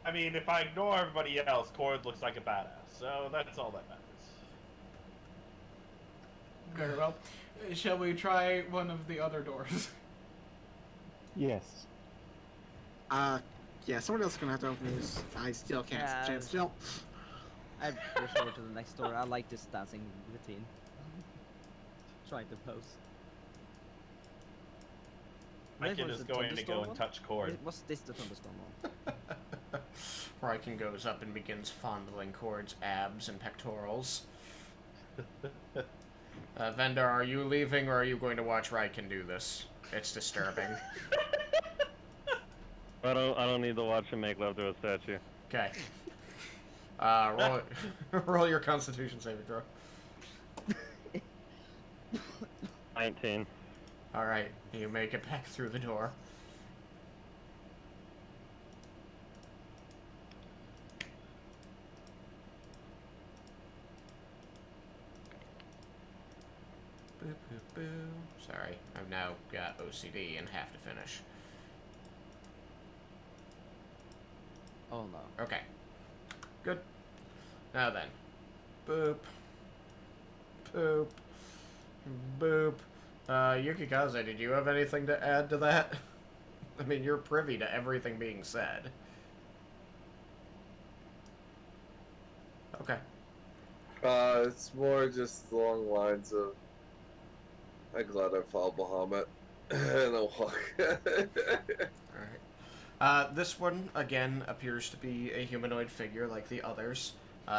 I mean, if I ignore everybody else, Cord looks like a badass. So that's all that matters. Very well. Shall we try one of the other doors? Yes. Yeah, somebody else is gonna have to open these. I still can't Yeah. stand still. I refer to the next door. I like this dancing routine. Trying to pose. Wait, Raiken was is it going to go thunderstorm and one? touch Cord. Was this the thunderstorm one? Raiken goes up and begins fondling Cord's abs and pectorals. Vendor, are you leaving or are you going to watch Raiken do this? It's disturbing. I don't need to watch him make love to a statue. Okay. Roll your Constitution saving throw. 19. All right, you make it back through the door. Boo, boo, boo. Sorry, I've now got OCD and have to finish. Oh no. Okay. Good. Now then. Boop. Boop. Boop. Yukikaze, did you have anything to add to that? I mean, you're privy to everything being said. Okay. It's more just along the lines of, I'm glad I followed Bahamut. And I'll walk. Alright. This one, again, appears to be a humanoid figure like the others.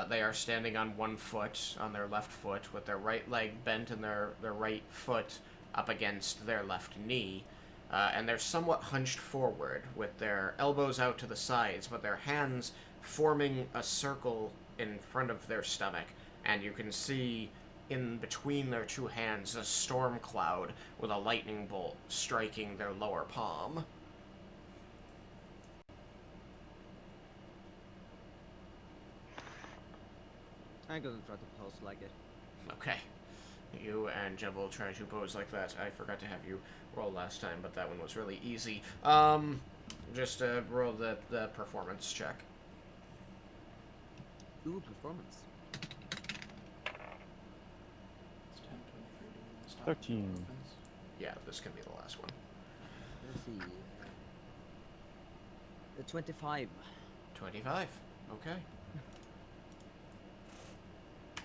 They are standing on one foot, on their left foot, with their right leg bent and their right foot up against their left knee. And they're somewhat hunched forward, with their elbows out to the sides, but their hands forming a circle in front of their stomach. And you can see in between their two hands a storm cloud with a lightning bolt striking their lower palm. I'm gonna try to pose like it. Okay. You and Jeb will try to pose like that. I forgot to have you roll last time, but that one was really easy. Just roll the performance check. Ooh, performance. It's 10, 20, 30, stop. 13. Yeah, this can be the last one. Let's see. The 25. 25. Okay.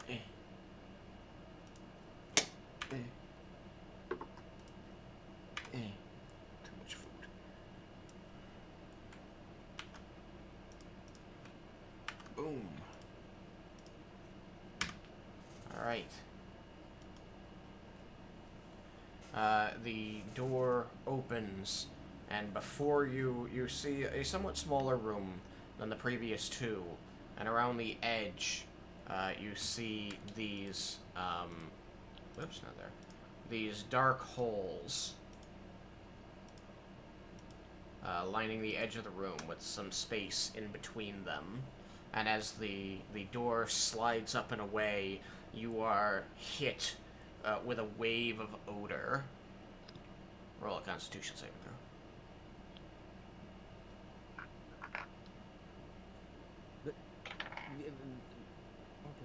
Eh. Eh. Eh. Too much food. Boom. Alright. The door opens, and before you, you see a somewhat smaller room than the previous two, and around the edge, you see these, whoops, not there, these dark holes lining the edge of the room with some space in between them. And as the door slides up and away, you are hit with a wave of odor. Roll a Constitution saving throw.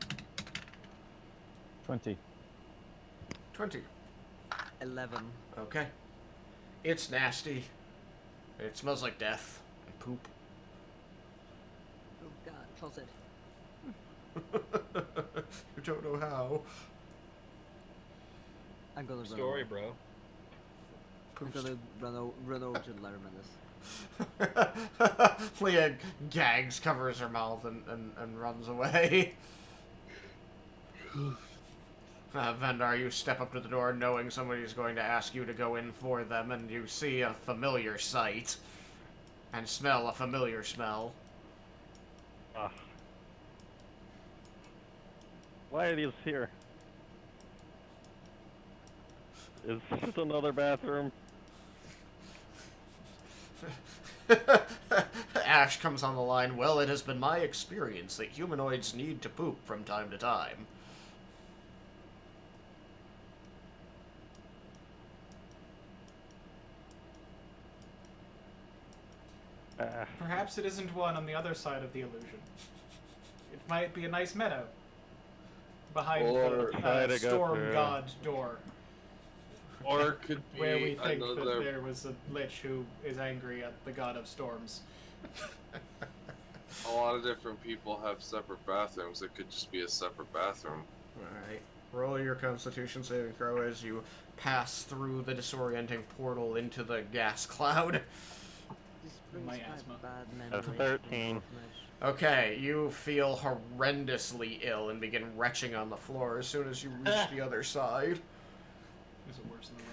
Okay. 20. 20. 11. Okay. It's nasty. It smells like death and poop. Oh god, close it. You don't know how. I'm gonna Story, run. bro. I'm gonna run over to Larry. Leah gags, covers her mouth, and runs away. Vendar, you step up to the door knowing somebody's going to ask you to go in for them, and you see a familiar sight. And smell a familiar smell. Ah. Why are these here? Is this another bathroom? Ash comes on the line. Well, it has been my experience that humanoids need to poop from time to time. Perhaps it isn't one on the other side of the illusion. It might be a nice meadow behind Or the storm god door, Or it could be where we think another. that there was a lich who is angry at the god of storms. A lot of different people have separate bathrooms. It could just be a separate bathroom. Alright. Roll your constitution saving throw as you pass through the disorienting portal into the gas cloud. This brings My back asthma. bad That's memories from 13. orphanage. Okay, you feel horrendously ill and begin retching on the floor as soon as you reach the other side. Is it worse in the room?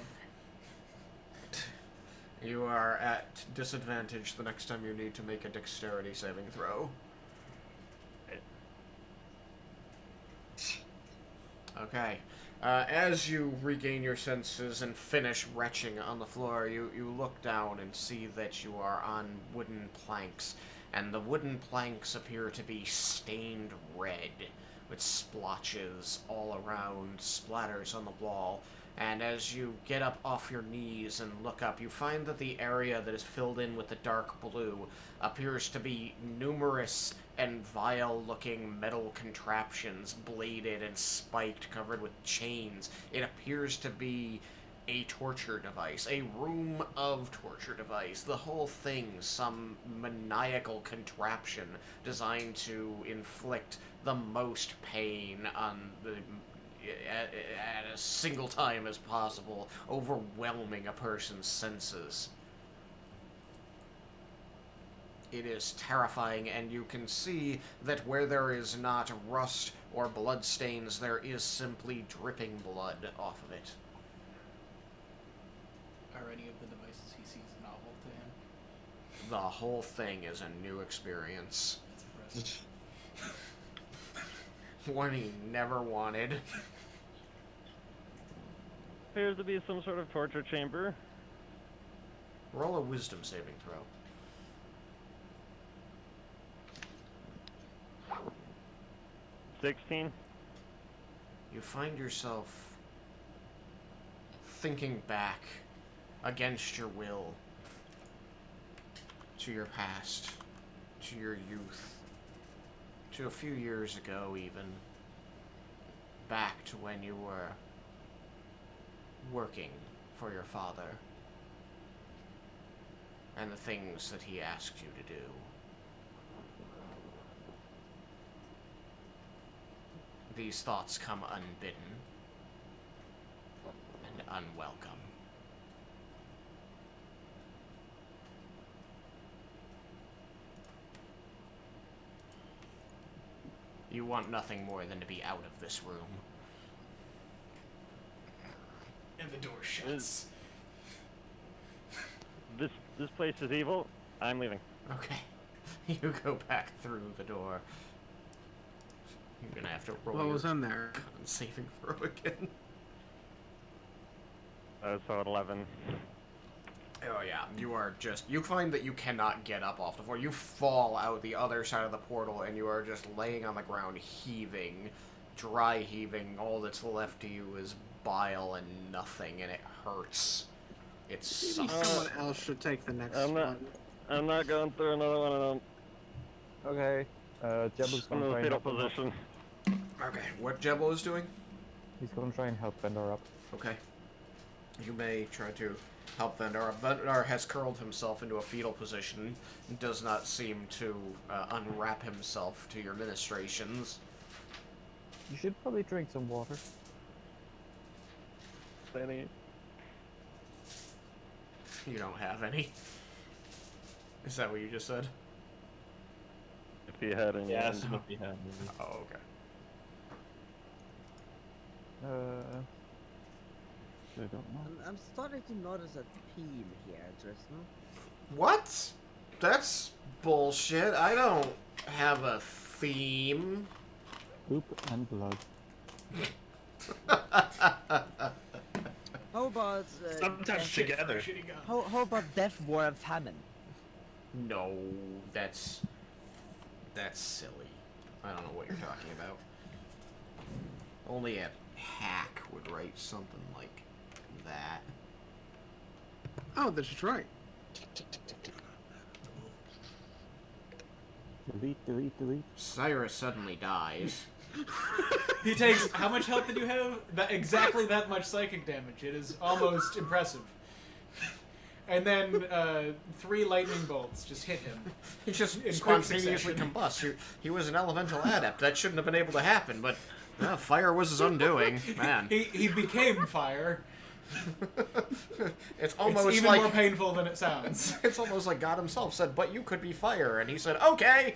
You are at disadvantage the next time you need to make a dexterity saving throw. Okay. As you regain your senses and finish retching on the floor, you look down and see that you are on wooden planks. And the wooden planks appear to be stained red, with splotches all around, splatters on the wall. And as you get up off your knees and look up, you find that the area that is filled in with the dark blue appears to be numerous and vile-looking metal contraptions, bladed and spiked, covered with chains. It appears to be a torture device, a room of torture device. The whole thing, some maniacal contraption designed to inflict the most pain on the at a single time as possible, overwhelming a person's senses. It is terrifying, and you can see that where there is not rust or blood stains, there is simply dripping blood off of it. Are any of the devices he sees novel to him? The whole thing is a new experience. That's impressive. One he never wanted. Appears to be some sort of torture chamber. Roll a wisdom saving throw. 16. You find yourself thinking back against your will to your past, to your youth, to a few years ago even, back to when you were working for your father and the things that he asked you to do. These thoughts come unbidden and unwelcome. You want nothing more than to be out of this room. And the door shuts. This place is evil. I'm leaving. Okay. You go back through the door. You're gonna have to roll What your was in there? con saving throw again. So at 11. Oh yeah, you find that you cannot get up off the floor. You fall out the other side of the portal and you are just laying on the ground heaving, dry heaving. All that's left to you is bile and nothing, and it hurts. It Maybe sucks. someone else should take the next I'm one. not going through another one of them. Okay. Jebel's I'm gonna in try a and fetal help him up. position. Okay, what Jebel is doing? He's gonna try and help Vendor up. Okay. You may try to help Vendor up. Vendor has curled himself into a fetal position and does not seem to unwrap himself to your ministrations. You should probably drink some water. Any? You don't have any. Is that what you just said? If he had any. Yes. If he had any. Oh, okay. I don't know. I'm starting to notice a theme here, Tristan. What? That's bullshit. I don't have a theme. Poop and blood. How about Sometimes death- together. How about death, war, and famine? No, that's silly. I don't know what you're talking about. Only a hack would write something like that. Oh, that's right. Delete, delete, delete. Cyrus suddenly dies. He takes how much health did you have? Exactly that much psychic damage. It is almost impressive. And then 3 lightning bolts just hit him. He just In quick spontaneously succession. combusts. He was an elemental adept. That shouldn't have been able to happen, but fire was his undoing. Man. He became fire. It's almost It's even like more painful than it sounds. it's almost like God himself said, "But you could be fire," and he said, "Okay."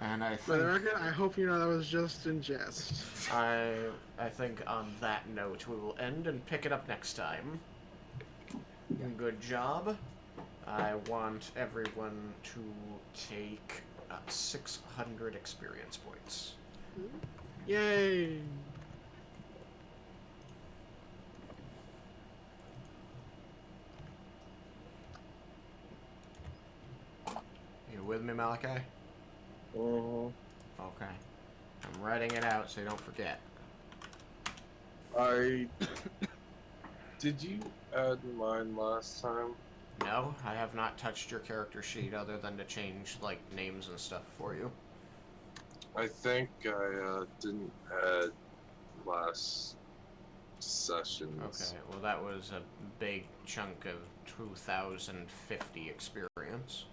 And I For the think record, I hope you know that was just in jest. I think on that note we will end and pick it up next time. Good job. I want everyone to take 600 experience points. Yay! You with me, Malachi? Uh-huh. Okay. I'm writing it out so you don't forget. Did you add mine last time? No, I have not touched your character sheet other than to change, like, names and stuff for you. I think I didn't add last sessions. Okay, well that was a big chunk of 2,050 experience.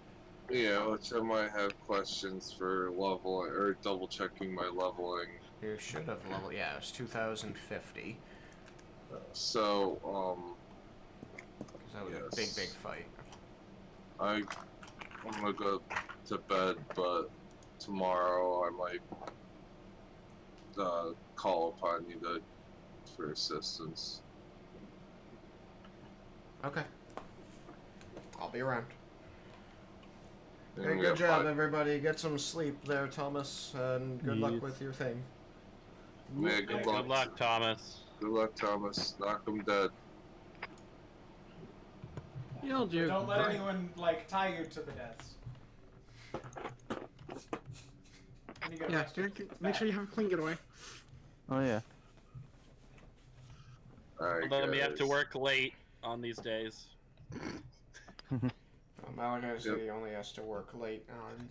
Yeah, which I might have questions for leveling or double checking my leveling. You should have leveled, yeah, it was 2,050. So, 'Cause that was a Yes. big fight. I'm gonna go to bed, but tomorrow I might call upon you for assistance. Okay. I'll be around. And Hey, we good have job, 5 everybody. Get some sleep there, Thomas, and good luck Yes. with your thing. Yeah, good luck. Good luck, Thomas. Good luck, Thomas. Knock him dead. You'll do. Don't let great. anyone tie you to the deaths. And you get Yeah, arrested. make sure you have a clean getaway. Oh yeah. Alright, Although we have to guys. work late on these days. Malachi Yep. he only has to work late on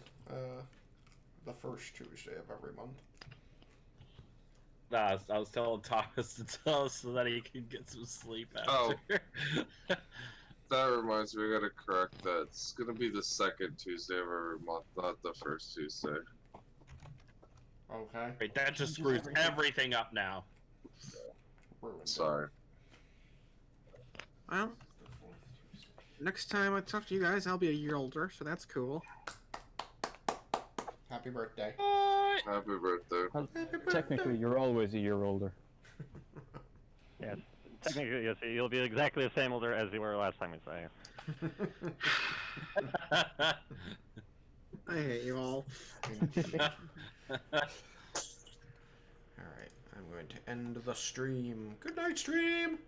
the first Tuesday of every month. Nah, I was telling Thomas to tell us so that he could get some sleep Oh. after. That reminds me, I gotta correct that. It's gonna be the second Tuesday of every month, not the first Tuesday. Okay. Wait, that just screws everything up now. Ruined. Sorry. Well, next time I talk to you guys, I'll be a year older, so that's cool. Happy birthday. Happy birthday. Well, technically, you're always a year older. Yes. Technically, yes, you'll be exactly the same older as you were last time we saw you. I hate you all. Alright, I'm going to end the stream. Good night, stream!